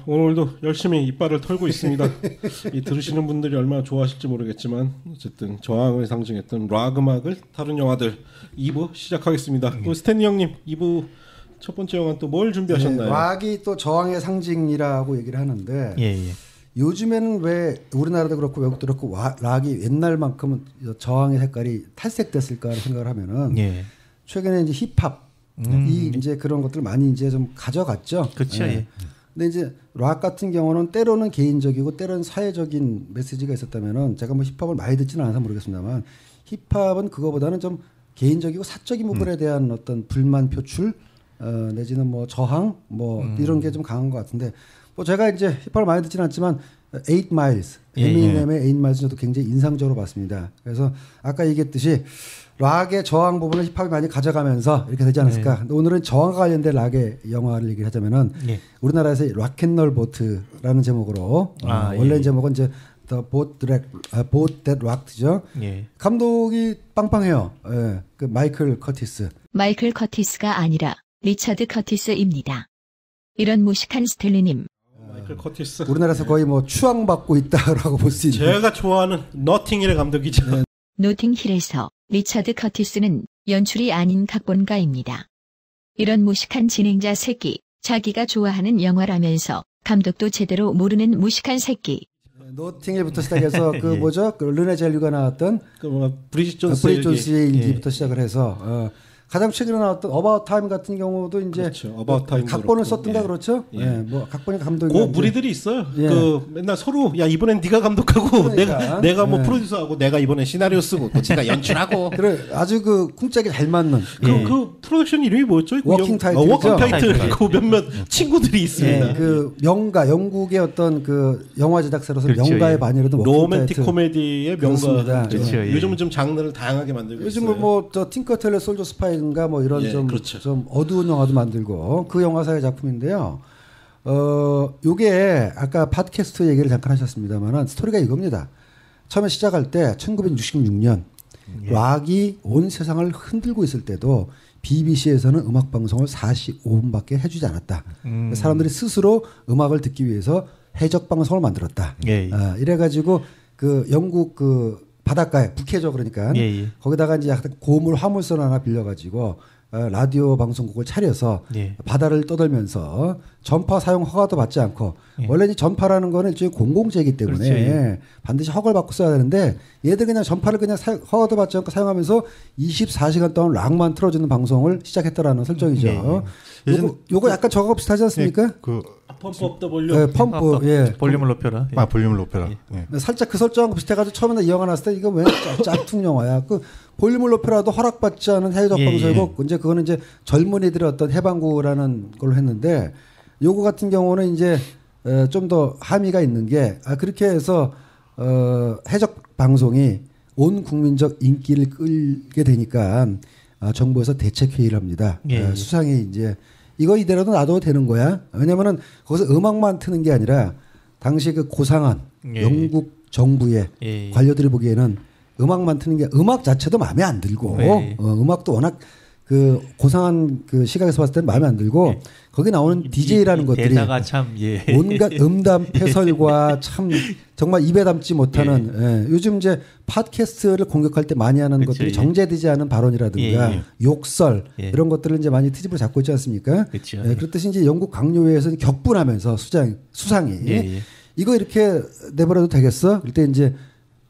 오늘도 열심히 이빨을 털고 있습니다. 이 들으시는 분들이 얼마나 좋아하실지 모르겠지만 어쨌든 저항을 상징했던 락 음악을 다룬 영화들 2부 시작하겠습니다. 스탠리 형님 2부 첫 번째 영화 또 뭘 준비하셨나요? 락이 또 저항의 상징이라고 얘기를 하는데 요즘에는 왜 우리나라도 그렇고 외국도 그렇고 락이 옛날만큼은 저항의 색깔이 탈색됐을까 하는 생각을 하면은 최근에 이제 힙합이 이제 그런 것들 많이 이제 좀 가져갔죠. 그렇죠. 근데 이제 락 같은 경우는 때로는 개인적이고 때로는 사회적인 메시지가 있었다면은 제가 뭐 힙합을 많이 듣지는 않아서 모르겠습니다만 힙합은 그거보다는 좀 개인적이고 사적인 부분에 대한 어떤 불만 표출 내지는 뭐 저항 뭐 이런 게 좀 강한 것 같은데 뭐 제가 이제 힙합을 많이 듣지는 않지만 8 Miles 에미넴의 8 Miles 저도 굉장히 인상적으로 봤습니다. 그래서 아까 얘기했듯이 락의 저항 부분을 힙합이 많이 가져가면서 이렇게 되지 않았을까. 근데 오늘은 저항과 관련된 락의 영화를 얘기를 하자면은 우리나라에서 락앤롤 보트라는 제목으로 원래 제목은 이제 The Boat That Rocked죠. 감독이 빵빵해요. 그 마이클 커티스. 마이클 커티스가 아니라 리처드 커티스입니다. 이런 무식한 스텔리님. 마이클 커티스. 우리나라에서 거의 뭐 추앙받고 있다라고 볼 수 있는. 제가 좋아하는 너팅힐의 감독이죠. 노팅힐에서 리처드 커티스는 연출이 아닌 각본가입니다. 이런 무식한 진행자 새끼, 자기가 좋아하는 영화라면서 감독도 제대로 모르는 무식한 새끼. 노팅힐부터 시작해서 그 뭐죠? 그 르네 젤류가 나왔던 그 브리짓 존스의 일기부터 시작을 해서 가장 최근에 나왔던 어바웃 타임 같은 경우도 이제 그렇죠. 어바웃 타임 각본을 썼던가 그렇죠? 뭐 각본이 감독이 그 무리들이 있어요. 그 맨날 서로 야 이번엔 네가 감독하고 그러니까. 내가 뭐 프로듀서하고 내가 이번엔 시나리오 쓰고 또 제가 연출하고 그래 아주 그 쿵짝이 잘 맞는 그 프로덕션 이름이 뭐였죠? 워킹 타이틀이죠. 워킹 타이틀 그 몇몇 친구들이 있습니다. 그 명가 영국의 어떤 그 영화 제작사로서 그렇죠. 명가의 반이라도 로맨틱 코미디의 명가. 그렇죠. 요즘은 좀 장르를 다양하게 만들고 있어요. 요즘은 뭐 저 팅커텔러 솔저 스파이인가 뭐 이런 좀 어두운 영화도 만들고 그 영화사의 작품인데요. 요게 아까 팟캐스트 얘기를 잠깐 하셨습니다만은 스토리가 이겁니다. 처음에 시작할 때 1966년 락이 온 세상을 흔들고 있을 때도 BBC에서는 음악 방송을 45분밖에 해주지 않았다. 사람들이 스스로 음악을 듣기 위해서 해적 방송을 만들었다. 이래가지고 그 영국 그 바닷가에 북해죠 그러니까 거기다가 이제 약간 고물 화물선 하나 빌려가지고 라디오 방송국을 차려서 바다를 떠돌면서 전파 사용 허가도 받지 않고 원래 이 전파라는 거는 일종의 공공재이기 때문에 그렇죠. 반드시 허가를 받고 써야 되는데 얘들 그냥 전파를 그냥 허가도 받지 않고 사용하면서 24시간 동안 락만 틀어주는 방송을 시작했다라는 설정이죠. 요거 약간 저거 비슷하지 않습니까? 펌프 업 더 볼륨. 펌프. 볼륨을 높여라. 볼륨을 높여라. 살짝 그 설정하고 비슷해가지고 처음에 이 영화 나왔을 때 이거 왜 짝퉁 영화야. 그 볼륨을 높여라도 허락받지 않은 해적 방송이고 이제 그거는 이제 젊은이들의 어떤 해방구라는 걸로 했는데 요거 같은 경우는 이제 좀 더 함의가 있는 게 그렇게 해서 해적 방송이 온 국민적 인기를 끌게 되니까 정부에서 대책 회의를 합니다. 수상이 이제 이거 이대로도 놔둬도 되는 거야. 왜냐면은 거기서 음악만 트는 게 아니라 당시 그 고상한 영국 정부의 관료들이 보기에는 음악만 트는 게 음악 자체도 마음에 안 들고 음악도 워낙 그 고상한 그 시각에서 봤을 때는 마음에 안 들고 거기 나오는 DJ라는 것들이 대사가 참 온갖 음담 패설과 참 정말 입에 담지 못하는 요즘 이제 팟캐스트를 공격할 때 많이 하는 것들이 정제되지 않은 발언이라든가 욕설 이런 것들을 이제 많이 트집을 잡고 있지 않습니까? 그렇듯이 이제 영국 강요회에서는 격분하면서 수상이 이거 이렇게 내버려도 되겠어? 그때 이제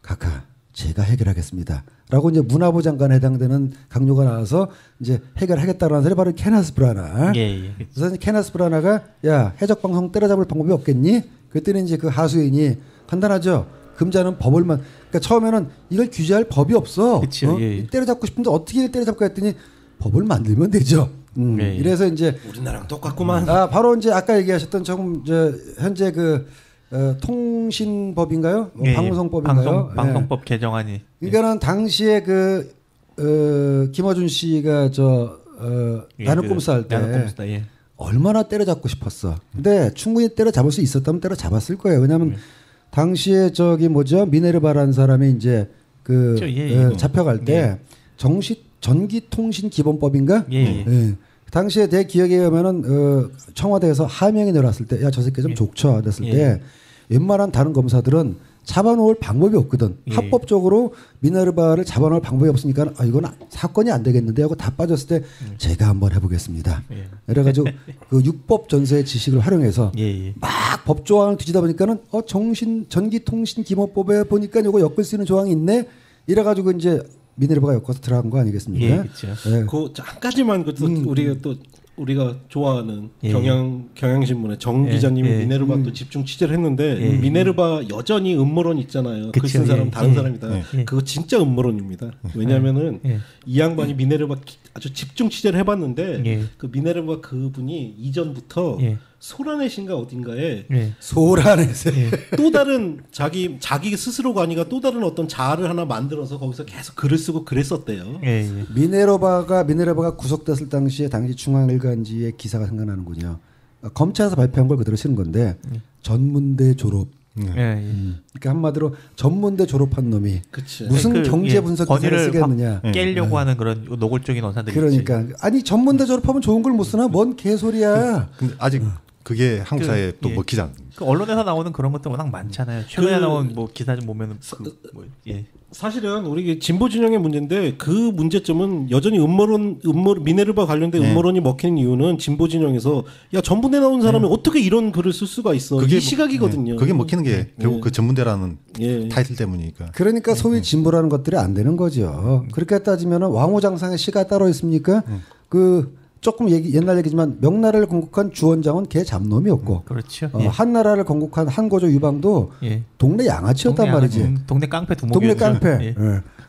카카 제가 해결하겠습니다. 라고 이제 문화부 장관에 해당되는 강요가 나와서 이제 해결하겠다라는 사람이 바로 케나스 브라나. 그래서 케나스 브라나가 야 해적 방송 때려잡을 방법이 없겠니? 그랬더니 이제 그 하수인이 간단하죠. 금자는 법을만. 그러니까 처음에는 이걸 규제할 법이 없어. 때려잡고 싶은데 어떻게 때려잡고 했더니 법을 만들면 되죠. 이래서 이제 우리나라랑 똑같구만. 바로 이제 아까 얘기하셨던 조금 현재 그 통신법인가요? 방송법인가요? 방송법 개정안이. 그러니까는 당시에 김어준 씨가 나는 꿈 쌀 때 얼마나 때려잡고 싶었어. 근데 충분히 때려잡을 수 있었다면 때려잡았을 거예요. 왜냐하면 당시에 미네르바라는 사람이 이제 잡혀갈 때 전기통신기본법인가? 당시에 내 기억에 의하면은 청와대에서 하명이 내려왔을 때 야 저 새끼 좀 족쳐 됐을 때 웬만한 다른 검사들은 잡아놓을 방법이 없거든. 합법적으로 미네르바를 잡아놓을 방법이 없으니까 이건 사건이 안 되겠는데 하고 다 빠졌을 때 제가 한번 해보겠습니다. 그래가지고 그 육법 전서의 지식을 활용해서 막 법조항을 뒤지다 보니까는 전기통신기본법에 보니까 이거 엮을 수 있는 조항이 있네. 이래가지고 이제 미네르바가 엮어서 들어간 거 아니겠습니까? 예, 그렇죠. 한 가지만 우리가 좋아하는 경향신문의 정 기자님이 미네르바 또 집중 취재를 했는데 미네르바 여전히 음모론 있잖아요. 글 쓴 사람 다른 사람이다. 그거 진짜 음모론입니다. 왜냐하면은 이 양반이 미네르바 아주 집중 취재를 해봤는데 그 미네르바 그분이 이전부터 소라넷인가 어딘가에 소라넷에 또 다른 자기 스스로가 아니라 또 다른 어떤 자아를 하나 만들어서 거기서 계속 글을 쓰고 그랬었대요. 미네르바가 구속됐을 당시 중앙일간지의 기사가 생각나는군요. 검찰에서 발표한 걸 그대로 쓰는 건데 전문대 졸업. 그러니까 한마디로 전문대 졸업한 놈이 무슨 경제 분석 기사를 쓰겠느냐. 깨려고 하는 그런 노골적인 언사들이 그러니까 있지. 아니 전문대 졸업하면 좋은 걸 못 쓰나? 뭔 개소리야. 근데 아직 그게 한국 사회에 또 먹히지 않. 그 언론에서 나오는 그런 것도 워낙 많잖아요. 최근에 나온 뭐 기사 좀 보면은 사실은 우리 진보 진영의 문제인데 그 문제점은 여전히 미네르바 관련된 음모론이 먹히는 이유는 진보 진영에서 야 전문대 나온 사람이 어떻게 이런 글을 쓸 수가 있어? 그게 이 시각이거든요. 그게 먹히는 게 결국 그 전문대라는 타이틀 때문이니까. 그러니까 소위 진보라는 것들이 안 되는 거죠. 그렇게 따지면은 왕후장상의 시가 따로 있습니까? 조금 옛날 얘기지만 명나라를 건국한 주원장은 걔 잡놈이었고, 그렇죠. 한나라를 건국한 한고조 유방도 동네 양아치였단 말이지. 동네 깡패 두목이었죠. 동네 깡패.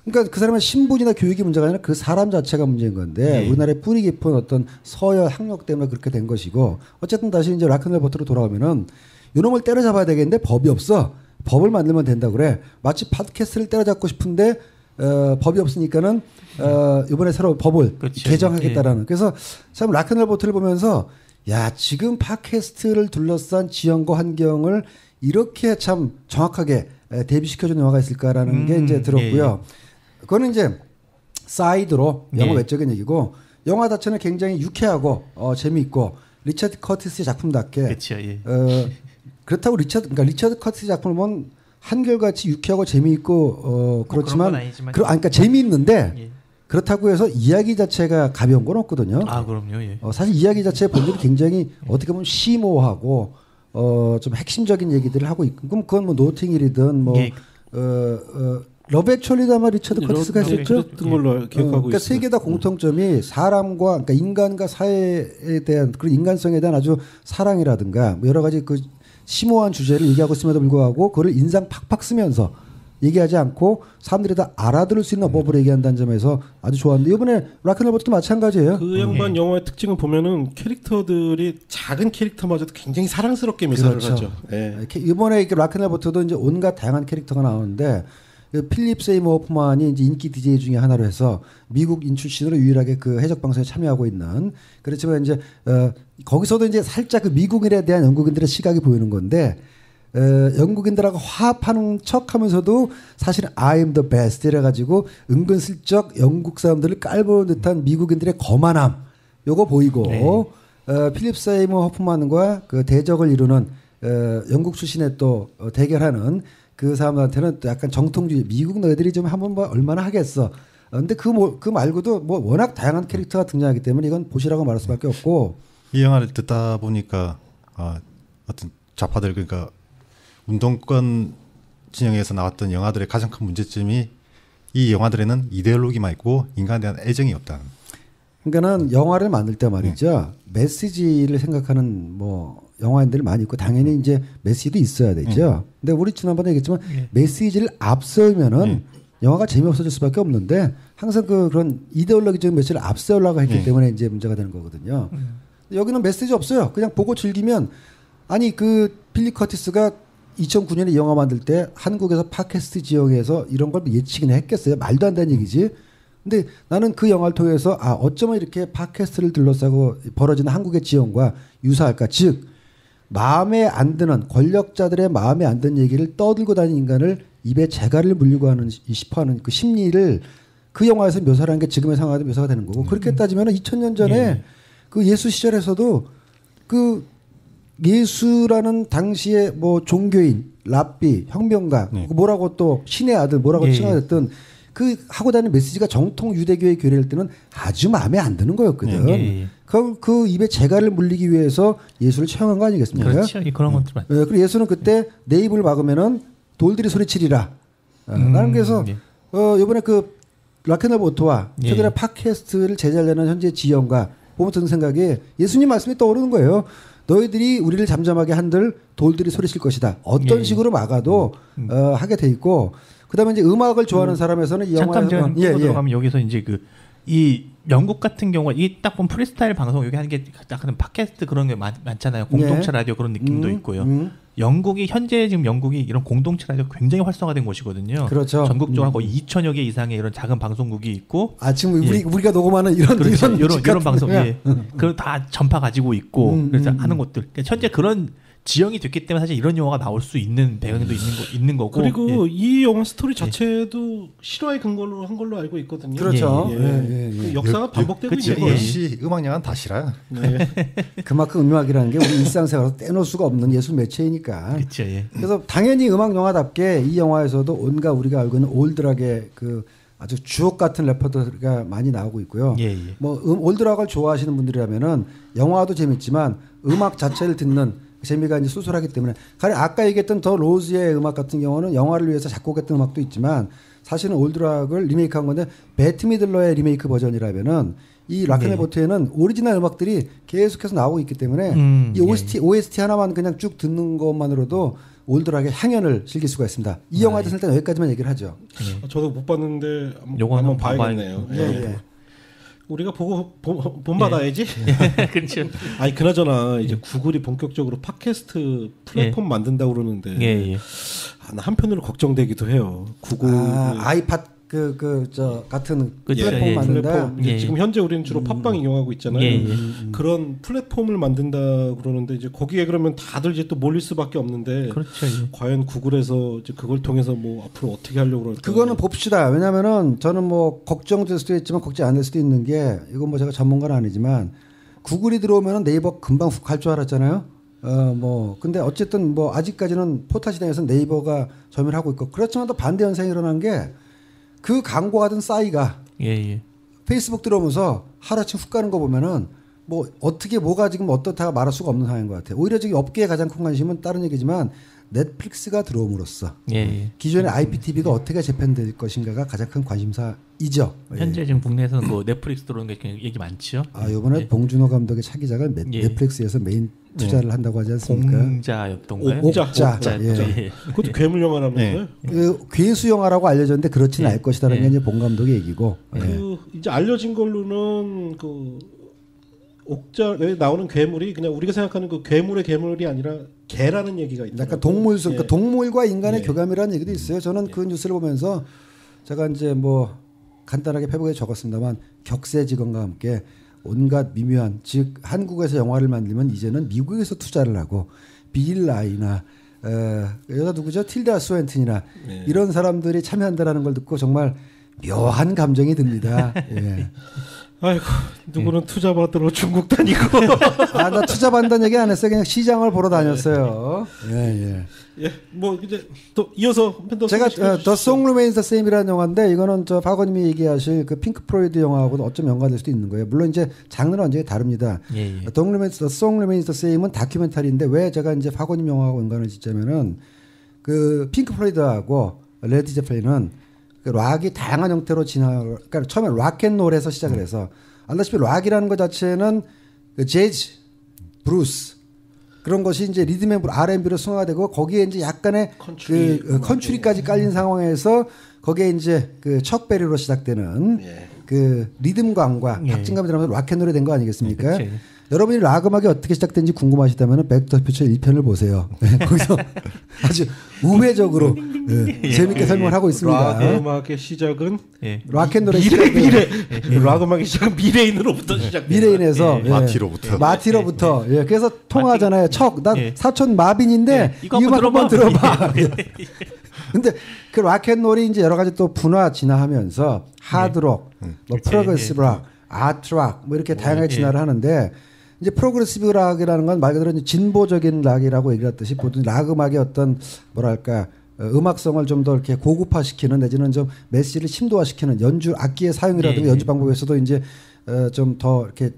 그러니까 그 사람은 신분이나 교육이 문제가 아니라 그 사람 자체가 문제인 건데 우리나라의 뿌리 깊은 어떤 서열 학력 때문에 그렇게 된 것이고, 어쨌든 다시 이제 락큰롤 버터로 돌아오면은 이놈을 때려잡아야 되겠는데 법이 없어. 법을 만들면 된다 그래. 마치 팟캐스트를 때려잡고 싶은데 법이 없으니까는 이번에 새로 법을 개정하겠다라는. 그래서 참 락큰롤 버터를 보면서 야 지금 팟캐스트를 둘러싼 지형과 환경을 이렇게 참 정확하게 대비시켜준 영화가 있을까라는 게 이제 들었고요. 그거는 이제 사이드로 영화 외적인 얘기고, 영화 자체는 굉장히 유쾌하고 재미있고 리차드 커티스의 작품답게. 그렇죠. 그렇다고 리차드 커티스 작품을 보면 한결같이 유쾌하고 재미있고 그렇지만 그러니까 재미있는데 그렇다고 해서 이야기 자체가 가벼운 건 없거든요. 아 그럼요. 사실 이야기 자체의 본질이 굉장히 어떻게 보면 심오하고 좀 핵심적인 얘기들을 하고 있고, 그럼 그건 뭐 노팅힐이든 러브 액츄얼리도 아마 리차드 커티스가 했었죠. 그런 걸로 기억하고 그러니까 세 개 다 공통점이 사람과, 그러니까 인간과 사회에 대한 그런 인간성에 대한 아주 사랑이라든가 뭐 여러 가지 그 심오한 주제를 얘기하고 있음에도 불구하고 그걸 인상 팍팍 쓰면서 얘기하지 않고 사람들이 다 알아들을 수 있는 어법으로 얘기한다는 점에서 아주 좋았는데, 이번에 락큰롤버터도 마찬가지예요. 그 양반 영화의 특징을 보면은 캐릭터들이 작은 캐릭터마저도 굉장히 사랑스럽게 묘사를 하죠. 이번에 락큰롤버터도 이제 온갖 다양한 캐릭터가 나오는데, 필립 세이머 호프만이 이제 인기 DJ 중에 하나로 해서 미국인 출신으로 유일하게 그 해적 방송에 참여하고 있는, 그렇지만 이제 거기서도 이제 살짝 그 미국인에 대한 영국인들의 시각이 보이는 건데, 영국인들하고 화합하는 척하면서도 사실은 I'm the best 이래가지고 은근슬쩍 영국 사람들을 깔보는 듯한 미국인들의 거만함 요거 보이고, 필립 세이머 호프만과 그 대적을 이루는 영국 출신의 또 대결하는 그 사람한테는 또 약간 정통주의, 미국 너희들이 좀 한번 뭐 얼마나 하겠어. 근데 그 말고도 뭐 워낙 다양한 캐릭터가 등장하기 때문에 이건 보시라고 말할 수밖에 없고. 이 영화를 듣다 보니까 어떤 좌파들, 그러니까 운동권 진영에서 나왔던 영화들의 가장 큰 문제점이 이 영화들에는 이데올로기만 있고 인간에 대한 애정이 없다는. 그러니까는 영화를 만들 때 말이죠. 메시지를 생각하는 뭐 영화인들이 많이 있고 당연히 이제 메시지도 있어야 되죠. 근데 우리 지난번에 얘기했지만 메시지를 앞세우면은 영화가 재미없어질 수밖에 없는데, 항상 그런 이데올로기적인 메시지를 앞세우려고 했기 때문에 이제 문제가 되는 거거든요. 여기는 메시지 없어요. 그냥 보고 즐기면, 아니 그 필립 커티스가 2009년에 영화 만들 때 한국에서 팟캐스트 지역에서 이런 걸 예측이나 했겠어요? 말도 안 되는 얘기지. 근데 나는 그 영화를 통해서 어쩌면 이렇게 팟캐스트를 둘러싸고 벌어지는 한국의 지형과 유사할까. 즉 마음에 안 드는, 권력자들의 마음에 안 드는 얘기를 떠들고 다니는 인간을 입에 재갈을 물리고 하는 싶어하는 그 심리를 그 영화에서 묘사를 한 게 지금의 상황에도 묘사가 되는 거고, 그렇게 따지면 2000년 전에 그 예수 시절에서도 그 예수라는 당시에 뭐 종교인, 랍비, 혁명가, 뭐라고 또 신의 아들 뭐라고 칭하였던 그 하고 다니는 메시지가 정통 유대교의 교리일 때는 아주 마음에 안 드는 거였거든. 그 입에 재갈을 물리기 위해서 예수를 채용한 거 아니겠습니까? 그렇죠. 그런 것들 맞죠. 그리고 예수는 그때 내 입을 막으면은 돌들이 소리치리라. 나는 그래서 이번에 그 락앤롤 보트와 최근에 팟캐스트를 제작하려는 현재 지연과 보면 드는 생각에 예수님 말씀이 떠오르는 거예요. 너희들이 우리를 잠잠하게 한들 돌들이 소리칠 것이다. 어떤 식으로 막아도 하게 돼 있고, 그다음에 이제 음악을 좋아하는 사람에서는 이 잠깐 영화에서 제가 들어가면 여기서 이제 이 영국 같은 경우 이 딱 보면 프리스타일 방송 여기 하는 게 약간 팟캐스트 그런 게 많잖아요. 공동체 라디오 그런 느낌도 있고요. 영국이 현재 지금 영국이 이런 공동체 라디오 굉장히 활성화된 곳이거든요. 그렇죠. 전국적으로 거의 2천여 개 이상의 이런 작은 방송국이 있고. 지금 우리가 녹음하는 이런 그렇죠. 이런 방송 그걸 다 전파 가지고 있고 그래서 하는 곳들. 그러니까 현재 그런 지형이 됐기 때문에 사실 이런 영화가 나올 수 있는 배경도 있는 거고. 그리고 이 영화 스토리 자체도 실화의 근거로 한 걸로 알고 있거든요. 그렇죠. 그 역사가 반복되고 있는 거예요. 역시 음악 영화는 다 실화야. 그만큼 음악이라는 게 우리 일상생활에서 떼놓을 수가 없는 예술 매체이니까. 그렇죠. 그래서 당연히 음악 영화답게 이 영화에서도 온갖 우리가 알고 있는 올드락의 그 아주 주옥 같은 레퍼토리가 많이 나오고 있고요. 뭐 올드락을 좋아하시는 분들이라면은 영화도 재밌지만 음악 자체를 듣는 재미가 이제 쏠쏠하기 때문에 가령 아까 얘기했던 더 로즈의 음악 같은 경우는 영화를 위해서 작곡했던 음악도 있지만 사실은 올드락을 리메이크한 건데 배트 미들러의 리메이크 버전이라면은 이 락앤롤 보트에는 오리지널 음악들이 계속해서 나오고 있기 때문에 이 OST 하나만 그냥 쭉 듣는 것만으로도 올드락의 향연을 즐길 수가 있습니다. 이 영화에 대해서 일단 여기까지만 얘기를 하죠. 저도 못 봤는데 요거 한번 봐야겠네요. 우리가 보고 본받아야지. 그렇죠. 아니 그나저나 이제 구글이 본격적으로 팟캐스트 플랫폼 만든다고 그러는데 한편으로 걱정되기도 해요. 구글 아이팟 같은 플랫폼 만든다. 지금 현재 우리는 주로 팟빵 이용하고 있잖아요. 그런 플랫폼을 만든다 그러는데 이제 거기에 그러면 다들 이제 또 몰릴 수밖에 없는데. 그렇죠. 과연 구글에서 이제 그걸 통해서 뭐 앞으로 어떻게 하려고 그럴까? 그거는 봅시다. 왜냐면은 저는 뭐 걱정될 수도 있지만 걱정 안 될 수도 있는 게 이건 뭐 제가 전문가는 아니지만 구글이 들어오면은 네이버 금방 훅 갈 줄 알았잖아요. 근데 어쨌든 뭐 아직까지는 포털 시장에서 네이버가 점유를 하고 있고 그렇지만 또 반대 현상이 일어난 게 그 광고하던 싸이가 페이스북 들어오면서 하루아침 훅 가는 거 보면은 뭐 어떻게 뭐가 지금 어떻다 말할 수가 없는 상황인 것 같아요. 오히려 지금 업계의 가장 큰 관심은 다른 얘기지만 넷플릭스가 들어옴으로써 기존의 IPTV가 어떻게 재편될 것인가가 가장 큰 관심사이죠. 현재 지금 국내에서는 뭐 넷플릭스 들어오는 게 얘기 많죠. 이번에 봉준호 감독의 차기작을 넷플릭스에서 메인 투자를 한다고 하지 않습니까? 공자였던가요? 옥자. 그것도 괴물 영화라면서요? 괴수 영화라고 알려졌는데 그렇지는 않을 것이다라는 게 이제 봉 감독의 얘기고. 이제 알려진 걸로는 그 옥자에 나오는 괴물이 그냥 우리가 생각하는 그 괴물의 괴물이 아니라 개라는 얘기가 있다. 약간 그러니까 동물과 인간의 교감이라는 얘기도 있어요. 저는 그 뉴스를 보면서 제가 이제 뭐 간단하게 페북에 적었습니다만 격세지감과 함께 온갖 미묘한 즉 한국에서 영화를 만들면 이제는 미국에서 투자를 하고 빌 라이나 여자 누구죠? 틸다 스윈튼이나 이런 사람들이 참여한다라는 걸 듣고 정말 묘한 감정이 듭니다. 아이고 누구는 투자 받으러 중국 다니고 나 투자 받는다는 얘기 안 했어요. 그냥 시장을 보러 다녔어요. 뭐 이제 또 이어서 제가 The Song Remains the Same이라는 영화인데 이거는 저 박원님이 얘기하실 그 핑크 프로이드 영화하고도 어쩜 연관될 수도 있는 거예요. 물론 이제 장르는 완전히 다릅니다. The Song Remains the Same은 다큐멘터리인데 왜 제가 이제 박원님 영화하고 연관을 짓자면은 그 핑크 프로이드하고 레드 제플린은 그 락이 다양한 형태로 그러니까 처음에 락앤롤에서 시작을 해서 알다시피 락이라는 것 자체는 그 재즈, 브루스 그런 것이 이제 리듬 앤 R&B로 승화되고 거기에 이제 약간의 컨츄리까지 깔린 상황에서 거기에 이제 그 척 베리로 시작되는 그 리듬감과 박진감이 들어가면서 락앤롤이 된 거 아니겠습니까? 여러분이 락 음악이 어떻게 시작된지 궁금하시다면 백투더퓨처 1편을 보세요. 거기서 아주 우회적으로 재밌게 설명을 하고 있습니다. 락 음악의 시작은 락앤롤의 미래. 락 음악의 시작은 미래인으로부터 시작. 미래인에서 마티로부터. 그래서 통화하잖아요. 나 사촌 마빈인데 이 음악 한번 들어봐. 근데 그 락앤롤이 이제 여러 가지 또 분화 진화하면서 하드록, 뭐 프로그레시브 락, 아트락 뭐 이렇게 다양하게 진화를 하는데 이제 프로그레시브 락이라는 건 말 그대로 진보적인 락이라고 얘기했듯이 보통 락 음악의 어떤 뭐랄까 음악성을 좀 더 이렇게 고급화시키는 내지는 좀 메시지를 심도화시키는 연주 악기의 사용이라든가 연주 방법에서도 이제 좀 더 이렇게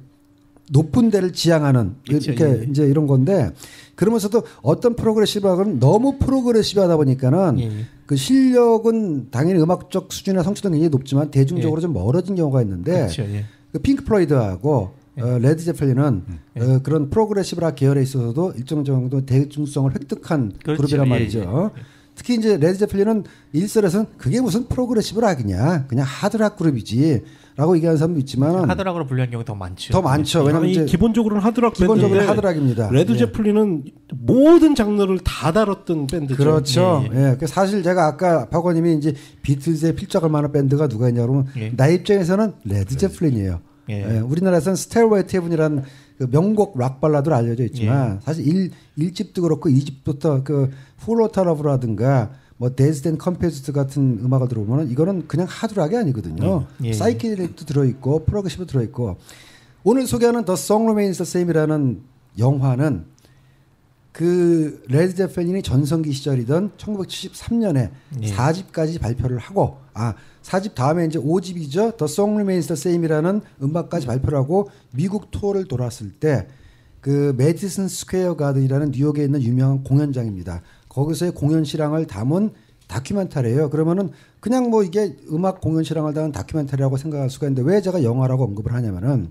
높은 데를 지향하는 그렇죠. 이렇게 이제 이런 건데 그러면서도 어떤 프로그레시브 락은 너무 프로그레시브하다 보니까는 그 실력은 당연히 음악적 수준이나 성취도 굉장히 높지만 대중적으로 좀 멀어진 경우가 있는데 그렇죠. 그 핑크 플로이드하고 레드 제펠린은 그런 프로그레시브 락 계열에 있어서도 일정 정도 대중성을 획득한 그렇죠. 그룹이란 말이죠. 특히 이제 레드 제펠린은 일설에서는 그게 무슨 프로그레시브 락이냐 그냥 하드락 그룹이지 라고 얘기하는 사람도 있지만 하드락으로 분류하는 경우 더 많죠. 더 많죠. 왜냐하면 이제 기본적으로는 하드락 기본적으로 밴드인데 하드락입니다. 레드 제플린은 모든 장르를 다 다뤘던 밴드죠. 그렇죠. 사실 제가 아까 박원님이 이제 비틀즈에 필적할 만한 밴드가 누가 있냐 그러면 나 입장에서는 레드 제플린이에요. 우리나라에서는 스테이어웨이 투 헤븐이라는 그 명곡 락 발라드로 알려져 있지만 사실 1집도 그렇고 2집부터 그 폴로타 러브라든가 뭐 데즈 앤 컴페스트 같은 음악을 들어보면 이거는 그냥 하드락이 아니거든요. 사이키델릭도 들어있고 프로그레시브 들어있고 오늘 소개하는 The Song Remains the Same이라는 영화는 그 레드 제펠린이 전성기 시절이던 1973년에 4집까지 발표를 하고 4집 다음에 이제 5집이죠. The Song Remains the Same이라는 음악까지 발표를 하고 미국 투어를 돌았을 때 그 매디슨 스퀘어 가든이라는 뉴욕에 있는 유명한 공연장입니다. 거기서의 공연 실황을 담은 다큐멘터리예요. 그러면은 그냥 뭐 이게 음악 공연 실황을 담은 다큐멘터리라고 생각할 수가 있는데 왜 제가 영화라고 언급을 하냐면은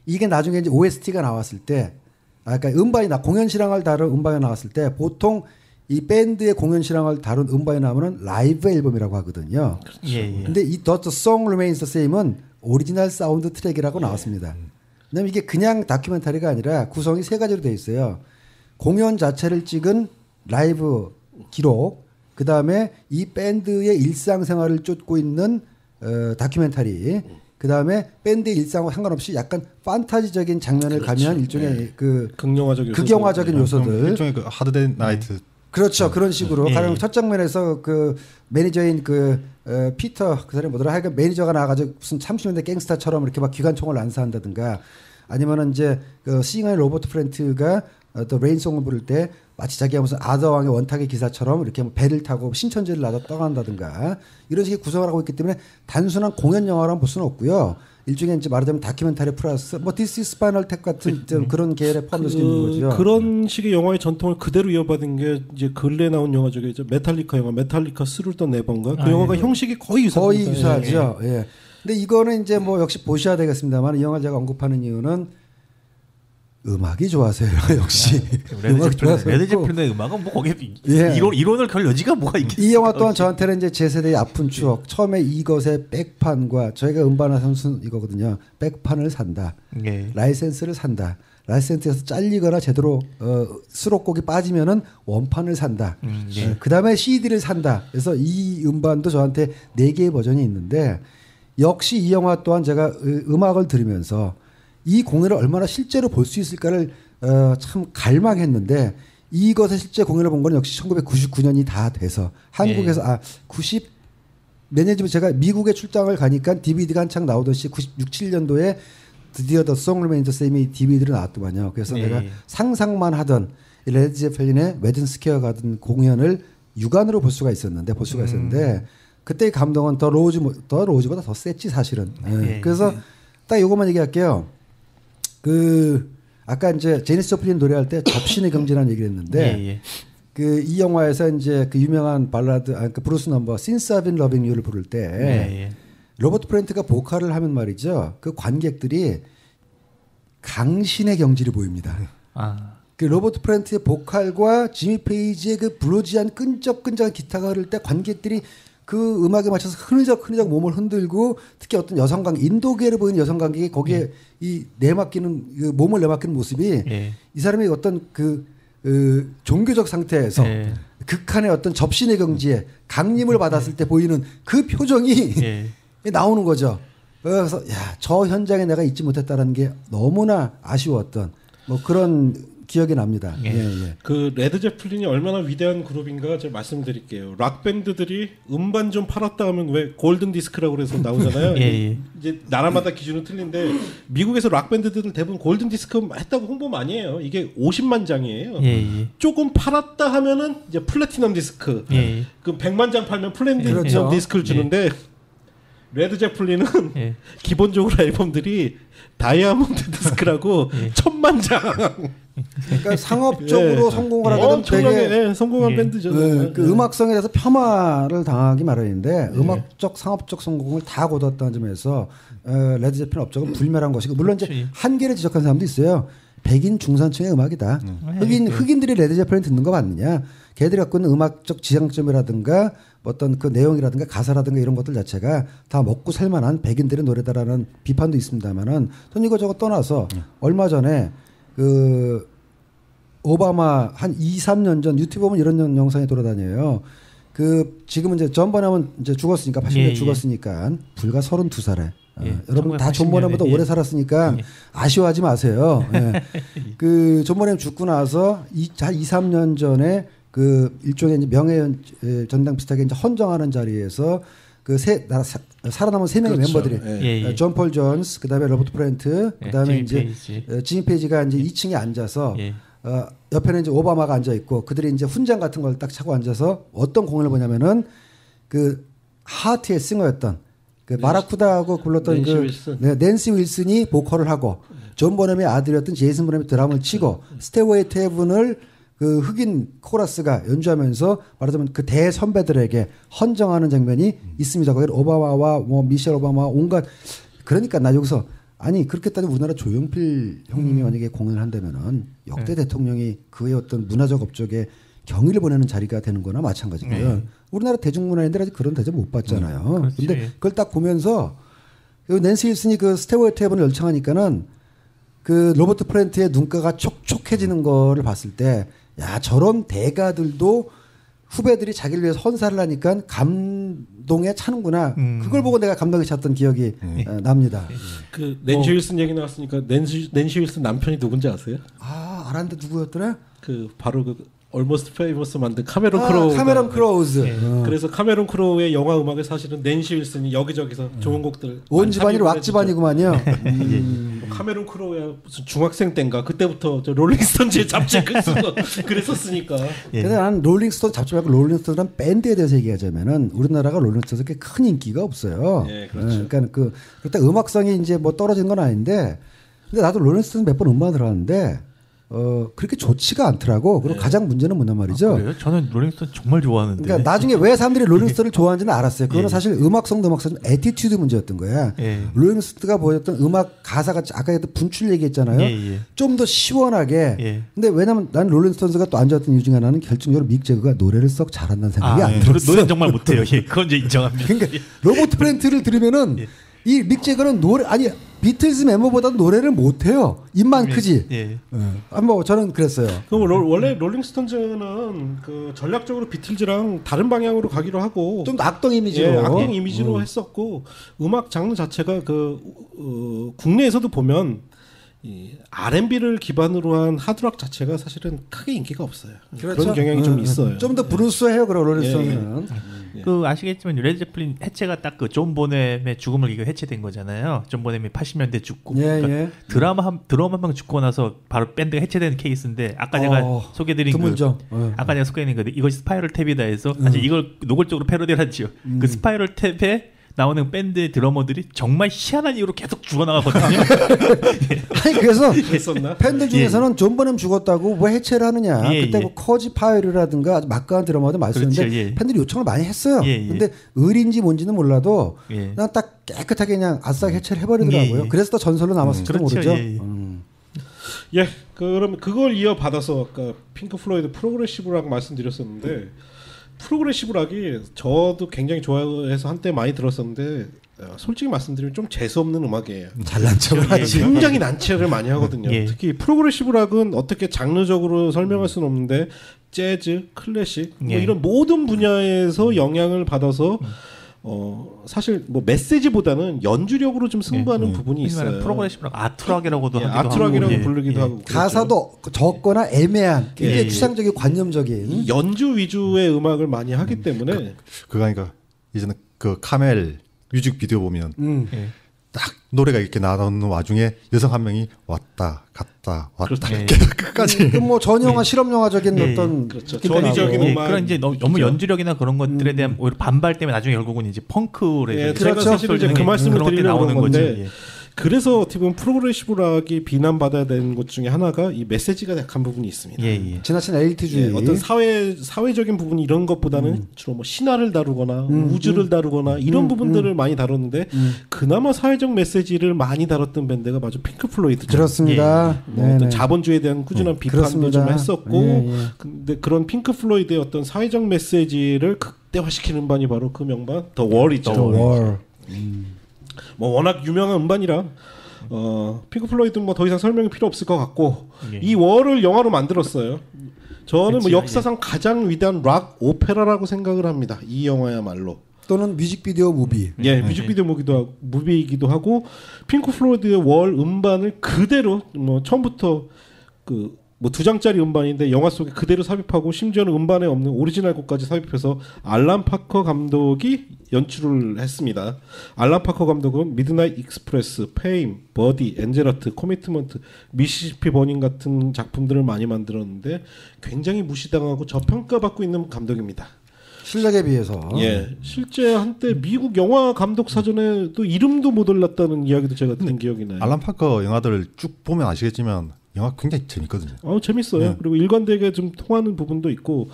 이게 나중에 이제 OST가 나왔을 때 그러니까 음반이 공연 실황을 다룬 음반이 나왔을 때 보통 이 밴드의 공연 실황을 다룬 음반이 나오면은 라이브 앨범이라고 하거든요. 근데 이 The Song Remains the Same은 오리지널 사운드 트랙이라고 나왔습니다. 왜냐면 이게 그냥 다큐멘터리가 아니라 구성이 세 가지로 되어 있어요. 공연 자체를 찍은 라이브 기록, 그 다음에 이 밴드의 일상생활을 쫓고 있는 다큐멘터리, 그 다음에 밴드의 일상과 상관없이 약간 판타지적인 장면을 가미한 일종의 그 극영화적인 요소들, 일종의 그 하드데이 나이트. 그렇죠. 그런 식으로 가령 첫 장면에서 그 매니저인 그 피터 그 사람이 뭐더라 하여간 매니저가 나와가지고 무슨 30년대 갱스타처럼 이렇게 막 기관총을 난사한다든가 아니면은 이제 그 싱어의 로버트 프렌트가 또 레인송을 부를 때 마치 자기가 무슨 아더왕의 원탁의 기사처럼 이렇게 뭐 배를 타고 신천지를 나서 떠난다든가 이런 식의 구성을 하고 있기 때문에 단순한 공연 영화라는 볼 수는 없고요. 일종의 이제 말하자면 다큐멘터리 플러스 뭐 디스 스파이널 텍 같은 그런 계열에 포함될 수 있는 거죠. 그런 식의 영화의 전통을 그대로 이어받은 게 이제 근래 나온 영화 중에 이제 메탈리카 영화 메탈리카 스루던 네번가 그 영화가 형식이 거의 유사하죠. 예. 근데 이거는 이제 뭐 역시 보셔야 되겠습니다만 이 영화 제가 언급하는 이유는 음악이 좋아서요. 역시 레드 제플린의 음악은 뭐 거기에 이론을 걸 여지가 뭐가 있겠어요. 이 영화 또한 저한테는 이제 제 세대의 아픈 추억. 처음에 이것의 백판과 저희가 음반을 선수는 이거거든요. 백판을 산다. 라이센스를 산다. 라이센스에서 잘리거나 제대로 수록곡이 빠지면은 원판을 산다. 그다음에 CD를 산다. 그래서 이 음반도 저한테 4개의 버전이 있는데 역시 이 영화 또한 제가 음악을 들으면서 이 공연을 얼마나 실제로 볼 수 있을까를 참 갈망했는데 이것의 실제 공연을 본 건 역시 1999년이 다 돼서 한국에서 90 몇 년쯤에 제가 미국에 출장을 가니까 DVD가 한창 나오듯이 96, 7년도에 드디어 The Song Remains the Same이 DVD로 나왔더만요. 그래서 내가 상상만 하던 레드 제펠린의 매든 스퀘어 가든 공연을 육안으로 볼 수가 있었는데 그때의 감동은 더 로즈보다 더 셌지 사실은. 그래서 딱 이것만 얘기할게요. 그 아까 이제 제니스 조플린 노래할 때 접신의 경지라는 얘기를 했는데 그 이 영화에서 이제 그 유명한 발라드 그 브루스 넘버 Since I've Been Loving You를 부를 때 로버트 프렌트가 보컬을 하면 말이죠. 그 관객들이 강신의 경지를 보입니다. 그 로버트 프렌트의 보컬과 지미 페이지의 그 블루지한 끈적끈적한 기타가 흐를 때 관객들이 그 음악에 맞춰서 흐느적 몸을 흔들고 특히 어떤 여성 관객 인도계를 보이는 여성 관객이 거기에 이 내맡기는 그 몸을 내맡기는 모습이 이 사람이 어떤 그 종교적 상태에서 극한의 어떤 접신의 경지에 강림을 받았을 때 보이는 그 표정이 나오는 거죠. 그래서 저 현장에 내가 있지 못했다라는 게 너무나 아쉬웠던 뭐 그런 기억이 납니다. 예. 예. 그 레드 제플린이 얼마나 위대한 그룹인가 제가 말씀드릴게요. 락 밴드들이 음반 좀 팔았다 하면 왜 골든 디스크라고 그래서 나오잖아요. 예. 이제 나라마다 기준은 틀린데 미국에서 락 밴드들은 대부분 골든 디스크 했다고 홍보 많이 해요. 이게 50만 장이에요. 예. 조금 팔았다 하면은 이제 플래티넘 디스크. 예. 그 100만 장 팔면 플래티넘 그렇죠. 디스크를 주는데 레드 제플린은 예. 기본적으로 앨범들이 다이아몬드 디스크라고 1000만 장. 그러니까 상업적으로 성공을 하거든 엄청나게 되게 성공한 밴드죠. 그 음악성에 대해서 폄하를 당하기 마련인데 음악적 상업적 성공을 다 거뒀다는 점에서 레드 제플린 업적은 불멸한 것이고 물론 이제 한계를 지적한 사람도 있어요. 백인 중산층의 음악이다. 흑인들이 레드 제플린 듣는 거 맞느냐? 걔들이 갖고 있는 음악적 지향점이라든가 어떤 그 내용이라든가 가사라든가 이런 것들 자체가 다 먹고 살만한 백인들의 노래다라는 비판도 있습니다만은 전 이거 떠나서 얼마 전에 그 오바마 한 2, 3년 전 유튜브 보면 이런 영상이 돌아다녀요. 그 지금은 이제 존 버넘은 이제 죽었으니까 80년대 죽었으니까 불과 32살에 여러분 다 존 버넘보다 오래 살았으니까 아쉬워하지 마세요. 그 존 버넘 죽고 나서 한 2, 3년 전에 그 일종의 이제 명예 전당 비슷하게 이제 헌정하는 자리에서 그 살아남은 세 명의 그렇죠. 멤버들이 존 폴 존스, 그다음에 로버트 프렌트, 그다음에 이제 지미 페이지가 이제 2층에 앉아서 옆에는 이제 오바마가 앉아 있고 그들이 이제 훈장 같은 걸 딱 차고 앉아서 어떤 공연을 보냐면은 그 하트의 싱어였던 그 마라쿠다하고 불렀던 낸시 윌슨이 보컬을 하고 존 버넘의 아들이었던 제이슨 버넘이 드럼을 치고 스테이웨이 투 헤븐을 그 흑인 코러스가 연주하면서 말하자면 그 대선배들에게 헌정하는 장면이 있습니다. 거기 오바마와 뭐 미셸 오바마 온갖 그러니까 나 여기서 아니 그렇게 따지면 우리나라 조용필 형님이 만약에 공연을 한다면은 역대 대통령이 그의 어떤 문화적 업적에 경의를 보내는 자리가 되는 거나 마찬가지고요. 우리나라 대중문화인들 아직 그런 대접 못 받잖아요. 근데 그걸 딱 보면서 낸시 윌슨이 그 스테이웨이 투 헤븐을 열창하니까는 그 로버트 프렌트의 눈가가 촉촉해지는 거를 봤을 때 야 저런 대가들도 후배들이 자기를 위해서 헌사를 하니까 감동에 차는구나. 그걸 보고 내가 감동에 찼던 기억이 납니다. 그 낸시 윌슨 얘기 나왔으니까 낸시 윌슨 남편이 누군지 아세요? 아 알았는데 누구였더라? 그 바로 그 Almost Famous 만든 카메론 크로우. 카메론 크로우즈. 그래서 카메론 크로우의 영화 음악을 사실은 낸시 윌슨이 여기저기서 좋은 곡들 온 집안이 락 집안이구만요. 카메론 크로우야 무슨 중학생 때인가 그때부터 저 롤링스톤즈의 잡지 그랬었으니까. 근데 난 롤링스톤 잡지 말고 롤링스톤이라는 밴드에 대해서 얘기하자면은 우리나라가 롤링스톤에 그렇게 큰 인기가 없어요. 그렇죠. 그러니까 그렇다 음악성이 이제 뭐 떨어진 건 아닌데 근데 나도 롤링스톤 몇 번 음반 들어봤는데 그렇게 좋지가 않더라고. 그리고 가장 문제는 뭐냐 말이죠. 그래요? 저는 롤링스톤 정말 좋아하는데. 그러니까 나중에 왜 사람들이 롤링스톤을 좋아하는지는 알았어요. 그거는 사실 음악성도 음악성, 애티튜드 문제였던 거야. 롤링스톤가 보였던 음악 가사가 아까 했던 분출 얘기했잖아요. 좀 더 시원하게. 근데 왜냐면 난 롤링스톤스가 또 안 좋았던 이유 중에 하나는 결정적으로 믹 제거가 노래를 썩 잘한다는 생각이 안 들었어. 노래 정말 못해요. 그건 이제 인정합니다. 그러니까 로버트 프렌트를 들으면은 이 믹 제거는 비틀즈 멤버보다 노래를 못해요. 입만 크지. 뭐 저는 그랬어요. 그럼 원래 롤링스톤즈는 그 전략적으로 비틀즈랑 다른 방향으로 가기로 하고 좀 악동 이미지로 악동 이미지로 했었고 음악 장르 자체가 그 국내에서도 보면 이 R&B를 기반으로 한 하드락 자체가 사실은 크게 인기가 없어요. 그렇죠? 그런 경향이 좀 있어요. 좀 더 브루스해요, 그럼 롤링스톤은. 그 아시겠지만 레드 제플린 해체가 딱 그 존 보넴의 죽음을 이겨 해체된 거잖아요. 존 보넴이 80년대 죽고 그러니까 드럼 한 명 죽고 나서 바로 밴드가 해체된 케이스인데 아까 제가 소개드린 드물죠. 아까 제가 소개드린 거 이것이 스파이럴 탭이다 해서 사실 이걸 노골적으로 패러디를 하지요. 그 스파이럴 탭에 나오는 밴드의 드러머들이 정말 희한한 이유로 계속 죽어나가거든요. 아니 그래서 했었나? 팬들 중에서는 존 버넘 죽었다고 뭐 해체를 하느냐. 그때 뭐 커지 파이르라든가 막강한 드러머도 많이 썼는데 팬들이 요청을 많이 했어요. 근데 의리인지 뭔지는 몰라도 그냥 딱 깨끗하게 그냥 아싸 해체를 해버리더라고요. 그래서 또 전설로 남았을지도 모르죠. 그럼 그걸 이어받아서 아까 핑크 플로이드 프로그레시브라고 말씀드렸었는데 프로그레시브 락이 저도 굉장히 좋아해서 한때 많이 들었었는데 솔직히 말씀드리면 좀 재수없는 음악이에요. 잘난 척을 하지. 굉장히 난처를 많이 하거든요. 특히 프로그레시브 락은 어떻게 장르적으로 설명할 수는 없는데 재즈, 클래식 뭐 이런 모든 분야에서 영향을 받아서 사실 뭐 메시지보다는 연주력으로 좀 승부하는 부분이 있어요. 프로그레시브 아트락이라고도 하기도 아트락이라고 하고, 부르기도 하고 가사도 적거나 애매한 굉장히 추상적이고 관념적인 연주 위주의 음악을 많이 하기 때문에 그러니까 이제는 그 카멜 뮤직비디오 보면 딱 노래가 이렇게 나오는 와중에 여성 한 명이 왔다 갔다 왔다 계속 끝까지 뭐 전영화 실험 영화적인 어떤 그렇죠. 느낌도 전위적인 나고. 음악. 그런 이제 너무 연주력이나 그런 것들에 대한 오히려 반발 때문에 나중에 결국은 이제 펑크를 제가 그렇죠. 사실 이제 그 말씀을 그런 것들이 드리려고 나오는 그런 건데 거지. 그래서 어떻게 보면 프로그레시브 락이 비난받아야 되는 것 중에 하나가 이 메시지가 약한 부분이 있습니다. 지나친 엘리트주의 어떤 사회적인 부분 이런 것보다는 주로 뭐 신화를 다루거나 우주를 다루거나 이런 부분들을 많이 다뤘는데 그나마 사회적 메시지를 많이 다뤘던 밴드가 바로 핑크 플로이드죠. 그렇습니다. 뭐 어떤 자본주의에 대한 꾸준한 비판도 그렇습니다. 좀 했었고 근데 그런 핑크 플로이드의 어떤 사회적 메시지를 극대화시키는 음반이 바로 그 명반 더 월이죠. 월. 뭐 워낙 유명한 음반이라 핑크 플로이드는 뭐 더 이상 설명이 필요 없을 것 같고 이 월을 영화로 만들었어요. 저는 뭐 역사상 가장 위대한 락 오페라라고 생각을 합니다. 이 영화야말로. 또는 뮤직비디오 무비. 뮤직비디오 무비이기도 하고 핑크 플로이드의 월 음반을 그대로 뭐 처음부터 그 뭐 2장짜리 음반인데 영화 속에 그대로 삽입하고 심지어는 음반에 없는 오리지널 곡까지 삽입해서 알란 파커 감독이 연출을 했습니다. 알란 파커 감독은 미드나잇 익스프레스, 페임, 버디, 엔젤 하트, 코미트먼트, 미시시피 버닝 같은 작품들을 많이 만들었는데 굉장히 무시당하고 저평가받고 있는 감독입니다. 실력에 비해서. 실제 한때 미국 영화 감독 사전에 또 이름도 못 올랐다는 이야기도 제가 들은 기억이 나요. 알란 파커 영화들을 쭉 보면 아시겠지만 영화 굉장히 재밌거든요. 재밌어요. 그리고 일관되게 좀 통하는 부분도 있고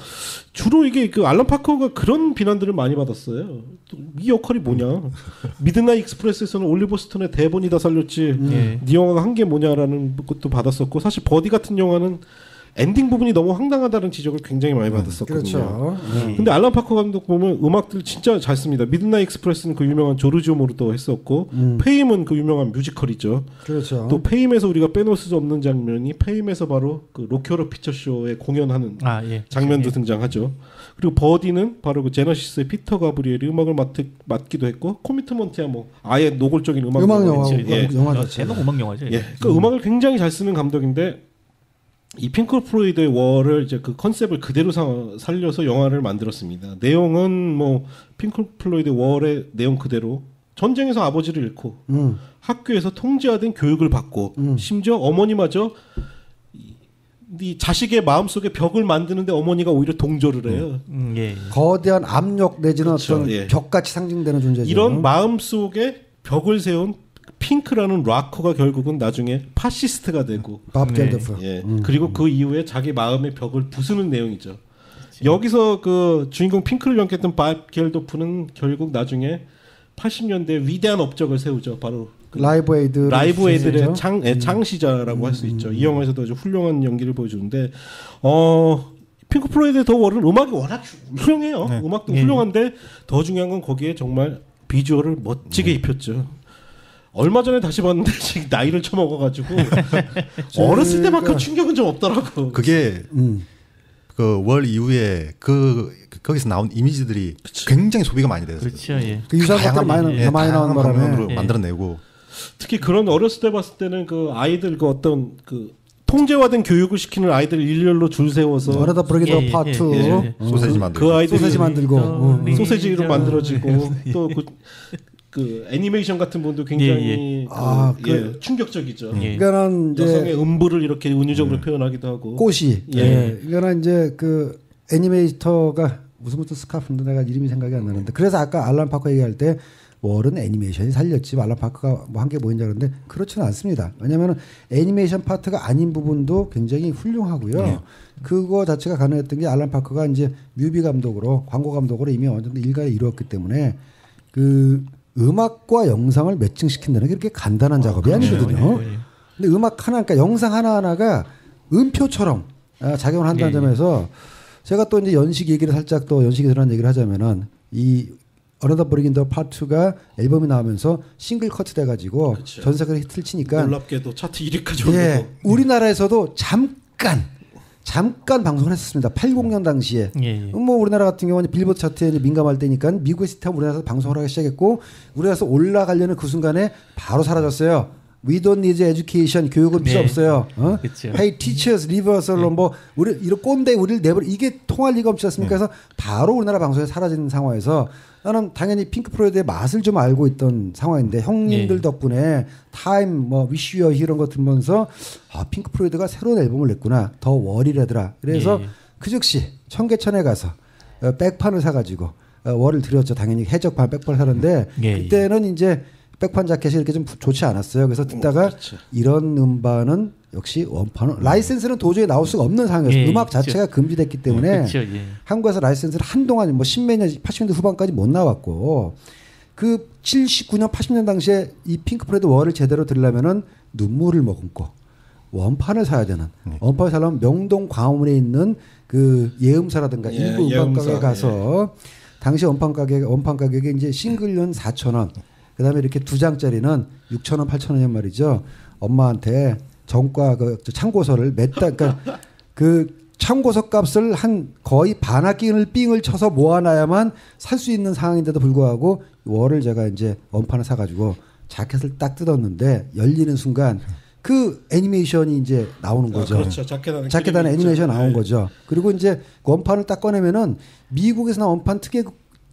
주로 이게 그 알란 파커가 그런 비난들을 많이 받았어요. 이 역할이 뭐냐? 미드나잇 익스프레스에서는 올리버 스톤의 대본이 다 살렸지. 네 영화가 한 게 뭐냐라는 것도 받았었고 사실 버디 같은 영화는 엔딩 부분이 너무 황당하다는 지적을 굉장히 많이 받았었거든요. 그렇죠. 근데 알란 파커 감독 보면 음악들 진짜 잘 씁니다. 미드나잇 익스프레스는 그 유명한 조르지오 모르도 했었고 페임은 그 유명한 뮤지컬이죠. 그렇죠. 또 페임에서 우리가 빼놓을 수 없는 장면이 페임에서 바로 그 로키호러 피처쇼에 공연하는 장면도 등장하죠. 그리고 버디는 바로 그 제너시스의 피터 가브리엘이 음악을 맡기도 했고 코미트먼트야 뭐 아예 노골적인 음악 영화 자체. 대놓고 음악 영화죠. 그러니까 음악을 굉장히 잘 쓰는 감독인데 이 핑크 플로이드의 월을 이제 그 컨셉을 그대로 살려서 영화를 만들었습니다. 내용은 뭐 핑크 플로이드 월의 내용 그대로 전쟁에서 아버지를 잃고 학교에서 통제하던 교육을 받고 심지어 어머니마저 이 자식의 마음속에 벽을 만드는데 어머니가 오히려 동조를 해요. 거대한 압력 내지는 그렇죠. 어떤 벽같이 상징되는 존재죠. 이런 마음속에 벽을 세운 핑크라는 락커가 결국은 나중에 파시스트가 되고 밥 겔더프. 그리고 그 이후에 자기 마음의 벽을 부수는 내용이죠. 여기서 그 주인공 핑크를 연기했던 밥 겔더프는 결국 나중에 80년대 위대한 업적을 세우죠. 바로 그 라이브 에이드의 창시자라고 할 수 있죠. 이 영화에서도 아주 훌륭한 연기를 보여주는데 핑크 플로이드의 더 월은 음악이 워낙 훌륭해요. 음악도 훌륭한데 더 중요한 건 거기에 정말 비주얼을 멋지게 입혔죠. 얼마 전에 다시 봤는데 지금 나이를 처먹어가지고 어렸을 때만큼 충격은 좀 없더라고. 그게 그 월 이후에 거기서 나온 이미지들이 굉장히 소비가 많이 됐어요. 그렇죠. 그 유사한 것들이 많이 나온 바람에 만들어내고 특히 그런 어렸을 때 봤을 때는 그 아이들 그 어떤 그 통제화된 교육을 시키는 아이들 일렬로 줄 세워서 어려다 브레이더 파트 소세지 만들고 그 아이들이 소세지 만들고 소세지로 만들어지고 또 그 애니메이션 같은 분도 굉장히 충격적이죠. 그러니까는 이제 여성의 음부를 이렇게 은유적으로 표현하기도 하고 꽃이. 그러니까 이제 그 애니메이터가 무슨 스카프인데 내가 이름이 생각이 안 나는데 그래서 아까 알란 파커 얘기할 때 월은 애니메이션이 살렸지 알란 파커가 뭐 한 게 뭐인지 그런데 그렇지는 않습니다. 왜냐하면 애니메이션 파트가 아닌 부분도 굉장히 훌륭하고요. 그거 자체가 가능했던 게 알란 파커가 이제 뮤비 감독으로 광고 감독으로 이미 어느 정도 일가를 이루었기 때문에 그 음악과 영상을 매칭시킨다는 게 그렇게 간단한 작업이 아니거든요. 근데 음악 하나, 그러니까 영상 하나하나가 음표처럼 작용을 한다는 점에서 제가 또 이제 연식 얘기를 살짝 또 연식에 들어간 얘기를 하자면은 이 어너더 브레이킹 더 파트 2가 앨범이 나오면서 싱글 커트 돼가지고 그렇죠. 전 세계로 히트를 치니까 놀랍게도 차트 1위까지 오르고 우리나라에서도 잠깐 잠깐 방송을 했었습니다. 80년 당시에. 뭐 우리나라 같은 경우는 빌보드 차트에 민감할 때니까 미국에서 히트하면 우리나라에서 방송을 하기 시작했고 우리나라에서 올라가려는 그 순간에 바로 사라졌어요. We don't need education. 교육은 필요 없어요. Hey teachers, leave us alone. 뭐 우리 이런 꼰대 우리를 내버려 이게 통할 리가 없지 않습니까? 그래서 바로 우리나라 방송에 사라지는 상황에서 나는 당연히 핑크 플로이드의 맛을 좀 알고 있던 상황인데 형님들 덕분에 타임 뭐 위시 유어 이런 거 들으면서 아 핑크 플로이드가 새로운 앨범을 냈구나. 더 월이라더라. 그래서 그 즉시 청계천에 가서 백판을 사가지고 월을 들였죠. 당연히 해적판 백판을 사는데 그때는 이제 백판 자켓이 이렇게 좀 좋지 않았어요. 그래서 듣다가 이런 음반은 역시 원판은 라이센스는 도저히 나올 수가 없는 상황이었어요. 음악 자체가 금지됐기 때문에 한국에서 라이센스를 한동안 뭐 10몇 년, 80년대 후반까지 못 나왔고 그 79년, 80년 당시에 이 핑크 플로이드 월을 제대로 들으려면은 눈물을 머금고 원판을 사야 되는 원판을 사려면 명동 광화문에 있는 그 예음사라든가 일부 음반가게 가서 당시 원판 가격이 이제 싱글은 4,000원. 그다음에 이렇게 2장짜리는 6,000원, 8,000원이란 말이죠. 엄마한테 전과 그 참고서를 몇 달, 그러니까 그 참고서 값을 한 거의 반학기를 삥을 쳐서 모아놔야만 살 수 있는 상황인데도 불구하고 월을 제가 이제 원판을 사가지고 자켓을 딱 뜯었는데 열리는 순간 그 애니메이션이 이제 나오는 거죠. 그렇죠. 자켓 안에 애니메이션 나온 거죠. 그리고 이제 원판을 딱 꺼내면은 미국에서 나온 원판 특유의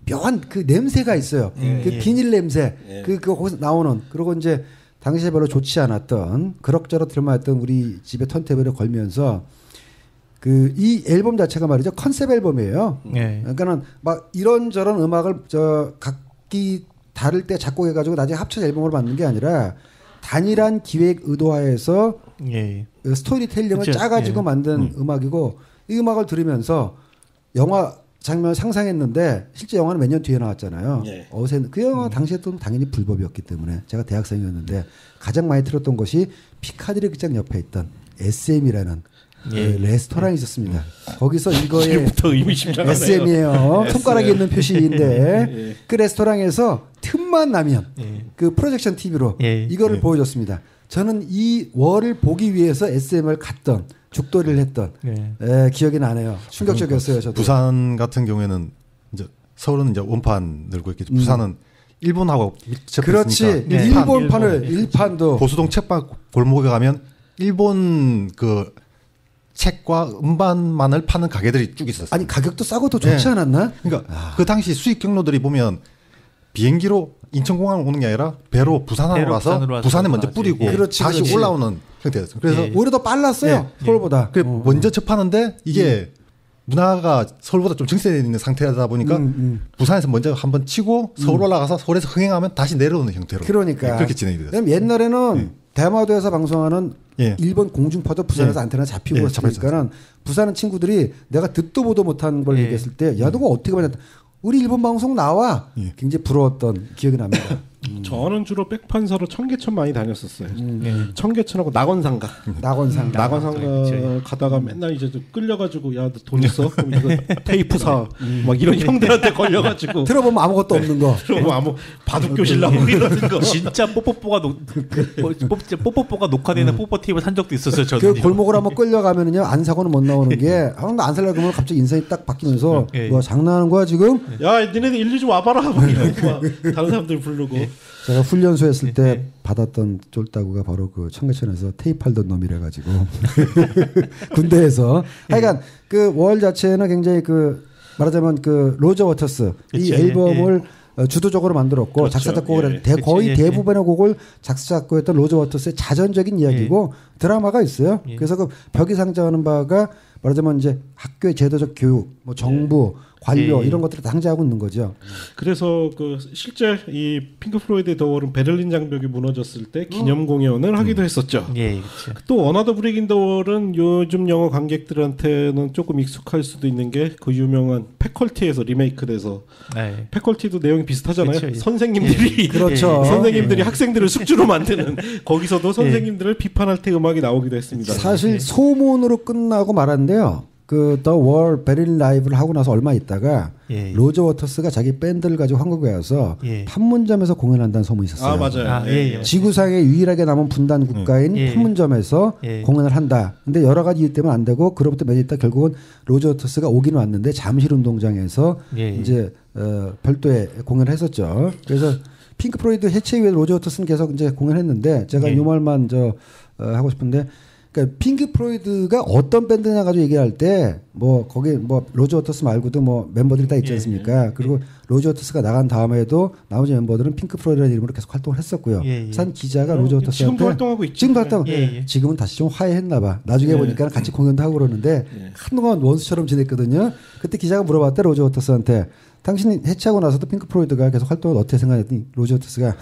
묘한 그 냄새가 있어요. 그 비닐 냄새. 그 거기서 나오는. 그리고 이제 당시에 별로 좋지 않았던 그럭저럭 들만했던 우리 집에 턴테이블에 걸면서 그 이 앨범 자체가 말이죠. 컨셉 앨범이에요. 그러니까는 막 이런저런 음악을 각기 다를 때 작곡해가지고 나중에 합쳐서 앨범으로 만든 게 아니라 단일한 기획 의도하에서 스토리텔링을 짜가지고 만든 음악이고 이 음악을 들으면서 영화 장면을 상상했는데 실제 영화는 몇 년 뒤에 나왔잖아요. 그 영화 당시에 또 당연히 불법이었기 때문에 제가 대학생이었는데 가장 많이 들었던 것이 피카디리 극장 옆에 있던 SM이라는 레스토랑이 있었습니다. 거기서 이거에 SM이에요. 손가락에 있는 표시인데 그 레스토랑에서 틈만 나면 그 프로젝션 TV로 이거를 보여줬습니다. 저는 이 월을 보기 위해서 SM을 갔던 죽돌이를 했던 기억이 나네요. 충격적이었어요. 저도. 부산 같은 경우에는 이제 서울은 이제 원판 늘고 있겠죠. 부산은 일본하고 밀접했으니까. 그렇지. 일본판을 일판도 보수동 책방 골목에 가면 일본 그 책과 음반만을 파는 가게들이 쭉 있었어요. 아니 가격도 싸고 더 좋지 않았나? 그러니까 그 당시 수익 경로들이 보면 비행기로 인천공항을 오는 게 아니라 배로 부산으로 와서 부산에 먼저 뿌리고 다시 올라오는 형태였어요. 그래서 오히려 더 빨랐어요. 서울보다. 먼저 접하는데 이게 문화가 서울보다 좀 증세되어 있는 상태다 보니까 부산에서 먼저 한번 치고 서울 올라가서 서울에서 흥행하면 다시 내려오는 형태로 그러니까 그렇게 진행이 됐어요. 옛날에는 대마도에서 방송하는 일본 공중파도 부산에서 안테나 잡히고 그러니까는 부산은 친구들이 내가 듣도 보도 못한 걸 얘기했을 때 야 너가 어떻게 봤냐 우리 일본 방송 나와 굉장히 부러웠던 기억이 납니다. 저는 주로 백판사로 청계천 많이 다녔었어요. 청계천하고 낙원상가 가다가 맨날 이제 끌려가지고 야 너 돈 있어? 그럼 이거 테이프 사. 막 이런 형들한테 걸려가지고 들어보면 아무것도 없는 거. 들어보면 바둑 교실 나오고 이러는 거. 진짜 뽀뽀뽀가 녹화되는 뽀뽀 테이프 산 적도 있었어요. 저도. 그 골목을 한번 끌려가면은요 안 사고는 못 나오는 게 안 살려고 하면 갑자기 인상이 딱 바뀌면서 뭐 장난하는 거야 지금? 야 니네들 일리 좀 와봐라. 막 이러고 막 다른 사람들 부르고. 제가 훈련소 했을 때 받았던 쫄따구가 바로 그 청계천에서 테이프 팔던 놈이라 가지고 군대에서 하여간 그 월 자체는 굉장히 그 말하자면 그 로저 워터스 이 앨범을 주도적으로 만들었고 작사 작곡을 거의 대부분의 곡을 작사 작곡했던 로저 워터스의 자전적인 이야기고 드라마가 있어요. 그래서 그 벽이 상징하는 바가 말하자면 이제 학교의 제도적 교육, 뭐 정부, 관료 이런 것들을 상징하고 있는 거죠. 그래서 그 실제 이 핑크 플로이드의 더 월은 베를린 장벽이 무너졌을 때 기념 공연을 하기도 했었죠. 또 어나더 브레이크 인 더 월은 요즘 영화 관객들한테는 조금 익숙할 수도 있는 게 그 유명한 패컬티에서 리메이크돼서 패컬티도 내용이 비슷하잖아요. 선생님들이 선생님들이 학생들을 숙주로 만드는 거기서도 선생님들을 비판할 때 음악이 나오기도 했습니다. 사실 소문으로 끝나고 말았는데요. 그 더 월 베릴 라이브를 하고 나서 얼마 있다가 예. 로저 워터스가 자기 밴드를 가지고 한국에 와서 예. 판문점에서 공연한다는 소문이 있었어요. 아 맞아요. 아, 예, 예. 지구상에 유일하게 남은 분단 국가인 예. 판문점에서 예. 공연을 한다. 근데 여러 가지 이유 때문에 안 되고 그로부터 몇 년 있다 결국은 로저 워터스가 오긴 왔는데 잠실 운동장에서 예. 이제 별도의 공연을 했었죠. 그래서 핑크 플로이드 해체 이후에 로저 워터스는 계속 이제 공연했는데 제가 예. 요 말만 하고 싶은데 그러니까 핑크 플로이드가 어떤 밴드냐 가지고 얘기할 때 뭐 거기 뭐 로저 워터스 말고도 뭐 멤버들이 다 있지 않습니까? 그리고 로저 워터스가 나간 다음에도 나머지 멤버들은 핑크 플로이드라는 이름으로 계속 활동을 했었고요. 산 기자가 로저 워터스한테 지금도 활동하고 있죠. 지금도 활동. 예. 지금은 다시 좀 화해했나 봐. 나중에 보니까 같이 공연도 하고 그러는데 한동안 원수처럼 지냈거든요. 그때 기자가 물어봤대 로저 워터스한테 당신이 해체하고 나서도 핑크 플로이드가 계속 활동을 어떻게 생각했더니 로저 워터스가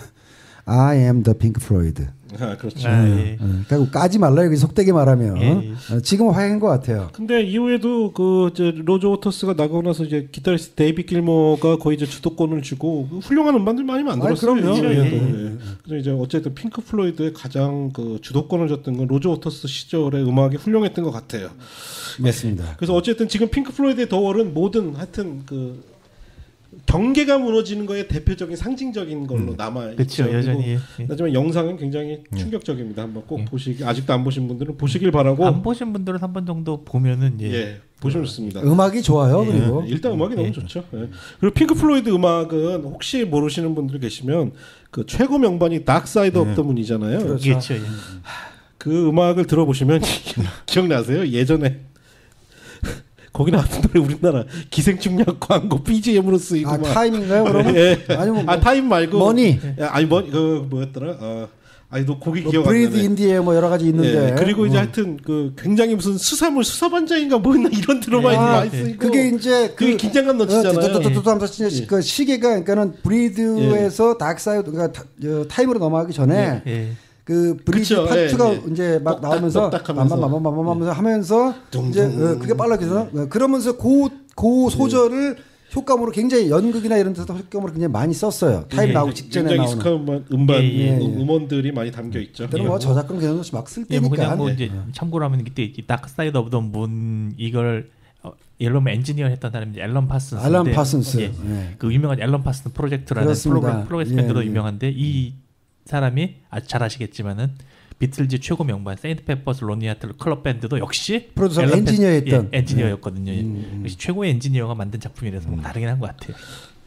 I am the Pink Floyd. 아 그렇죠. 예. 그리고 까지 말라 여기 속되게 말하면 예. 지금은 화해한 것 같아요. 근데 이후에도 그 이제 로저 워터스가 나가고 나서 이제 기타리스트 데이비 길모가 거의 이제 주도권을 쥐고 훌륭한 음반들 많이 만들었어요. 그럼요. 이후에도. 예. 예. 그래서 이제 어쨌든 핑크 플로이드의 가장 그 주도권을 줬던 건 로저 워터스 시절의 음악이 훌륭했던 것 같아요. 맞습니다. 그래서 어쨌든 지금 핑크 플로이드의 더 월은 모든 하여튼 그 경계가 무너지는 거에 대표적인 상징적인 걸로 남아 있죠. 그렇죠. 여전히. 예. 하지만 영상은 굉장히 충격적입니다. 한번 꼭 보시기 아직도 안 보신 분들은 보시길 바라고. 안 보신 분들은 한 번 정도 보면은 보시면 좋습니다. 음악이 좋아요. 그리고 일단 음악이 너무 좋죠. 예. 그리고 핑크 플로이드 음악은 혹시 모르시는 분들 계시면 그 최고 명반이 닥 사이드 오브 더 문이잖아요. 그렇죠. 예. 그 음악을 들어보시면 기억나세요? 예전에 거기 나왔던 노래 우리나라 기생충약 광고 BGM으로 쓰이고 막. 타임인가요 그러면? 예. 아니면 뭐 타임 말고 머니. 아니 그 뭐였더라? 아니 너 곡이 뭐 기억 안 브리드 나네. 인디에 뭐 여러 가지 있는데. 예. 그리고 이제 하여튼 그 굉장히 무슨 수사물 수사반장인가 뭐 이런 드라마에 많이 쓰이고. 그게 이제 그게 긴장감 넘치잖아요. 그 시계가 그러니까는 브리드에서 다크사이드 그러니까 타임으로 넘어가기 전에 예. 그 브리드 그쵸, 파트가 예. 이제 막 나오면서 똑딱하면서. 하면서 이제 그게 빨라져서 그러면서 그 소절을 효과음으로 굉장히 연극이나 이런 데서 효과음으로 굉장히 많이 썼어요. 타임 나오기 직전에 굉장히 나오는. 익숙한 음반 예. 음원들이 많이 담겨 있죠. 그때는 뭐 저작권 개념 없이 막 쓸 예, 뭐 때니까. 그냥 뭐 이제 참고로 하면 그때 이 다크 사이드 오브 더 문 이걸 앨범 엔지니어 했던 사람이 앨런 파슨스. 앨런 파슨스. 예. 예. 그 유명한 앨런 파슨스 프로젝트라는 그렇습니다. 프로그래스 밴드로 예. 유명한데 이 사람이 아주 잘 아시겠지만은 비틀즈 최고 명반 세인트 페퍼스 로니 하트 클럽 밴드도 역시 프로듀서 앨런 엔지니어였던. 엔지니어였거든요. 역시 최고의 엔지니어가 만든 작품이라서 뭐 다르긴 한 것 같아요.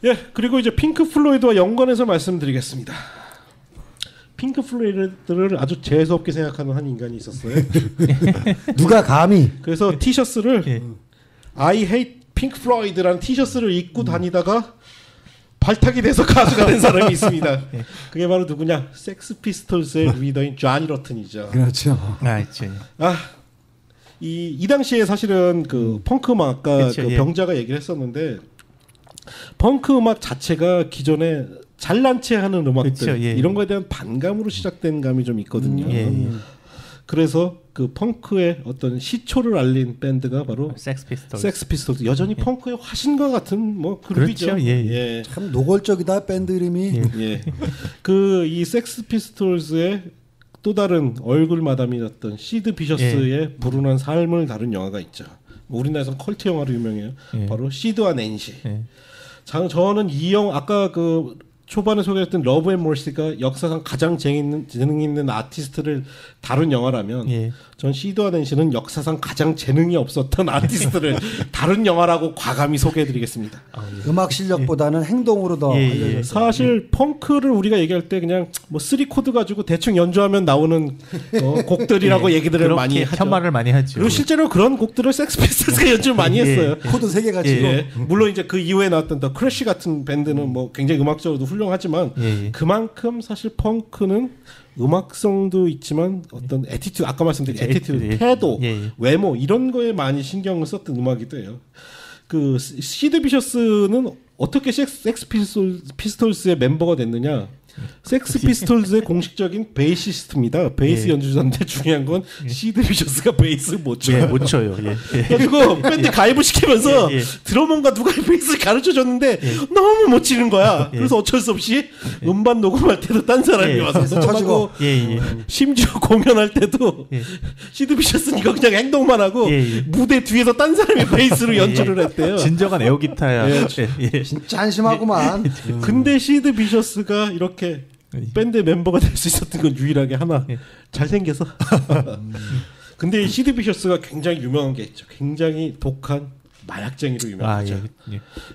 예, 그리고 이제 핑크 플로이드와 연관해서 말씀드리겠습니다. 핑크 플로이드를 아주 재수 없게 생각하는 한 인간이 있었어요. 누가 감히 그래서 티셔츠를 I hate Pink Floyd라는 티셔츠를 입고 다니다가 발탁이 돼서 가수가 된 사람이 있습니다. 그게 바로 누구냐? 섹스 피스톨스의 리더인 쟈니 러튼이죠. 그렇죠. 그렇죠. 이 당시에 사실은 그 펑크 음악 아까 그쵸, 그 예. 병자가 얘기를 했었는데 펑크 음악 자체가 기존에 잘난 체 하는 음악들 그쵸, 예. 이런 거에 대한 반감으로 시작된 감이 좀 있거든요. 예. 그래서 그 펑크의 어떤 시초를 알린 밴드가 바로 섹스 피스톨. 섹스 피스톨스. 여전히 펑크의 화신과 같은 뭐 그룹이죠. 그렇죠. 예. 참 노골적이다 밴드 이름이. 예. 그 이 섹스 피스톨스의 또 다른 얼굴 마담이었던 시드 비셔스의 불운한 삶을 다룬 영화가 있죠. 우리나라에서는 컬트 영화로 유명해요. 예. 바로 시드와 낸시. 예. 저는 이 영화 아까 그 초반에 소개했던 러브 앤 머시가 역사상 가장 재능 있는 아티스트를 다룬 영화라면 예. 전 시드와 낸시는 역사상 가장 재능이 없었던 아티스트를 다룬 영화라고 과감히 소개해드리겠습니다. 음악 실력보다는 행동으로 더 예, 예. 알려졌어요. 사실 펑크를 우리가 얘기할 때 그냥 뭐 3코드 가지고 대충 연주하면 나오는 곡들이라고 얘기들을 그렇게 많이 하죠. 폄하를 많이 하죠. 그리고 실제로 그런 곡들을 섹스 피스톨스가 연주를 많이 했어요. 코드 3개 가지고. 예. 물론 이제 그 이후에 나왔던 더 크래쉬 같은 밴드는 뭐 굉장히 음악적으로도 훌륭하지만 예. 그만큼 사실 펑크는 음악성도 있지만 어떤 애티튜드 아까 말씀드린 애티튜드, 예. 태도, 예. 외모 이런 거에 많이 신경을 썼던 음악이기도 해요. 그 시드 비셔스는 어떻게 섹스 피스톨스의 멤버가 됐느냐? 섹스 피스톨즈의 공식적인 베이시스트입니다. 베이스 연주자인데 중요한 건 시드 비셔스가 베이스 못 쳐요. 예, 못 쳐요. 예. 그리고 밴드 가입을 시키면서 드러머가 누가 베이스를 가르쳐줬는데 너무 못 치는 거야. 그래서 어쩔 수 없이 음반 녹음할 때도 딴 사람이 와서 쳐주고 심지어 공연할 때도 시드 비셔스는 이거 그냥 행동만 하고 무대 뒤에서 딴 사람이 베이스로 연주를 했대요. 진정한 에어기타야. 진짜 한심하구만. 근데 시드 비셔스가 이렇게 밴드 멤버가 될 수 있었던 건 유일하게 하나 잘생겨서. 근데 이 시드 비셔스가 굉장히 유명한 게 있죠. 굉장히 독한 마약쟁이로 유명하죠.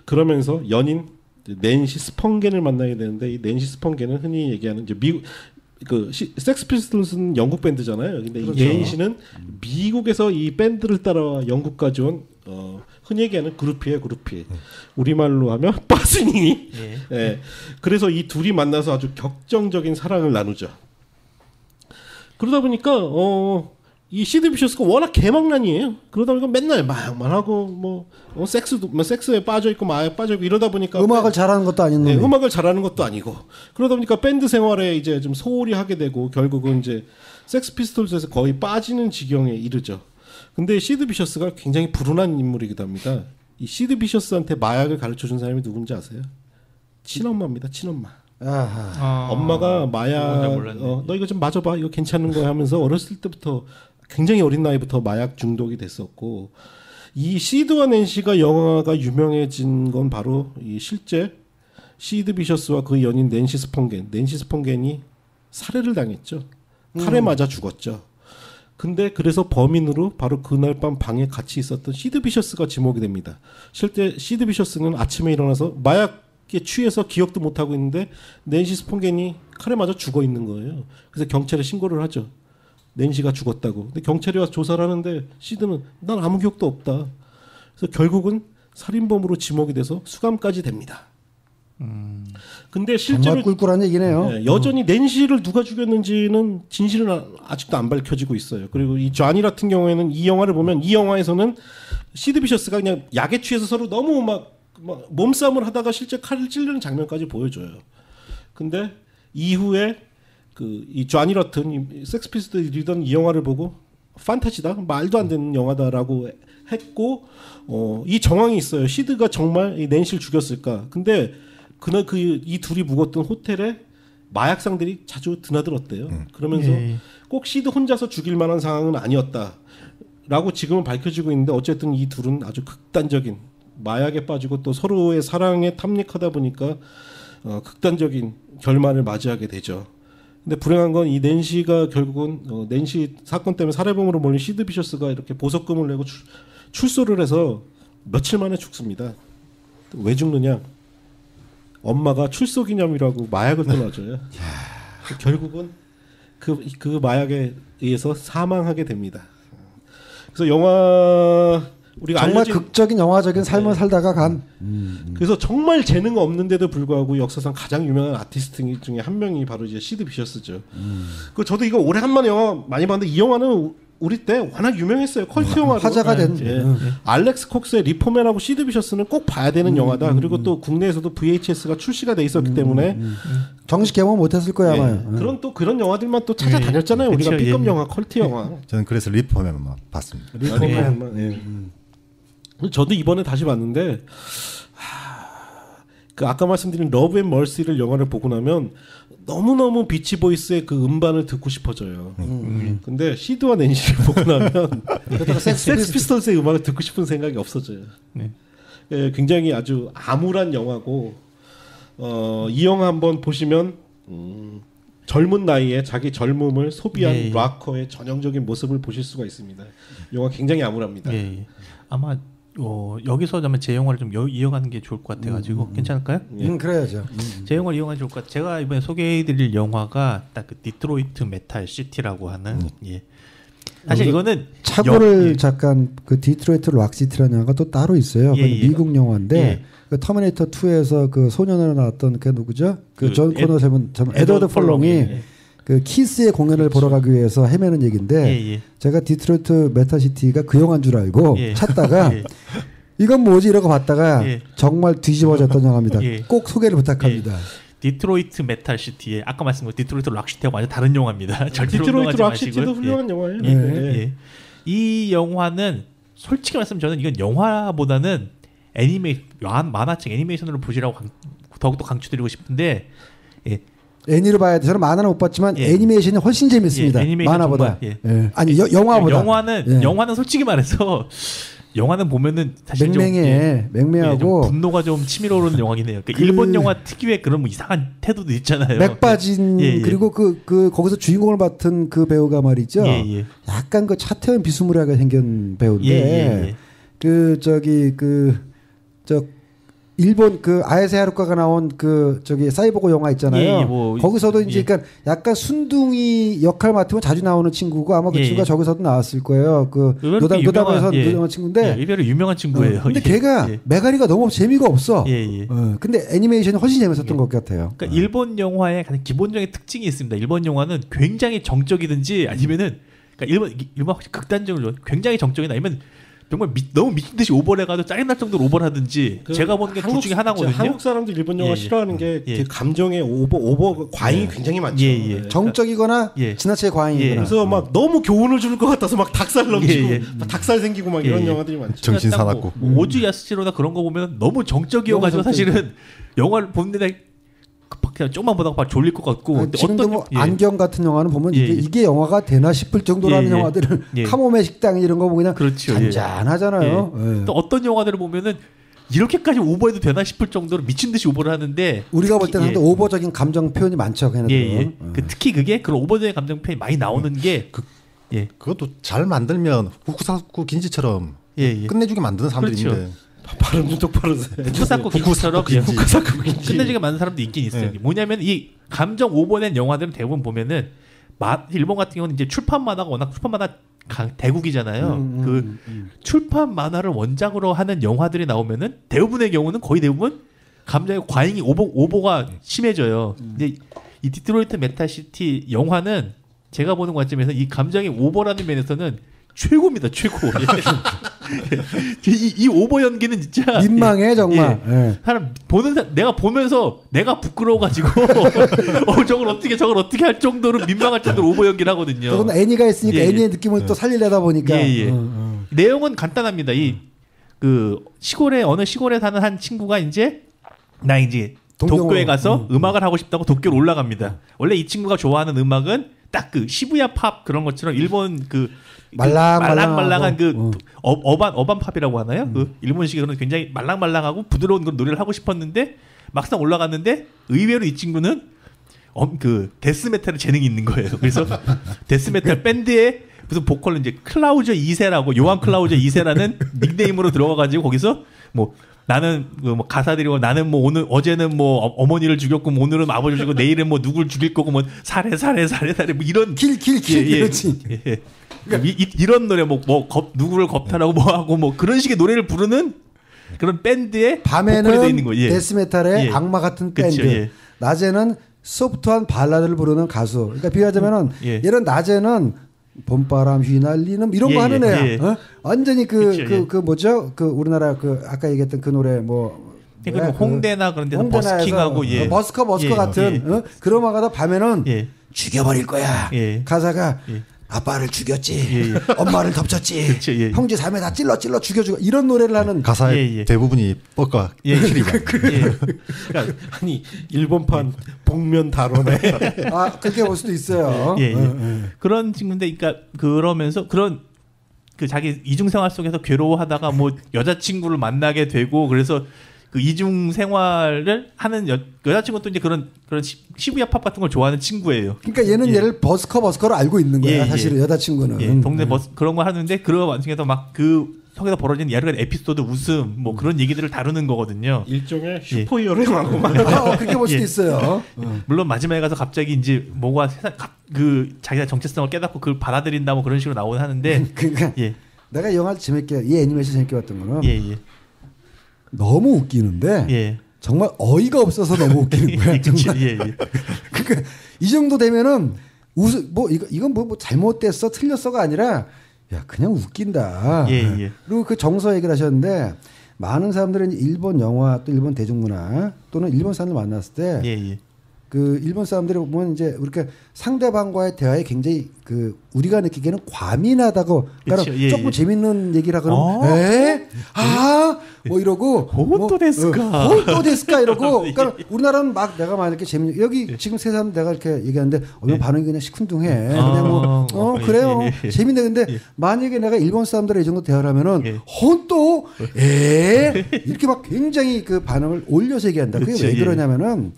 그러면서 연인 낸시 스펑겐을 만나게 되는데 이 낸시 스펑겐은 흔히 얘기하는 이제 미국 그 섹스 피스톨스는 영국 밴드잖아요. 근데 이 낸시는 미국에서 이 밴드를 따라와 영국까지 온 흔히 얘기하는 그룹이에요. 우리말로 하면 빠스니. 예. 그래서 이 둘이 만나서 아주 격정적인 사랑을 나누죠. 그러다 보니까 이 시드 비셔스가 워낙 개망난이에요. 그러다 보니까 맨날 마약만 하고 섹스에 빠져 있고 마약 빠져 있고 이러다 보니까 음악을 잘하는 것도 아닌 놈이. 음악을 잘하는 것도 아니고 그러다 보니까 밴드 생활에 이제 좀 소홀히 하게 되고 결국은 이제 섹스 피스톨즈에서 거의 빠지는 지경에 이르죠. 근데 시드 비셔스가 굉장히 불운한 인물이기도 합니다. 이 시드 비셔스한테 마약을 가르쳐준 사람이 누군지 아세요? 친엄마입니다. 친엄마. 엄마가 마약 너 이거 좀 맞아봐 이거 괜찮은 거야 하면서 어렸을 때부터 굉장히 어린 나이부터 마약 중독이 됐었고 이 시드와 낸시가 영화가 유명해진 건 바로 이 실제 시드 비셔스와 그 연인 낸시 스펑겐이 살해를 당했죠. 칼에 맞아 죽었죠. 근데 그래서 범인으로 바로 그날 밤 방에 같이 있었던 시드 비셔스가 지목이 됩니다. 실제 시드 비셔스는 아침에 일어나서 마약에 취해서 기억도 못하고 있는데 낸시 스폰겐이 칼에 맞아 죽어 있는 거예요. 그래서 경찰에 신고를 하죠. 낸시가 죽었다고. 근데 경찰이 와서 조사를 하는데 시드는 난 아무 기억도 없다. 그래서 결국은 살인범으로 지목이 돼서 수감까지 됩니다. 근데 실제로 정말 꿀꿀한 얘기네요. 네, 여전히 낸시를 누가 죽였는지는 진실은 아직도 안 밝혀지고 있어요. 그리고 이 쟈니 같은 경우에는 이 영화를 보면 이 영화에서는 시드 비셔스가 그냥 약에 취해서 서로 너무 막 몸싸움을 하다가 실제 칼을 찌르는 장면까지 보여줘요. 근데 이후에 이 쟈니 러튼 섹스 피스톨즈 리던 이 영화를 보고 판타지다 말도 안 되는 영화다라고 했고 이 정황이 있어요. 시드가 정말 이 낸시를 죽였을까? 근데 그날 이 둘이 묵었던 호텔에 마약상들이 자주 드나들었대요. 그러면서 꼭 시드 혼자서 죽일 만한 상황은 아니었다라고 지금은 밝혀지고 있는데 어쨌든 이 둘은 아주 극단적인 마약에 빠지고 또 서로의 사랑에 탐닉하다 보니까 극단적인 결말을 맞이하게 되죠. 근데 불행한 건 이 낸시가 결국은 낸시 사건 때문에 살해범으로 몰린 시드 비셔스가 이렇게 보석금을 내고 출소를 해서 며칠 만에 죽습니다. 왜 죽느냐? 엄마가 출소 기념이라고 마약을 또 놔줘요. 결국은 그 마약에 의해서 사망하게 됩니다. 그래서 영화 우리가 정말 극적인 영화적인 삶을 살다가 간. 그래서 정말 재능 없는데도 불구하고 역사상 가장 유명한 아티스트 중에 한 명이 바로 이제 시드 비셔스죠. 그 저도 이거 오래간만에 영화 많이 봤는데 이 영화는 우리 때 워낙 유명했어요. 컬트 영화로 화제가 된. 알렉스 콕스의 리포맨하고 시드 비셔스는 꼭 봐야 되는 영화다. 그리고 또 국내에서도 VHS가 출시가 돼 있었기 때문에 정식 개봉 못했을 거야 아마요. 그런 영화들만 또 찾아다녔잖아요. 우리가 B급 영화, 컬트 영화. 저는 그래서 리포맨만 봤습니다. 리포맨만. 저도 이번에 다시 봤는데 그 아까 말씀드린 러브 앤 멀시를 영화를 보고 나면 너무너무 비치보이스의 그 음반을 듣고 싶어져요. 근데 시드와 낸시를 보고 나면 섹스 피스톨스의 음악을 듣고 싶은 생각이 없어져요. 예, 굉장히 아주 암울한 영화고 이 영화 한번 보시면 젊은 나이에 자기 젊음을 소비한 락커의 전형적인 모습을 보실 수가 있습니다. 영화 굉장히 암울합니다. 아마 여기서 좀 제 영화를 좀 이어가는 게 좋을 것 같아가지고 괜찮을까요? 그래야죠. 제 영화를 이어가는 게 좋을 것 같아요. 제가 이번에 소개해드릴 영화가 딱 그 디트로이트 메탈 시티라고 하는 사실 이거는 차고를 잠깐 그 디트로이트 락시티라는 영화가 또 따로 있어요. 미국 영화인데 그 터미네이터 2에서 그 소년으로 나왔던 그 누구죠? 그 존 코너 에드워드 폴롱이 그 키스의 공연을 보러 가기 위해서 헤매는 얘기인데 제가 디트로이트 메타시티가 그 영화인 줄 알고 찾다가 이건 뭐지 이러고 봤다가 정말 뒤집어졌던 영화입니다. 꼭 소개를 부탁합니다. 디트로이트 메탈 시티에 아까 말씀드린 디트로이트 락시티하고 완전 다른 영화입니다. 절대로 디트로이트 운동하지 락시티도 마시고요. 훌륭한 영화예요. 예. 네. 예. 이 영화는 솔직히 말씀 저는 이건 영화보다는 만화책 애니메이션으로 보시라고 더욱더 강추드리고 싶은데 예. 애니로 봐야 돼. 저는 만화는 못 봤지만 예. 애니메이션이 훨씬 재밌습니다. 예, 애니메이션 만화보다. 정말, 예. 아니 영화보다. 영화는 솔직히 말해서 영화는 보면은 사실 맹맹해, 맹맹하고 좀 분노가 좀 치밀어 오르는 영화긴 해요. 그러니까 일본 영화 특유의 그런 뭐 이상한 태도도 있잖아요. 맥 빠진 그리고 그 거기서 주인공을 맡은 그 배우가 말이죠. 약간 그 차태현 비스무리하게 생긴 배우인데 그 저기 저 일본 그 아야세 하루카가 나온 그 저기 사이보그 영화 있잖아요. 뭐, 거기서도 이제 그러니까 약간 순둥이 역할 맡으면 자주 나오는 친구고 아마 그 친구가 저기서도 나왔을 거예요. 그 노담에서 유명한 친구인데 일베로 유명한 친구예요. 근데 걔가 메가리가 너무 재미가 없어. 근데 애니메이션이 훨씬 재밌었던 것 같아요. 그러니까 일본 영화의 가장 기본적인 특징이 있습니다. 일본 영화는 굉장히 정적이든지 아니면은 그러니까 일본 확실히 극단적으로 굉장히 정적이나 아니면 정말 너무 미친 듯이 오버해가지고 짜증날 정도로 오버하든지 제가 보는 게 둘 중에 하나거든요. 한국 사람들 일본 영화 싫어하는 게 감정의 오버 과잉이 굉장히 많죠. 정적이거나 지나치게 과잉이거나. 그래서 막 너무 교훈을 줄 것 같아서 막 닭살 넘치고 닭살 생기고 막 이런 영화들이 많죠. 정신 사납고. 오즈 야스시로나 그런 거 보면 너무 정적이어가지고 사실은 영화를 보는데 그냥 조금만 보다가 막 졸릴 것 같고. 지금도 뭐 안경 같은 영화는 보면 이게 영화가 되나 싶을 정도로 하는 영화들은 카모메 식당 이런 거 보면 그냥 잔잔하잖아요. 또 어떤 영화들을 보면은 이렇게까지 오버해도 되나 싶을 정도로 미친 듯이 오버를 하는데 우리가 볼 때는 오버적인 감정 표현이 많죠. 특히 그게 그런 오버적인 감정 표현이 많이 나오는 게 그것도 잘 만들면 후쿠사쿠 긴지처럼 끝내주게 만드는 사람들이 있는데. 발음 좀 똑바로 후쿠사쿠 긴지처럼 끝내주게 만든 사람도 있긴 있어요. 뭐냐면 이 감정 오버된 영화들은 대부분 보면은 일본 같은 경우는 이제 출판 만화가 워낙 출판 만화 대국이잖아요. 그 출판 만화를 원작으로 하는 영화들이 나오면은 대부분의 경우는 거의 대부분 감정의 과잉이 오버가 심해져요. 근데 이 디트로이트 메탈시티 영화는 제가 보는 관점에서 이 감정의 오버라는 면에서는 최고입니다, 최고. 이 오버 연기는 진짜 민망해 정말. 사람 내가 보면서 내가 부끄러워가지고 저걸 어떻게 할 정도로 민망할 정도로 오버 연기를 하거든요. 그건 애니가 있으니까 애니의 느낌을 또 살리려다 보니까. 내용은 간단합니다. 그 어느 시골에 사는 한 친구가 이제 도쿄에 가서 음악을 하고 싶다고 도쿄로 올라갑니다. 원래 이 친구가 좋아하는 음악은 딱 그 시부야 팝 그런 것처럼 일본 말랑말랑한 그 어반 팝이라고 하나요? 그 일본식으로는 굉장히 말랑말랑하고 부드러운 그런 노래를 하고 싶었는데 막상 올라갔는데 의외로 이 친구는 그 데스메탈에 재능이 있는 거예요. 그래서 데스메탈 밴드에 무슨 보컬은 이제 클라우저 2세라고 요한 클라우저 2세라는 닉네임으로 들어가가지고 거기서 뭐 나는 뭐 가사들이고 나는 뭐 어제는 뭐 어머니를 죽였고 뭐 오늘은 아버지를 죽이고 내일은 뭐 누굴 죽일 거고 뭐 살해 뭐 이런 그렇지. 이런 노래 누구를 겁탈하고 뭐 하고 뭐 그런 식의 노래를 부르는 그런 밴드의 밤에는 있는 데스메탈의 악마 같은 밴드, 낮에는 소프트한 발라드를 부르는 가수. 그러니까 비유하자면은 얘는 낮에는 봄바람 휘날리는 이런 거 하는 애야. 완전히 뭐죠? 그 우리나라 그 아까 얘기했던 그 노래 홍대나 그런 데서 버스킹하고 버스커 같은 그런 음악하다 밤에는 죽여버릴 거야. 가사가 아빠를 죽였지, 엄마를 덮쳤지, 형제 자매 다 찔러 죽여주고 이런 노래를 하는 가사의 대부분이 뻑과 킬이다. 아니 일본판 복면 다뤄네. 그렇게 볼 수도 있어요. 그런 친구인데, 그러니까 그러면서 그런 그 자기 이중 생활 속에서 괴로워하다가 뭐 여자친구를 만나게 되고 그래서 그 이중 생활을 하는 여자친구도 이제 그런 시부야 팝 같은 걸 좋아하는 친구예요. 그러니까 얘는 얘를 버스커로 알고 있는 거야. 사실은 여자친구는. 동네 그런 거 하는데 그런 와중에서 막 그 속에서 벌어지는 여러 가지 에피소드, 웃음, 뭐 그런 얘기들을 다루는 거거든요. 일종의 슈퍼히어로 영화구만. 그렇게 볼 수도 있어요. 물론 마지막에 가서 갑자기 이제 뭐가 자기가 정체성을 깨닫고 그걸 받아들인다 뭐 그런 식으로 나오긴 하는데. 그러니까 내가 영화를 재밌게 이 애니메이션 재밌게 봤던 거는. 너무 웃기는데 정말 어이가 없어서 너무 웃기는 거야. 정말. 그러니까 이 정도 되면은 이건 뭐 잘못됐어 틀렸어가 아니라 야 그냥 웃긴다. 그리고 그 정서 얘기를 하셨는데 많은 사람들은 일본 영화 또 일본 대중문화 또는 일본 사람들 만났을 때 그 일본 사람들이 보면 이제 우리가 상대방과의 대화에 굉장히 그 우리가 느끼기에는 과민하다고 그러니까 그렇죠. 예, 조금 예. 재밌는 얘기라 그러면 뭐 이러고 호또 데스까 호또 데스까 이러고 그러니까 우리나라는 막 내가 만약에 재밌는 여기 지금 세 사람 내가 이렇게 얘기하는데 반응이 그냥 시큰둥해 그냥 그래요 재밌네 근데 만약에 내가 일본 사람들이 이 정도 대화를 하면은 호또 이렇게 막 굉장히 그 반응을 올려서 얘기한다. 그게 왜 그러냐면은